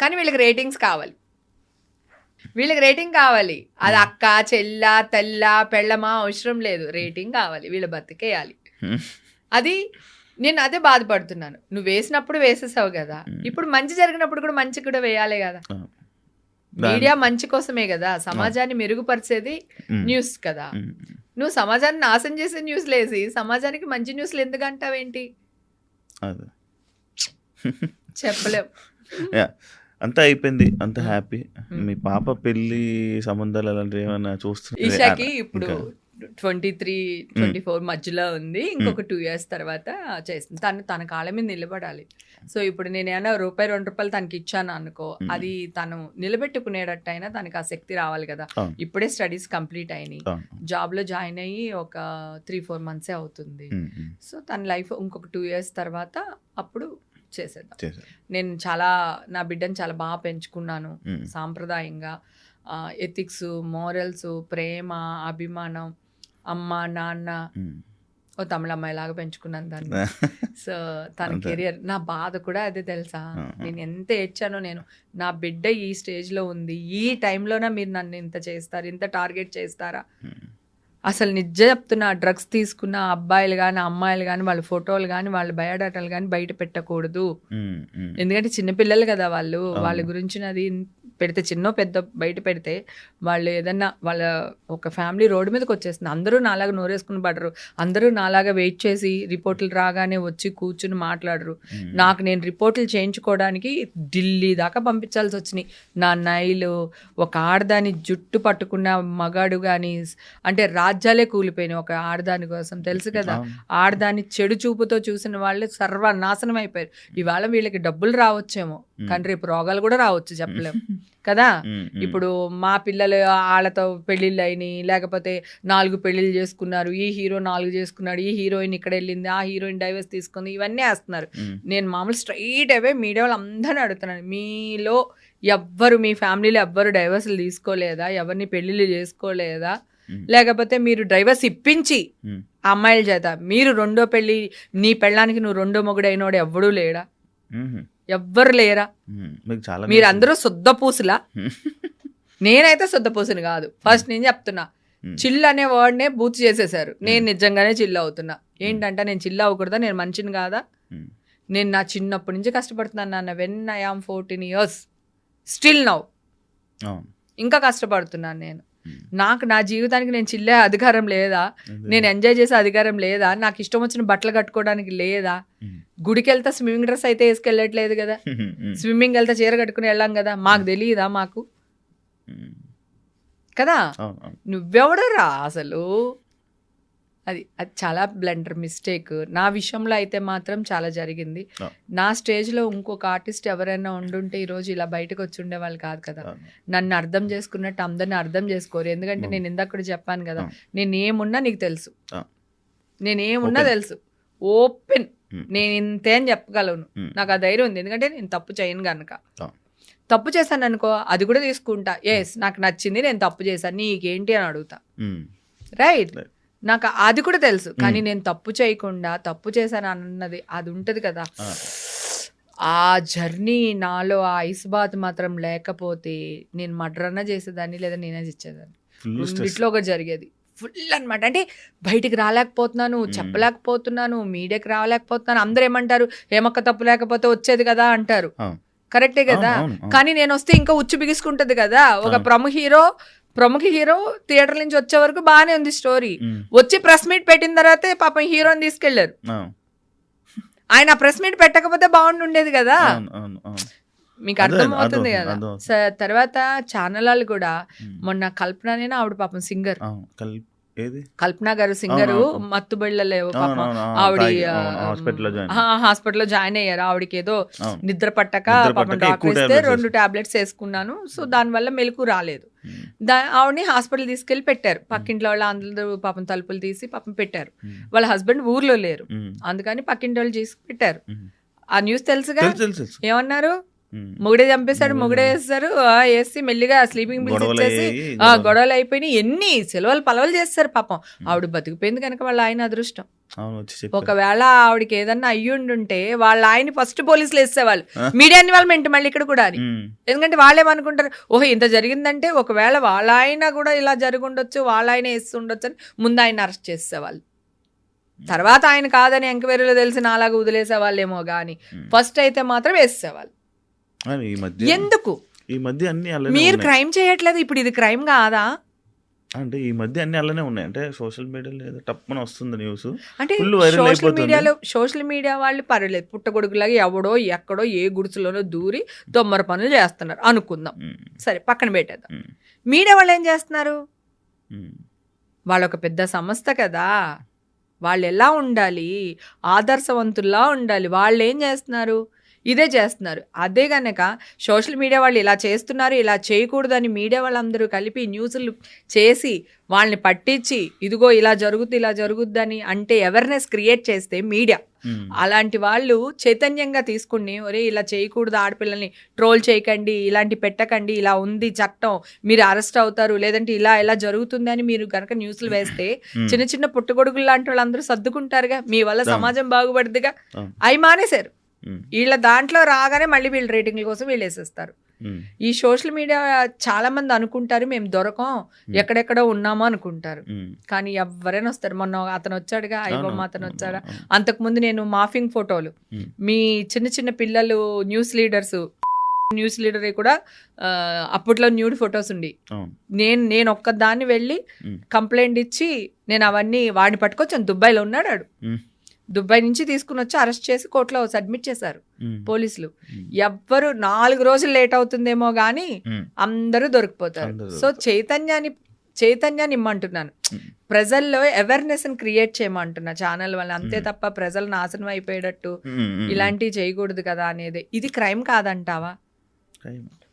Speaker 3: కానీ వీళ్ళకి రేటింగ్స్ కావాలి, వీళ్ళకి రేటింగ్ కావాలి. అది అక్క, చెల్ల, తెల్ల, పెళ్ళమా అవసరం లేదు, రేటింగ్ కావాలి, వీళ్ళ బతికేయాలి. అది నేను అదే బాధపడుతున్నాను. నువ్వు వేసినప్పుడు వేసేసావు కదా, ఇప్పుడు మంచి జరిగినప్పుడు కూడా మంచి కూడా వేయాలి కదా. మీడియా మంచి కోసమే కదా, సమాజాన్ని మెరుగుపరిచేది న్యూస్ కదా. నువ్వు సమాజాన్ని నాశనం చేసే న్యూస్ లేసి సమాజానికి మంచి న్యూస్లు ఎందుకు అంటావేంటి? చెప్పలేం.
Speaker 2: అంతా అయిపోయింది, అంత హ్యాపీ. మీ పాప పెళ్లి సంబంధాలు అలాంటివి ఏమైనా చూస్తున్నా?
Speaker 3: ఈషాకి ఇప్పుడు 23-24 మధ్యలో ఉంది, ఇంకొక 2 years తర్వాత చేస్తుంది. తన కాళ్ళ మీద నిలబడాలి. సో ఇప్పుడు నేను ఏమైనా ₹1-2 తనకి ఇచ్చాను అనుకో, అది తను నిలబెట్టుకునేటట్టయినా తనకి ఆ శక్తి రావాలి కదా. ఇప్పుడే స్టడీస్ కంప్లీట్ అయినాయి, జాబ్ లో జాయిన్ అయ్యి ఒక 3-4 months అవుతుంది. సో తన లైఫ్ ఇంకొక 2 years తర్వాత అప్పుడు చేసేద్దాం. నేను నా బిడ్డను చాలా బాగా పెంచుకున్నాను, సాంప్రదాయంగా, ఎథిక్స్, మోరల్స్, ప్రేమ, అభిమానం, అమ్మ నాన్న, ఓ తమిళ అమ్మాయి లాగా పెంచుకున్నాను దాన్ని. సో తన కెరియర్, నా బాధ కూడా అదే తెలుసా, నేను ఎంత ఏడ్చానో. నేను నా బిడ్డ ఈ స్టేజ్ లో ఉంది, ఈ టైంలోనే మీరు నన్ను ఇంత చేస్తారు, ఇంత టార్గెట్ చేస్తారా? అసలు నిజం చెప్తున్నా, డ్రగ్స్ తీసుకున్న అబ్బాయిలు కానీ అమ్మాయిలు కానీ వాళ్ళ ఫోటోలు కానీ వాళ్ళ బయోడాటాలు కానీ బయట పెట్టకూడదు. ఎందుకంటే చిన్నపిల్లలు కదా వాళ్ళు, వాళ్ళ గురించినది పెడితే, చిన్న పెద్ద బయట పెడితే వాళ్ళు ఏదన్నా, వాళ్ళ ఒక ఫ్యామిలీ రోడ్డు మీదకి వచ్చేస్తుంది. అందరూ నాలాగా నోరేసుకుని పడరు, అందరూ నాలాగా వెయిట్ చేసి రిపోర్టులు రాగానే వచ్చి కూర్చుని మాట్లాడరు. నేను రిపోర్టులు చేయించుకోవడానికి ఢిల్లీ దాకా పంపించాల్సి వచ్చినాయి. నా నైలు, ఒక ఆడదాని జుట్టు పట్టుకున్న మగాడు కానీ, అంటే రాజ్యాలే కూలిపోయినాయి ఒక ఆడదాని కోసం, తెలుసు కదా. ఆడదాన్ని చెడు చూపుతో చూసిన వాళ్ళు సర్వనాశనం అయిపోయారు. ఇవాళ వీళ్ళకి డబ్బులు రావచ్చేమో, కానీ రేపు రోగాలు కూడా రావచ్చు, చెప్పలేము కదా. ఇప్పుడు మా పిల్లలు వాళ్ళతో పెళ్ళిళ్ళు అయినాయి, లేకపోతే 4 పెళ్ళిళ్ళు చేసుకున్నారు, ఈ హీరో 4 చేసుకున్నాడు, ఈ హీరోయిన్ ఇక్కడ వెళ్ళింది, ఆ హీరోయిన్ డైవర్స్ తీసుకుంది, ఇవన్నీ వేస్తున్నారు. నేను మామూలు స్ట్రైట్ అవే మీడియా వాళ్ళు అందరినీ అడుగుతున్నాను, మీలో ఎవ్వరు, మీ ఫ్యామిలీలో ఎవ్వరు డైవర్స్లు తీసుకోలేదా, ఎవరిని పెళ్ళిళ్ళు చేసుకోలేదా, లేకపోతే మీరు డ్రైవర్స్ ఇప్పించి అమ్మాయిల చేత మీరు 2వ పెళ్ళి, నీ పెళ్ళానికి నువ్వు 2వ మొగుడు అయినోడు ఎవ్వడూ లేడా? ఎవ్వరు లేరా?
Speaker 2: మీకు చాలా
Speaker 3: మీరు అందరూ శుద్ధ పూసులా? నేనైతే శుద్ధ పూసుని కాదు. ఫస్ట్ నేను చెప్తున్నా, చిల్ అనే వర్డ్నే బూత్ చేసేసారు. నేను నిజంగానే చిల్ అవుతున్నా. ఏంటంటే నేను చిల్ అవ్వకూడదా? నేను మంచిని కాదా? నేను నా చిన్నప్పటి నుంచి కష్టపడుతున్నాను నాన్న. When I am 14 years still now ఇంకా కష్టపడుతున్నాను నేను. నాకు నా జీవితానికి నేను చిల్లే అధికారం లేదా? నేను ఎంజాయ్ చేసే అధికారం లేదా? నాకు ఇష్టం వచ్చిన బట్టలు కట్టుకోవడానికి లేదా? గుడికి వెళ్తే స్విమ్మింగ్ డ్రెస్ అయితే వేసుకెళ్ళట్లేదు కదా, స్విమ్మింగ్ వెళ్తే చీర కట్టుకుని వెళ్ళాం కదా. మాకు తెలియదా? మాకు కదా. నువ్వెవడరా అసలు? అది చాలా బ్లండర్ మిస్టేక్. నా విషయంలో అయితే మాత్రం చాలా జరిగింది. నా స్టేజ్లో ఇంకొక ఆర్టిస్ట్ ఎవరైనా ఉండుంటే ఈరోజు ఇలా బయటకు వచ్చి ఉండేవాళ్ళు కాదు కదా. నన్ను అర్థం చేసుకున్నట్టు అందరిని అర్థం చేసుకోరు. ఎందుకంటే నేను ఇందాక కూడా చెప్పాను కదా, నేను ఏమున్నా నీకు తెలుసు, నేనేమున్నా తెలుసు, ఓపెన్. నేను ఇంతే అని చెప్పగలను. నాకు ఆ ధైర్యం ఉంది, ఎందుకంటే నేను తప్పు చేయను కనుక. తప్పు చేశాను అనుకో, అది కూడా తీసుకుంటా. ఎస్, నాకు నచ్చింది, నేను తప్పు చేశాను, నీకేంటి అని అడుగుతా. రైట్, నాకు అది కూడా తెలుసు. కానీ నేను తప్పు చేయకుండా తప్పు చేశాను అన్నది అది ఉంటుంది కదా. ఆ జర్నీ నాలో ఆ ఐస్ బాత్ మాత్రం లేకపోతే నేను మర్డర్ అన్నా చేసేదాన్ని, లేదా నేనే ఇచ్చేదాన్ని. రెండిట్లో ఒకటి జరిగేది. ఫుల్ అనమాట. అంటే బయటికి రాలేకపోతున్నాను, చెప్పలేకపోతున్నాను, మీడియాకి రాలేకపోతున్నాను. అందరూ ఏమంటారు, ఏమక్క తప్పు లేకపోతే వచ్చేది కదా అంటారు. కరెక్టే కదా. కానీ నేను వస్తే ఇంకా ఉచ్చు బిగుసుకుంటది కదా. ఒక ప్రముఖ హీరో థియేటర్ నుంచి వచ్చే వరకు బాగానే ఉంది స్టోరీ. వచ్చి ప్రెస్ మీట్ పెట్టిన తర్వాతే పాపం హీరోని తీసుకెళ్లారు. ఆయన ప్రెస్ మీట్ పెట్టకపోతే బాగుండేది కదా. మీకు అర్థమవుతుంది కదా. తర్వాత ఛానల్ వాళ్ళు కూడా మొన్న కల్పననేనా ఆవిడ పాపం సింగర్, కల్పన గారు సింగరు, మత్తుబళ్ళలేవు పాపం ఆవిడ హాస్పిటల్లో జాయిన్ అయ్యారు. ఆవిడకి ఏదో నిద్ర పట్టక పాపం డాక్టర్ ఇస్తే 2 టాబ్లెట్స్ వేసుకున్నాను. సో దానివల్ల మెలకు రాలేదు. ఆవిడని హాస్పిటల్ తీసుకెళ్లి పెట్టారు. పక్కింట్లో వాళ్ళు అందరూ పాపం తలుపులు తీసి పాపం పెట్టారు. వాళ్ళ హస్బెండ్ ఊర్లో లేరు, అందుకని పక్కింటి వాళ్ళు చేసి పెట్టారు. ఆ న్యూస్ తెలుసుగా. ఏమన్నారు, మొగుడే చంపేశాడు, మొగుడే వేస్తారు, వేసి మెల్లిగా స్లీపింగ్ బిల్స్ ఇచ్చేసి గొడవలు అయిపోయినాయి. ఎన్ని సెలవులు పలవలు చేస్తారు పాపం. ఆవిడ బతికిపోయింది కనుక వాళ్ళ ఆయన అదృష్టం. ఒకవేళ ఆవిడకి ఏదన్నా అయ్యుండుంటే వాళ్ళ ఆయన ఫస్ట్ పోలీసులు వేసేవాళ్ళు, మీడియా ఇన్వాల్వ్మెంట్ మళ్ళీ ఇక్కడ కూడా అని. ఎందుకంటే వాళ్ళేమనుకుంటారు, ఓహో ఇంత జరిగిందంటే ఒకవేళ వాళ్ళ ఆయన కూడా ఇలా జరుగుండొచ్చు, వాళ్ళ ఆయన వేస్తుండొచ్చు అని ముందు ఆయన అరెస్ట్ చేసేవాళ్ళు. తర్వాత ఆయన కాదని ఎంక్వైరీలో తెలిసిన అలాగా వదిలేసేవాళ్ళేమో కానీ ఫస్ట్ అయితే మాత్రం వేసేవాళ్ళు. ఎందుకు
Speaker 2: ఈ మధ్య అన్ని
Speaker 3: మీరు క్రైమ్ చేయట్లేదు? ఇప్పుడు ఇది క్రైమ్ కాదా?
Speaker 2: అంటే ఈ మధ్య అన్ని అలానే ఉన్నాయి. అంటే సోషల్ మీడియాలో టప్పున వస్తుంది న్యూస్.
Speaker 3: అంటే సోషల్ మీడియా వాళ్ళు పర్లేదు, పుట్టగొడుగులాగా ఎవడో ఎక్కడో ఏ గుడిసెలోనో దూరి దొమ్మర పనులు చేస్తున్నారు అనుకుందాం, సరే పక్కన పెట్టేద్దాం. మీడియా వాళ్ళు ఏం చేస్తున్నారు? వాళ్ళు ఒక పెద్ద సంస్థ కదా, వాళ్ళు ఎలా ఉండాలి, ఆదర్శవంతుల్లా ఉండాలి. వాళ్ళు ఏం చేస్తున్నారు? ఇదే చేస్తున్నారు. అదే కనుక సోషల్ మీడియా వాళ్ళు ఇలా చేస్తున్నారు, ఇలా చేయకూడదని మీడియా వాళ్ళందరూ కలిపి న్యూస్లు చేసి వాళ్ళని పట్టించి ఇదిగో ఇలా జరుగుద్దని అంటే అవేర్నెస్ క్రియేట్ చేస్తే మీడియా, అలాంటి వాళ్ళు చైతన్యంగా తీసుకుని ఒరే ఇలా చేయకూడదు, ఆడపిల్లల్ని ట్రోల్ చేయకండి, ఇలాంటి పెట్టకండి, ఇలా ఉంది చట్టం, మీరు అరెస్ట్ అవుతారు, లేదంటే ఇలా జరుగుతుంది అని మీరు కనుక న్యూస్లు వేస్తే చిన్న చిన్న పుట్టగొడుగులు లాంటి వాళ్ళందరూ సర్దుకుంటారుగా, మీ వల్ల సమాజం బాగుపడుతుందిగా. అవి మానేశారు. వీళ్ళ దాంట్లో రాగానే మళ్ళీ వీళ్ళు రేటింగ్ల కోసం వీళ్ళు వేసేస్తారు. ఈ సోషల్ మీడియా చాలా మంది అనుకుంటారు మేము దొరకం, ఎక్కడెక్కడో ఉన్నామో అనుకుంటారు. కానీ ఎవరైనా వస్తారు. మొన్న అతను వచ్చాడుగా, ఐబొమ్మ అతను వచ్చాడా. అంతకుముందు నేను మాఫింగ్ ఫోటోలు, మీ చిన్న చిన్న పిల్లలు న్యూస్ లీడర్ కూడా అప్పట్లో న్యూడ్ ఫొటోస్ ఉండి నేను ఒక్కదాన్ని వెళ్ళి కంప్లైంట్ ఇచ్చి నేను అవన్నీ వాడిని పట్టుకొచ్చాను. దుబాయ్లో ఉన్నాడు వాడు. దుబాయ్ నుంచి తీసుకుని వచ్చి అరెస్ట్ చేసి కోర్టులో సబ్మిట్ చేశారు పోలీసులు. ఎవ్వరు 4 రోజులు లేట్ అవుతుందేమో గానీ అందరూ దొరికిపోతారు. సో చైతన్యాన్ని ఇమ్మంటున్నాను, ప్రజల్లో అవేర్నెస్ క్రియేట్ చేయమంటున్నా ఛానల్ వల్ల, అంతే తప్ప ప్రజలు నాశనం అయిపోయేటట్టు ఇలాంటివి చేయకూడదు కదా అనేది. ఇది క్రైమ్ కాదంటావా?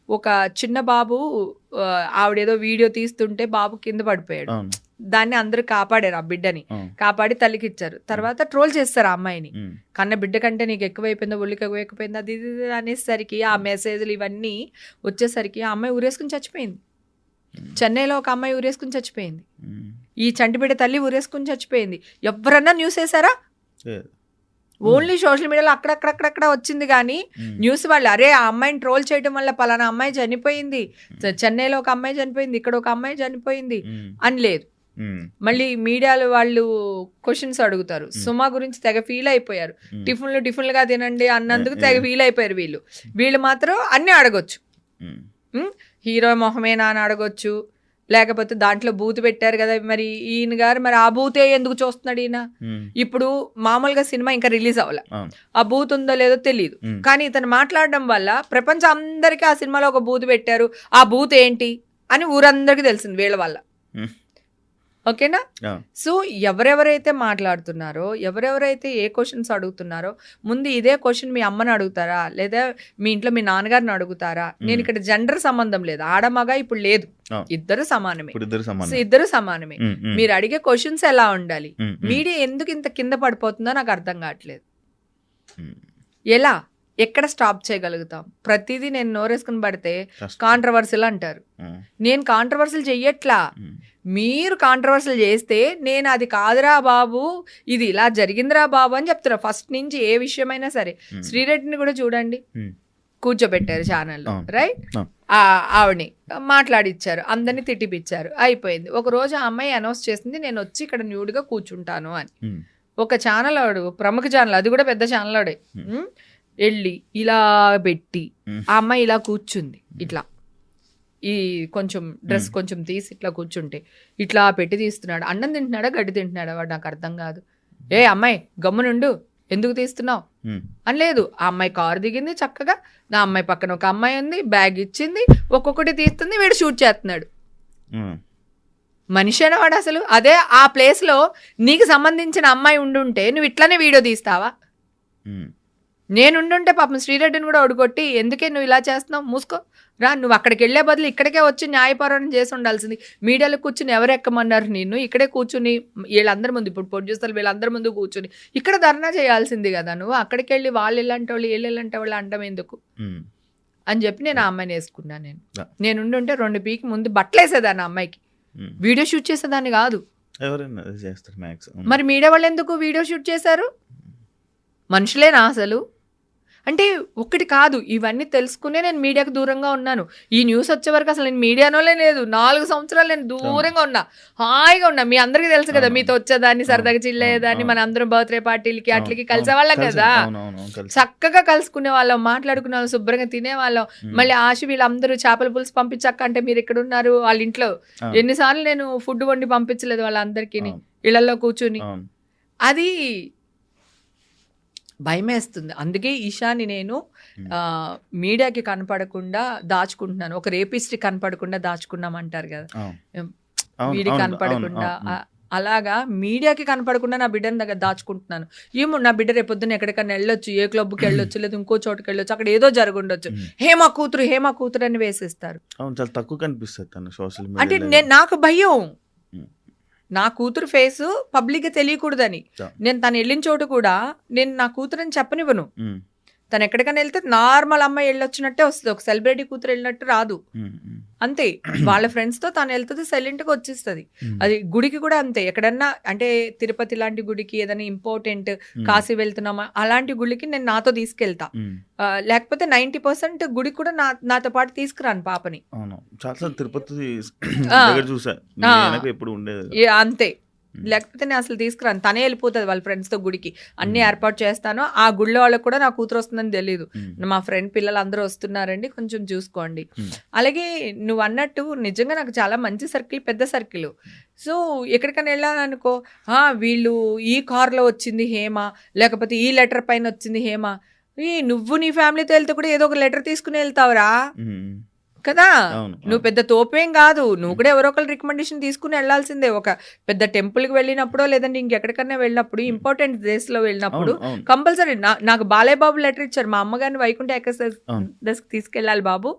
Speaker 3: ఒక చిన్న బాబు, ఆవిడేదో వీడియో తీస్తుంటే బాబు కింద పడిపోయాడు. దాన్ని అందరూ కాపాడారు, ఆ బిడ్డని కాపాడి తల్లికి ఇచ్చారు. తర్వాత ట్రోల్ చేస్తారు ఆ అమ్మాయిని, కన్న బిడ్డ కంటే నీకు ఎక్కువైపోయిందా, ఒళ్ళకి ఎక్కువైపోయిందా, అది అనేసరికి ఆ మెసేజ్లు ఇవన్నీ వచ్చేసరికి ఆ అమ్మాయి ఊరేసుకుని చచ్చిపోయింది. చెన్నైలో ఒక అమ్మాయి ఊరేసుకుని చచ్చిపోయింది. ఈ చంటిబిడ్డ తల్లి ఊరేసుకుని చచ్చిపోయింది. ఎవరన్నా న్యూస్ వేసారా? ఓన్లీ సోషల్ మీడియాలో అక్కడక్కడక్కడక్కడ వచ్చింది కానీ న్యూస్ వాళ్ళు అరే ఆ అమ్మాయిని ట్రోల్ చేయడం వల్ల పలానా అమ్మాయి చనిపోయింది, చెన్నైలో ఒక అమ్మాయి చనిపోయింది, ఇక్కడ ఒక అమ్మాయి చనిపోయింది అని లేదు. మళ్ళీ మీడియాలో వాళ్ళు క్వశ్చన్స్ అడుగుతారు. సుమా గురించి తెగ ఫీల్ అయిపోయారు. టిఫిన్లుగా తినండి అన్నందుకు తెగ ఫీల్ అయిపోయారు వీళ్ళు మాత్రం అన్ని అడగొచ్చు. హీరో మొహమేనా అని అడగొచ్చు, లేకపోతే దాంట్లో బూత్ పెట్టారు కదా మరి ఈయన గారు మరి ఆ బూతే ఎందుకు చూస్తున్నాడు ఈయన. ఇప్పుడు మామూలుగా సినిమా ఇంకా రిలీజ్ అవ్వాలి, ఆ బూత్ ఉందో లేదో తెలియదు, కానీ ఇతను మాట్లాడడం వల్ల ప్రపంచం అందరికీ ఆ సినిమాలో ఒక బూత్ పెట్టారు, ఆ బూత్ ఏంటి అని ఊరందరికీ తెలిసింది వీళ్ళ వల్ల. ఓకేనా? సో ఎవరెవరైతే మాట్లాడుతున్నారో, ఎవరెవరైతే ఏ క్వశ్చన్స్ అడుగుతున్నారో, ముందు ఇదే క్వశ్చన్ మీ అమ్మని అడుగుతారా, లేదా మీ ఇంట్లో మీ నాన్నగారిని అడుగుతారా? నేను ఇక్కడ జెండర్ సంబంధం లేదు, ఆడమగా ఇప్పుడు లేదు, ఇద్దరు సమానమే. ఇద్దరు సమానమే. మీరు అడిగే క్వశ్చన్స్ ఎలా ఉండాలి? మీడియా ఎందుకు ఇంత కింద పడిపోతుందో నాకు అర్థం కావట్లేదు. ఎలా ఎక్కడ స్టాప్ చేయగలుగుతాం? ప్రతిదీ నేను నోరేసుకుని పడితే కాంట్రవర్సీలు అంటారు. నేను కాంట్రవర్సీలు చెయ్యట్లా, మీరు కాంట్రవర్సీలు చేస్తే నేను అది కాదురా బాబు, ఇది ఇలా జరిగిందిరా బాబు అని చెప్తున్నా ఫస్ట్ నుంచి. ఏ విషయమైనా సరే, శ్రీరెడ్డిని కూడా చూడండి, కూర్చోబెట్టారు ఛానల్లో, రైట్? ఆవిడని మాట్లాడిచ్చారు, అందరినీ తిట్టిపిచ్చారు, అయిపోయింది. ఒక రోజు ఆ అమ్మాయి అనౌన్స్ చేసింది నేను వచ్చి ఇక్కడ న్యూడ్గా కూర్చుంటాను అని. ఒక ఛానల్ వాడు, ప్రముఖ ఛానల్, అది కూడా పెద్ద ఛానల్ వాడే, వెళ్ళి ఇలా పెట్టి ఆ అమ్మాయి ఇలా కూర్చుంది, ఇట్లా ఈ కొంచెం డ్రెస్ కొంచెం తీసి ఇట్లా కూర్చుంటే ఇట్లా పెట్టి తీస్తున్నాడు. అన్నం తింటున్నాడా గడ్డి తింటున్నాడా వాడు నాకు అర్థం కాదు. ఏ అమ్మాయి గమ్మునుండు, ఎందుకు తీస్తున్నావు అని లేదు. ఆ అమ్మాయి కారు దిగింది చక్కగా, నా అమ్మాయి పక్కన ఒక అమ్మాయి ఉంది, బ్యాగ్ ఇచ్చింది, ఒక్కొక్కటి తీస్తుంది, వీడు షూట్ చేస్తున్నాడు. మనిషి వాడు అసలు. అదే ఆ ప్లేస్లో నీకు సంబంధించిన అమ్మాయి ఉండుంటే నువ్వు ఇట్లానే వీడియో తీస్తావా? నేనుండుంటే పాపం శ్రీరెడ్డిని కూడా ఒడుకొట్టి ఎందుకే నువ్వు ఇలా చేస్తున్నావు, మూసుకో రా, నువ్వు అక్కడికి వెళ్ళే బదులు ఇక్కడికే వచ్చి న్యాయపోరాటం చేసి ఉండాల్సింది. మీడియాలో కూర్చుని ఎవరు ఎక్కమన్నారు నిన్ను? ఇక్కడే కూర్చుని వీళ్ళందరి ముందు, ఇప్పుడు ప్రొడ్యూసర్లు వీళ్ళందరి ముందు కూర్చుని ఇక్కడ ధర్నా చేయాల్సింది కదా. నువ్వు అక్కడికి వెళ్ళి వాళ్ళు ఇలాంటి వాళ్ళు వీళ్ళు ఇలాంటి వాళ్ళు అంటాం ఎందుకు అని చెప్పి నేను ఆ అమ్మాయిని వేసుకున్నాను. నేనుండుంటే 2 పీకి ముందు బట్టలు వేసేదాన్ని, అమ్మాయికి వీడియో షూట్ చేసేదాన్ని కాదు. మరి మీడియా వాళ్ళు ఎందుకు వీడియో షూట్ చేశారు? మనుషులేనా అసలు? అంటే ఒక్కటి కాదు, ఇవన్నీ తెలుసుకునే నేను మీడియాకు దూరంగా ఉన్నాను. ఈ న్యూస్ వచ్చే వరకు అసలు నేను మీడియానోలే లేదు. 4 సంవత్సరాలు నేను దూరంగా ఉన్నా, హాయిగా ఉన్నా. మీ అందరికీ తెలుసు కదా, మీతో వచ్చేదాన్ని, సరదాగా చిల్లేదాన్ని, మన అందరం బర్త్డే పార్టీలకి అట్లకి కలిసేవాళ్ళం కదా, చక్కగా కలుసుకునే వాళ్ళం, మాట్లాడుకునే వాళ్ళం, శుభ్రంగా తినేవాళ్ళం. మళ్ళీ ఆశ వీళ్ళందరూ చేపల పులుసు పంపించక్క అంటే మీరు ఎక్కడ ఉన్నారు? వాళ్ళ ఇంట్లో ఎన్నిసార్లు నేను ఫుడ్ వండి పంపించలేదు వాళ్ళందరికీ, ఇళ్లలో కూర్చుని. అది భయమేస్తుంది. అందుకే ఈషాని నేను మీడియాకి కనపడకుండా దాచుకుంటున్నాను. ఒక రేపిస్ట్ కనపడకుండా దాచుకున్నామంటారు కదా, వీడికి కనపడకుండా. అలాగా మీడియాకి కనపడకుండా నా బిడ్డని దగ్గర దాచుకుంటున్నాను. ఏమో నా బిడ్డ రేపొద్దున ఎక్కడికన్నా వెళ్ళొచ్చు, ఏ క్లబ్కి వెళ్ళొచ్చు, లేదా ఇంకో చోటుకి వెళ్ళొచ్చు, అక్కడ ఏదో జరుగుండొచ్చు, హేమ కూతురు అని వేసేస్తారు. అంటే నాకు భయం, నా కూతురు ఫేసు పబ్లిక్గా తెలియకూడదని. నేను తను వెళ్ళిన చోటు కూడా నేను నా కూతురు అని చెప్పనివ్వను. తను ఎక్కడికైనా వెళ్తే నార్మల్ అమ్మాయి వెళ్ళొచ్చినట్టే వస్తుంది, ఒక సెలబ్రిటీ కూతురు వెళ్ళినట్టు రాదు. అంతే, వాళ్ళ ఫ్రెండ్స్తో తను వెళ్తుంది, సైలెంట్గా వచ్చేస్తుంది. అది గుడికి కూడా అంతే. ఎక్కడన్నా అంటే తిరుపతి లాంటి గుడికి, ఏదైనా ఇంపార్టెంట్, కాశీ వెళ్తున్నామా అలాంటి గుడికి నేను నాతో తీసుకెళ్తా. లేకపోతే 90% గుడికి కూడా నాతో పాటు తీసుకురాను పాపని. అంతే, లేకపోతే నేను అసలు తీసుకురాను, తనే వెళ్ళిపోతుంది వాళ్ళ ఫ్రెండ్స్తో గుడికి. అన్ని ఏర్పాటు చేస్తాను. ఆ గుడిలో వాళ్ళకి కూడా నా కూతురు వస్తుందని తెలియదు. మా ఫ్రెండ్ పిల్లలు అందరూ వస్తున్నారండి, కొంచెం చూసుకోండి. అలాగే నువ్వు అన్నట్టు నిజంగా నాకు చాలా మంచి సర్కిల్, పెద్ద సర్కిల్. సో ఎక్కడికైనా వెళ్ళాలనుకో, వీళ్ళు ఈ కార్లో వచ్చింది హేమ, లేకపోతే ఈ లెటర్ పైన వచ్చింది హేమ. నువ్వు నీ ఫ్యామిలీతో వెళ్తే కూడా ఏదో ఒక లెటర్ తీసుకుని వెళ్తావురా కదా. నువ్వు పెద్ద తోపేం కాదు, నువ్వు కూడా ఎవరో ఒకరు రికమెండేషన్ తీసుకుని వెళ్లాల్సిందే. ఒక పెద్ద టెంపుల్కి వెళ్ళినప్పుడు, లేదంటే ఇంకెక్కడికన్నా వెళ్ళినప్పుడు, ఇంపార్టెంట్ ప్లేస్లో వెళ్ళినప్పుడు కంపల్సరీ. నాకు బాలయ్య బాబు లెటర్ ఇచ్చారు, మా అమ్మగారిని వైకుంఠ ఏకాదశి తీసుకెళ్ళాలి బాబు,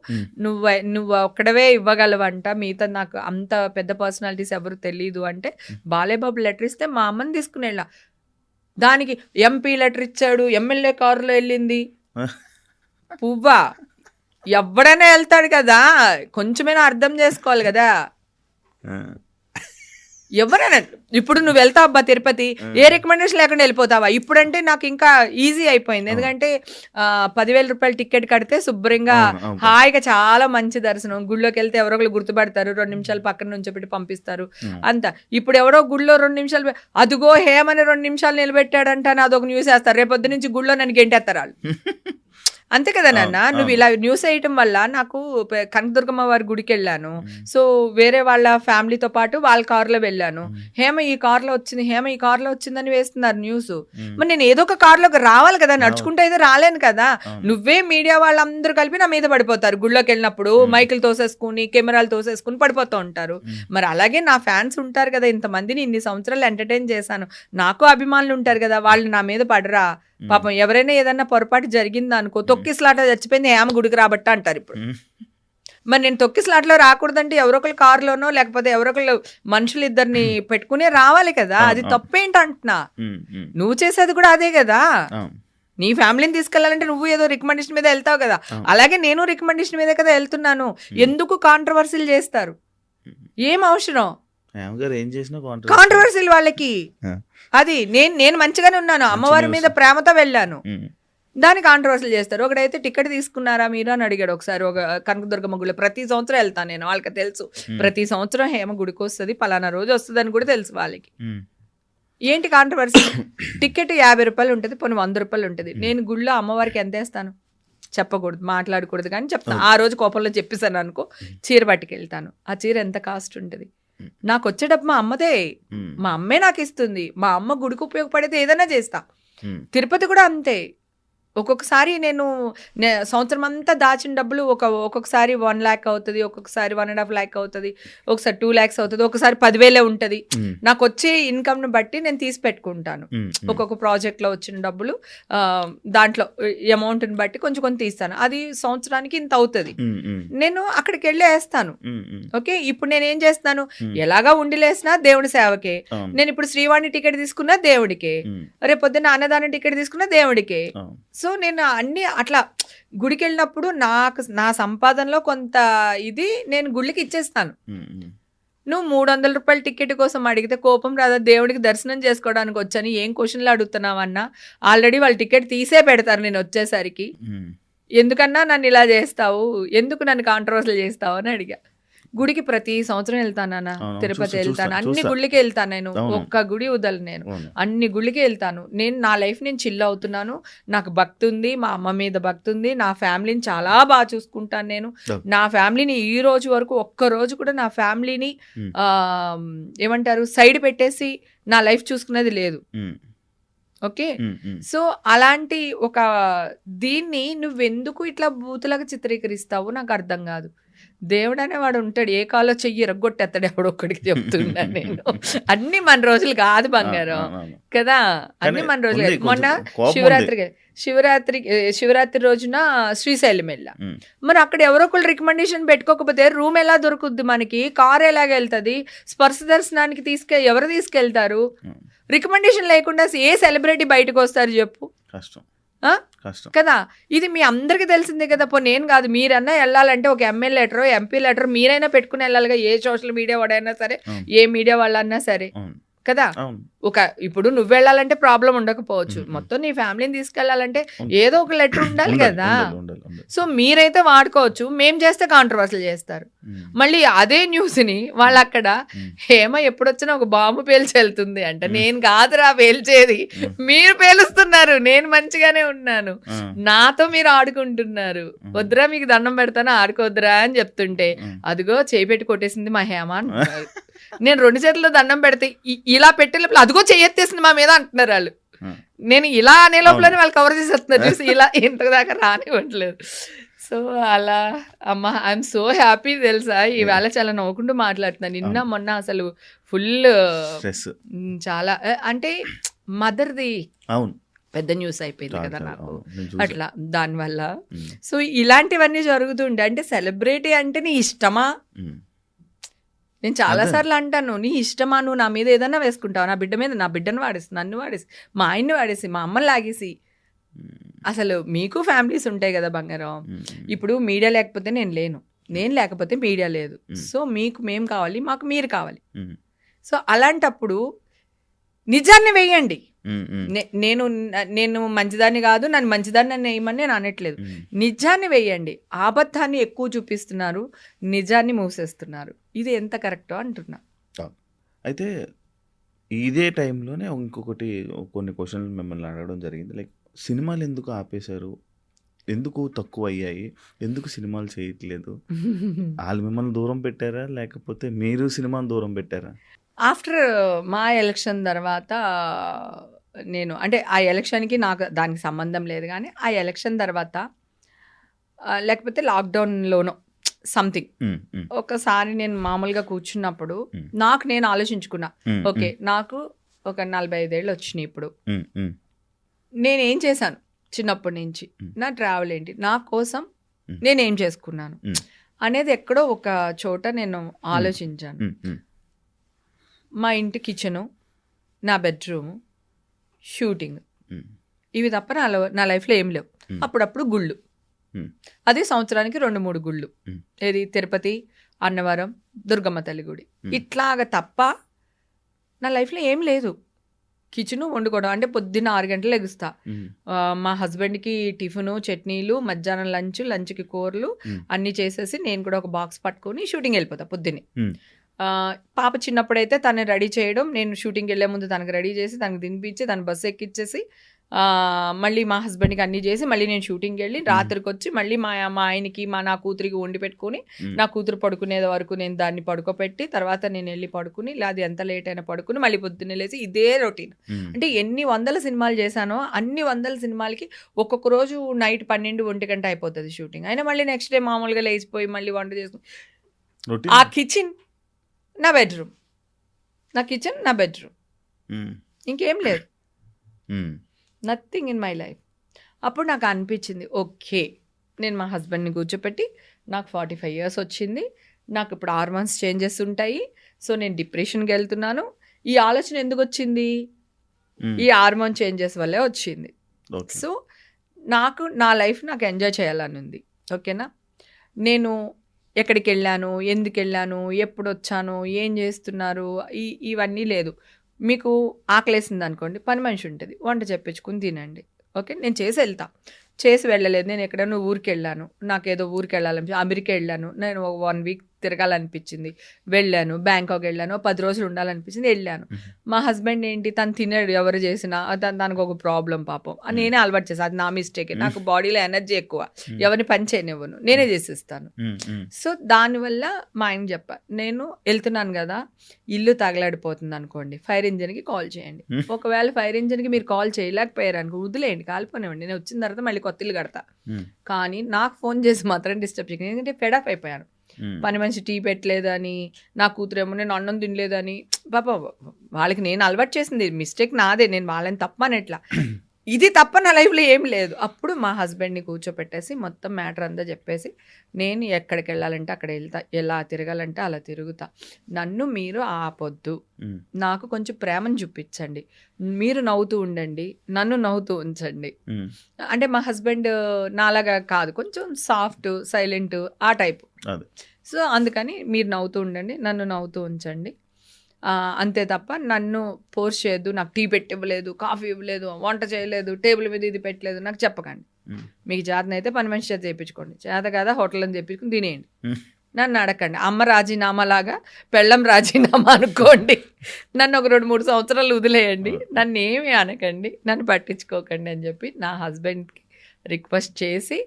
Speaker 3: నువ్వు ఒక్కడవే ఇవ్వగలవంట, మిగతా నాకు అంత పెద్ద పర్సనాలిటీస్ ఎవరు తెలీదు అంటే బాలయ్య బాబు లెటర్ ఇస్తే మా అమ్మని తీసుకుని వెళ్ళా. దానికి ఎంపీ లెటర్ ఇచ్చాడు, ఎమ్మెల్యే కారులో వెళ్ళింది. పువ్వా, ఎవడైనా వెళ్తాడు కదా, కొంచెమైనా అర్థం చేసుకోవాలి కదా. ఎవరైనా ఇప్పుడు నువ్వు వెళ్తావు అబ్బా తిరుపతి, ఏ రికమెండేషన్ లేకుండా వెళ్ళిపోతావా? ఇప్పుడంటే నాకు ఇంకా ఈజీ అయిపోయింది, ఎందుకంటే 10,000 రూపాయలు టికెట్ కడితే శుభ్రంగా హాయిగా చాలా మంచి దర్శనం. గుళ్ళోకి వెళ్తే ఎవరో ఒకరు గుర్తుపడతారు, 2 నిమిషాలు పక్కన నుంచి పెట్టి పంపిస్తారు అంతా. ఇప్పుడు ఎవరో గుళ్ళో 2 నిమిషాలు అదిగో హేమని 2 నిమిషాలు నిలబెట్టాడంట అని అదొక న్యూస్ వేస్తారు, రేపొద్దు నుంచి గుళ్ళో నన్ను గెంటేస్తారు వాళ్ళు. అంతే కదా నాన్న, నువ్వు ఇలా న్యూస్ వేయటం వల్ల నాకు కనకదుర్గమ్మ వారి గుడికి వెళ్ళాను, సో వేరే వాళ్ళ ఫ్యామిలీతో పాటు వాళ్ళ కారులో వెళ్ళాను, హేమ ఈ కారులో వచ్చింది, హేమ ఈ కారులో వచ్చిందని వేస్తున్నారు న్యూస్. మరి నేను ఏదో ఒక కారులోకి రావాలి కదా, నడుచుకుంటే అయితే రాలేను కదా. నువ్వే మీడియా వాళ్ళందరూ కలిపి నా మీద పడిపోతారు, గుళ్ళోకి వెళ్ళినప్పుడు మైకులు తోసేసుకుని కెమెరాలు తోసేసుకుని పడిపోతూ ఉంటారు. మరి అలాగే నా ఫ్యాన్స్ ఉంటారు కదా, ఇంతమందిని ఇన్ని సంవత్సరాలు ఎంటర్టైన్ చేశాను, నాకు అభిమానులు ఉంటారు కదా, వాళ్ళు నా మీద పడరా? పాపం ఎవరైనా ఏదన్నా పొరపాటు జరిగింది అనుకో, తొక్కిసలాట చచ్చిపోయింది హేమ గుడికి రాబట్ట అంటారు ఇప్పుడు. మరి నేను తొక్కిసలాట్లో రాకూడదంటే ఎవరొకరు కారులోనో లేకపోతే ఎవరొకరు మనుషులు ఇద్దరిని పెట్టుకునే రావాలి కదా, అది తప్పేంటంటున్నా. నువ్వు చేసేది కూడా అదే కదా, నీ ఫ్యామిలీని తీసుకెళ్లాలంటే నువ్వు ఏదో రికమెండేషన్ మీద వెళ్తావు కదా, అలాగే నేను రికమెండేషన్ మీదే కదా వెళ్తున్నాను. ఎందుకు కాంట్రవర్సీలు చేస్తారు, ఏం అవసరం కాంట్రవర్సీలు వాళ్ళకి? అది నేను మంచిగానే ఉన్నాను, అమ్మవారి మీద ప్రేమతో వెళ్ళాను, దాన్ని కాంట్రవర్సీలు చేస్తారు. ఒకడైతే టికెట్ తీసుకున్నారా మీరు అని అడిగాడు ఒకసారి, ఒక కనకదుర్గమ్మ గుడిలో. ప్రతి సంవత్సరం వెళ్తాను నేను, వాళ్ళకి తెలుసు ప్రతి సంవత్సరం హేమ గుడికి వస్తుంది, పలానా రోజు వస్తుంది అని కూడా తెలుసు వాళ్ళకి. ఏంటి కాంట్రవర్సీ? టికెట్ 50 రూపాయలు ఉంటుంది, పోనీ 100 రూపాయలు ఉంటుంది. నేను గుళ్ళో అమ్మవారికి ఎంత వేస్తాను చెప్పకూడదు, మాట్లాడకూడదు, కానీ చెప్తాను. ఆ రోజు కోపంలో చెప్పేసాను అనుకో, చీర పట్టుకెళ్తాను. ఆ చీర ఎంత కాస్ట్ ఉంటుంది? నాకు వచ్చే డబ్బు మా అమ్మదే, మా అమ్మే నాకు ఇస్తుంది. మా అమ్మ గుడికి ఉపయోగపడితే ఏదైనా చేస్తా. తిరుపతి కూడా అంతే. ఒక్కొక్కసారి నేను సంవత్సరం అంతా దాచిన డబ్బులు ఒక్కొక్కసారి 1 lakh అవుతుంది, ఒక్కొక్కసారి 1.5 lakh అవుతుంది, ఒకసారి 2 lakhs అవుతుంది, ఒకసారి 10,000 ఉంటుంది. నాకు వచ్చే ఇన్కమ్ను బట్టి నేను తీసి పెట్టుకుంటాను. ఒక్కొక్క ప్రాజెక్ట్లో వచ్చిన డబ్బులు దాంట్లో అమౌంట్ని బట్టి కొంచెం కొంచెం తీస్తాను. అది సంవత్సరానికి ఇంత అవుతుంది, నేను అక్కడికి వెళ్ళి వేస్తాను. ఓకే, ఇప్పుడు నేను ఏం చేస్తాను, ఎలాగా ఉండిలేసినా దేవుడి సేవకే. నేను ఇప్పుడు శ్రీవాణి టికెట్ తీసుకున్నా దేవుడికే, రేపొద్దున అన్నదానం టికెట్ తీసుకున్నా దేవుడికే. సో నేను అన్ని అట్లా గుడికి వెళ్ళినప్పుడు నా సంపాదనలో కొంత ఇది నేను గుళ్ళకి ఇచ్చేస్తాను. నువ్వు 300 రూపాయల టికెట్ కోసం అడిగితే కోపం రాదా? దేవుడికి దర్శనం చేసుకోవడానికి వచ్చాను, ఏం క్వశ్చన్లు అడుగుతున్నావన్నా? ఆల్రెడీ వాళ్ళు టికెట్ తీసే పెడతారు నేను వచ్చేసరికి. ఎందుకన్నా నన్ను ఇలా చేస్తావు, ఎందుకు నన్ను కాంట్రవర్సీలు చేస్తావు అని అడిగా. గుడికి ప్రతి సంవత్సరం వెళ్తానన్నా, తిరుపతి వెళ్తాను, అన్ని గుళ్ళకి వెళ్తాను నేను, ఒక్క గుడి వదలు నేను, అన్ని గుళ్ళకి వెళ్తాను. నేను నా లైఫ్ నేను చిల్ అవుతున్నాను, నాకు భక్తి ఉంది, మా అమ్మ మీద భక్తి ఉంది, నా ఫ్యామిలీని చాలా బాగా చూసుకుంటాను నేను. నా ఫ్యామిలీని ఈ రోజు వరకు ఒక్కరోజు కూడా నా ఫ్యామిలీని ఏమంటారు సైడ్ పెట్టేసి నా లైఫ్ చూసుకునేది లేదు. ఓకే, సో అలాంటి ఒక దీన్ని నువ్వెందుకు ఇట్లా బూతులాగా చిత్రీకరిస్తావు నాకు అర్థం కాదు. దేవుడు అనేవాడు ఉంటాడు, ఏ కాలో చెయ్యి ఎరగొట్టేస్తాడు ఎవడొక్కడికి చెప్తున్నా నేను. అన్ని మన రోజులు కాదు బంగారం కదా, అన్ని మన రోజులు కాదు. మొన్న శివరాత్రి రోజున శ్రీశైలం వెళ్ళా, మరి అక్కడ ఎవరో ఒకళ్ళు రికమెండేషన్ పెట్టుకోకపోతే రూమ్ ఎలా దొరుకుద్ది మనకి, కార్ ఎలాగ వెళ్తుంది, స్పర్శ దర్శనానికి ఎవరు తీసుకెళ్తారు? రికమెండేషన్ లేకుండా ఏ సెలబ్రిటీ బయటకు వస్తారు చెప్పు, కదా. ఇది మీ అందరికి తెలిసిందే కదా. నేను కాదు, మీరన్నా వెళ్ళాలంటే ఒక ఎమ్మెల్యే లెటర్ ఎంపీ లెటర్ మీరైనా పెట్టుకుని వెళ్ళాలిగా, ఏ సోషల్ మీడియా వాడైనా సరే, ఏ మీడియా వాళ్ళన్నా సరే కదా. ఇప్పుడు నువ్వు వెళ్ళాలంటే ప్రాబ్లం ఉండకపోవచ్చు, మొత్తం నీ ఫ్యామిలీని తీసుకెళ్లాలంటే ఏదో ఒక లెటర్ ఉండాలి కదా. సో మీరైతే వాడుకోవచ్చు, మేం చేస్తే కాంట్రవర్సీలు చేస్తారు. మళ్ళీ అదే న్యూస్ ని వాళ్ళు అక్కడ హేమ ఎప్పుడొచ్చినా ఒక బాంబు పేల్చి వెళ్తుంది అంట. నేను కాదురా పేల్చేది, మీరు పేలుస్తున్నారు, నేను మంచిగానే ఉన్నాను, నాతో మీరు ఆడుకుంటున్నారు, వద్దురా మీకు దండం పెడతాను ఆడుకోవద్దురా అని చెప్తుంటే అదిగో చేయి పెట్టి కొట్టేసింది మా హేమ అంటున్నారు. నేను 2 చేతుల్లో దండం పెడితే ఇలా పెట్టే లోపల అదిగో చెయ్యెత్తేసింది మా మీద అంటున్నారు వాళ్ళు. నేను ఇలా అనే లోపలనే వాళ్ళు కవర్ చేసేస్తున్నారు చూసి, ఇలా ఇంతదాకా రానివ్వట్లేదు. సో అలా అమ్మ ఐఎమ్ సో హ్యాపీ తెలుసా, ఈవేళ చాలా నవ్వుకుంటూ మాట్లాడుతున్నాను. నిన్న మొన్న అసలు ఫుల్ చాలా అంటే మదర్ది పెద్ద న్యూస్ అయిపోయింది కదా నాకు, అట్లా దానివల్ల. సో ఇలాంటివన్నీ జరుగుతుండే. అంటే సెలబ్రిటీ అంటే నీ ఇష్టమా? నేను చాలాసార్లు అంటాను, నీ ఇష్టమా, నువ్వు నా మీద ఏదన్నా వేసుకుంటావు, నా బిడ్డ మీద, నా బిడ్డను వాడేసి, నన్ను వాడేసి, మా ఆయన్ని వాడేసి, మా అమ్మని లాగేసి. అసలు మీకు ఫ్యామిలీస్ ఉంటాయి కదా బంగారం. ఇప్పుడు మీడియా లేకపోతే నేను లేను, నేను లేకపోతే మీడియా లేదు. సో మీకు మేము కావాలి, మాకు మీరు కావాలి. సో అలాంటప్పుడు నిజాన్ని వేయండి.
Speaker 2: ఉమ్, ఉమ్,
Speaker 3: నేను మంచిదాన్ని కాదు, నన్ను మంచిదాన్ని వేయమని నేను అనట్లేదు. నిజాన్ని వేయండి. అబద్ధాన్ని ఎక్కువ చూపిస్తున్నారు, నిజాన్ని మూసేస్తున్నారు. ఇది ఎంత కరెక్టో అంటున్నా.
Speaker 2: అయితే ఇదే టైంలోనే ఇంకొకటి కొన్ని క్వశ్చన్లు మిమ్మల్ని అడగడం జరిగింది. లైక్ సినిమాలు ఎందుకు ఆపేశారు, ఎందుకు తక్కువ అయ్యాయి, ఎందుకు సినిమాలు చేయట్లేదు? వాళ్ళు మిమ్మల్ని దూరం పెట్టారా, లేకపోతే మీరు సినిమాని దూరం పెట్టారా?
Speaker 3: ఆఫ్టర్ మా ఎలక్షన్ తర్వాత నేను అంటే ఆ ఎలక్షన్కి నాకు దానికి సంబంధం లేదు, కానీ ఆ ఎలక్షన్ తర్వాత లేకపోతే లాక్డౌన్లోనో సంథింగ్ ఒకసారి నేను మామూలుగా కూర్చున్నప్పుడు నాకు నేను ఆలోచించుకున్నా, ఓకే నాకు ఒక 45 ఏళ్ళు వచ్చినాయి ఇప్పుడు, నేనేం చేశాను చిన్నప్పటి నుంచి, నా ట్రావెల్ ఏంటి, నా కోసం నేనేం చేసుకున్నాను అనేది ఎక్కడో ఒక చోట నేను ఆలోచించాను. మా ఇంటి కిచెను, నా బెడ్రూము, షూటింగ్, ఇవి తప్ప నా లైఫ్లో ఏం లేవు. అప్పుడప్పుడు గుళ్ళు, అది సంవత్సరానికి 2-3 గుళ్ళు, ఏది తిరుపతి, అన్నవరం, దుర్గమ్మ తల్లి గుడి, ఇట్లాగ తప్ప నా లైఫ్లో ఏం లేదు. కిచెను వండుకోవడం అంటే పొద్దున్న 6 గంటలు ఎగుస్తా, మా హస్బెండ్కి టిఫిను, చట్నీలు, మధ్యాహ్నం లంచ్కి కూరలు అన్నీ చేసేసి నేను కూడా ఒక బాక్స్ పట్టుకొని షూటింగ్ వెళ్ళిపోతా పొద్దున్నే. పాప చిన్నప్పుడైతే తను రెడీ చేయడం, నేను షూటింగ్కి వెళ్ళే ముందు తనకు రెడీ చేసి తనకు తినిపించి తను బస్సు ఎక్కిచ్చేసి మళ్ళీ మా హస్బెండ్కి అన్నీ చేసి మళ్ళీ నేను షూటింగ్కి వెళ్ళి రాత్రికి వచ్చి మళ్ళీ మా ఆయనకి నా కూతురికి వండి పెట్టుకుని నా కూతురు పడుకునే వరకు నేను దాన్ని పడుకోపెట్టి తర్వాత నేను వెళ్ళి పడుకుని, లేదా ఎంత లేట్ అయినా పడుకుని మళ్ళీ పొద్దున్నే లేచి ఇదే రొటీన్. అంటే ఎన్ని 100 సినిమాలు చేశానో అన్ని 100 సినిమాలకి ఒక్కొక్క రోజు నైట్ 12-1 గంట అయిపోతుంది షూటింగ్. అయినా మళ్ళీ నెక్స్ట్ డే మామూలుగా లేచిపోయి మళ్ళీ వంట చేసుకుని, ఆ కిచెన్ నా బెడ్రూమ్, నా కిచెన్ నా బెడ్రూమ్, ఇంకేం లేదు, నథింగ్ ఇన్ మై లైఫ్. అప్పుడు నాకు అనిపించింది, ఓకే నేను మా హస్బెండ్ని కూర్చోపెట్టి, నాకు 45 years వచ్చింది, నాకు ఇప్పుడు హార్మోన్స్ చేంజెస్ ఉంటాయి, సో నేను డిప్రెషన్కి వెళ్తున్నాను. ఈ ఆలోచన ఎందుకు వచ్చింది? ఈ హార్మోన్ చేంజెస్ వల్లే వచ్చింది. సో నాకు నా లైఫ్ నాకు ఎంజాయ్ చేయాలని ఉంది. ఓకేనా, నేను ఎక్కడికి వెళ్ళాను, ఎందుకు వెళ్ళాను, ఎప్పుడు వచ్చాను, ఏం చేస్తున్నారు, ఇవన్నీ లేదు. మీకు ఆకలేసింది అనుకోండి, పని మనిషి ఉంటుంది, వంట చెప్పించుకుని తినండి. ఓకే, నేను చేసి వెళ్ళలేదు. నేను ఎక్కడైనా ఊరికి వెళ్ళాను, నాకేదో ఊరికి వెళ్ళాలని, అమెరికా వెళ్ళాను, నేను 1 week తిరగాలనిపించింది, వెళ్ళాను. బ్యాంకాక్ వెళ్ళాను, 10 రోజులు ఉండాలనిపించింది, వెళ్ళాను. మా హస్బెండ్ ఏంటి, తను తినడు, ఎవరు చేసినా తనకు ఒక ప్రాబ్లం పాపం, నేనే అలవాటు చేసాను, అది నా మిస్టేకే. నాకు బాడీలో ఎనర్జీ ఎక్కువ, ఎవరిని పని చేయనివ్వను, నేనే చేసిస్తాను. సో దానివల్ల మా ఆయన చెప్పా, నేను వెళ్తున్నాను కదా, ఇల్లు తగలాడిపోతుంది అనుకోండి, ఫైర్ ఇంజిన్కి కాల్ చేయండి. ఒకవేళ ఫైర్ ఇంజిన్కి మీరు కాల్ చేయలేకపోయారు అనుకో, వదిలేయండి, కాలిపోనివ్వండి, నేను వచ్చిన తర్వాత మళ్ళీ కొత్త ఇల్లు కడతా. కానీ నాకు ఫోన్ చేసి మాత్రం డిస్టర్బ్ చేయకండి, ఎందుకంటే ఫెడప్ అయిపోయాను. పని మనిషి టీ పెట్టలేదని, నా కూతురేమో నేను అన్నం తినలేదని, పాప వాళ్ళకి నేను అలవాటు చేసింది, మిస్టేక్ నాదే, నేను వాళ్ళని తప్పనట్లా, ఇది తప్ప నా లైఫ్లో ఏం లేదు. అప్పుడు మా హస్బెండ్ని కూర్చోపెట్టేసి మొత్తం మ్యాటర్ అంతా చెప్పేసి, నేను ఎక్కడికి వెళ్ళాలంటే అక్కడ వెళ్తా, ఎలా తిరగాలంటే అలా తిరుగుతా, నన్ను మీరు ఆపొద్దు, నాకు కొంచెం ప్రేమను చూపించండి, మీరు నవ్వుతూ ఉండండి, నన్ను నవ్వుతూ ఉంచండి. అంటే మా హస్బెండ్ నాలాగా కాదు, కొంచెం సాఫ్ట్, సైలెంట్, ఆ టైపు. సో అందుకని మీరు నవ్వుతూ ఉండండి, నన్ను నవ్వుతూ ఉంచండి, అంతే తప్ప నన్ను ఫోర్స్ చేయొద్దు, నాకు టీ పెట్టి ఇవ్వలేదు, కాఫీ ఇవ్వలేదు, వంట చేయలేదు, టేబుల్ మీద ఇది పెట్టలేదు, నాకు చెప్పకండి. మీకు చేతనైతే పని మనిషి చేత చేయించుకోండి, చేత కదా హోటల్ అని చెప్పించుకుని తినేయండి, నన్ను అడగండి. అమ్మ రాజీనామా లాగా పెళ్ళం రాజీనామా అనుకోండి, నన్ను ఒక 2-3 సంవత్సరాలు వదిలేయండి, నన్ను ఏమీ అనకండి, నన్ను పట్టించుకోకండి అని చెప్పి నా హస్బెండ్కి రిక్వెస్ట్ చేసి,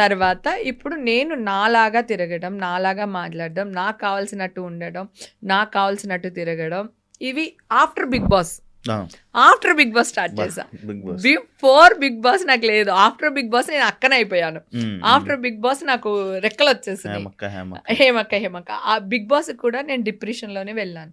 Speaker 3: తర్వాత ఇప్పుడు నేను నాలాగా తిరగడం, నాలాగా మాట్లాడడం, నాకు కావాల్సినట్టు ఉండడం, నాకు కావాల్సినట్టు తిరగడం, ఇవి ఆఫ్టర్ బిగ్ బాస్ స్టార్ట్ చేశా. బిఫోర్ బిగ్ బాస్ నాకు లేదు, ఆఫ్టర్ బిగ్ బాస్ నేను అక్కనే అయిపోయాను. ఆఫ్టర్ బిగ్ బాస్ నాకు రెక్కలు వచ్చేసాయి, హేమక్క. ఆ బిగ్ బాస్ కూడా నేను డిప్రెషన్లోనే వెళ్ళాను.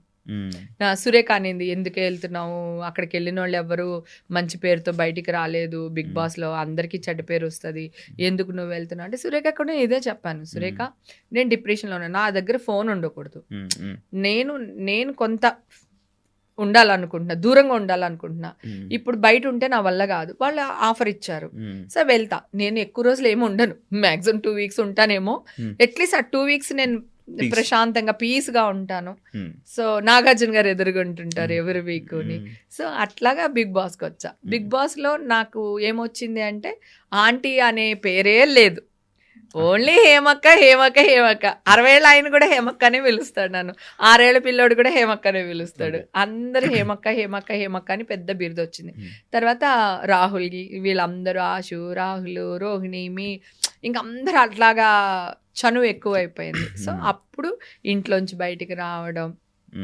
Speaker 3: సురేఖ అనింది, ఎందుకు వెళ్తున్నావు, అక్కడికి వెళ్ళిన వాళ్ళు ఎవరు మంచి పేరుతో బయటికి రాలేదు, బిగ్ బాస్లో అందరికీ చెడ్డ పేరు వస్తుంది, ఎందుకు నువ్వు వెళ్తున్నావు అంటే, సురేఖ కూడా ఇదే చెప్పాను, సురేఖ నేను డిప్రెషన్లో ఉన్నా, నా దగ్గర ఫోన్ ఉండకూడదు, నేను కొంత ఉండాలనుకుంటున్నా, దూరంగా ఉండాలనుకుంటున్నా, ఇప్పుడు బయట ఉంటే నా వల్ల కాదు, వాళ్ళు ఆఫర్ ఇచ్చారు, సో వెళ్తా. నేను ఎక్కువ రోజులు ఏమి ఉండను, మ్యాక్సిమం 2 weeks ఉంటానేమో, అట్లీస్ట్ ఆ 2 weeks నేను ప్రశాంతంగా పీస్గా ఉంటాను.
Speaker 2: Hmm.
Speaker 3: సో నాగార్జున గారు ఎదురుగుంటుంటారు ఎవరి వీక్ని. సో అట్లాగా బిగ్ బాస్కి వచ్చా. బిగ్ బాస్లో నాకు ఏమొచ్చింది అంటే ఆంటీ అనే పేరే లేదు, ఓన్లీ హేమక్క హేమక్క హేమక్క. 60 ఏళ్ళ ఆయన కూడా హేమక్క అనే పిలుస్తాడు నన్ను, 6 ఏళ్ళ పిల్లోడు కూడా హేమక్క అనే పిలుస్తాడు. అందరు హేమక్క హేమక్క హేమక్క అని పెద్ద బిరుదు వచ్చింది. తర్వాత రాహుల్ వీళ్ళందరూ ఆశు, రాహుల్, రోహిణి, ఇంకా అందరూ అట్లాగా చనువు ఎక్కువ అయిపోయింది. సో అప్పుడు ఇంట్లోంచి బయటికి రావడం,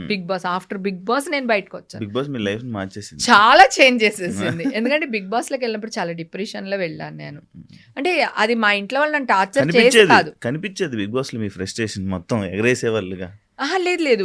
Speaker 3: Big Boss, after Big Boss నేను బయటకు వచ్చాను.
Speaker 2: బిగ్ బాస్ మీ లైఫ్ మార్చేసింది,
Speaker 3: చాలా చేంజ్ చేసేసింది. ఎందుకంటే బిగ్ బాస్ లోకి వెళ్ళినప్పుడు చాలా డిప్రెషన్ లో వెళ్ళాను నేను. అంటే అది మా ఇంట్లో వాళ్ళు నన్ను టార్చర్ చేసి కాదు,
Speaker 2: కనిపించేది బిగ్ బాస్ లో మీ ఫ్రస్ట్రేషన్ మొత్తం ఎగరేసే వాళ్ళుగా.
Speaker 3: లేదు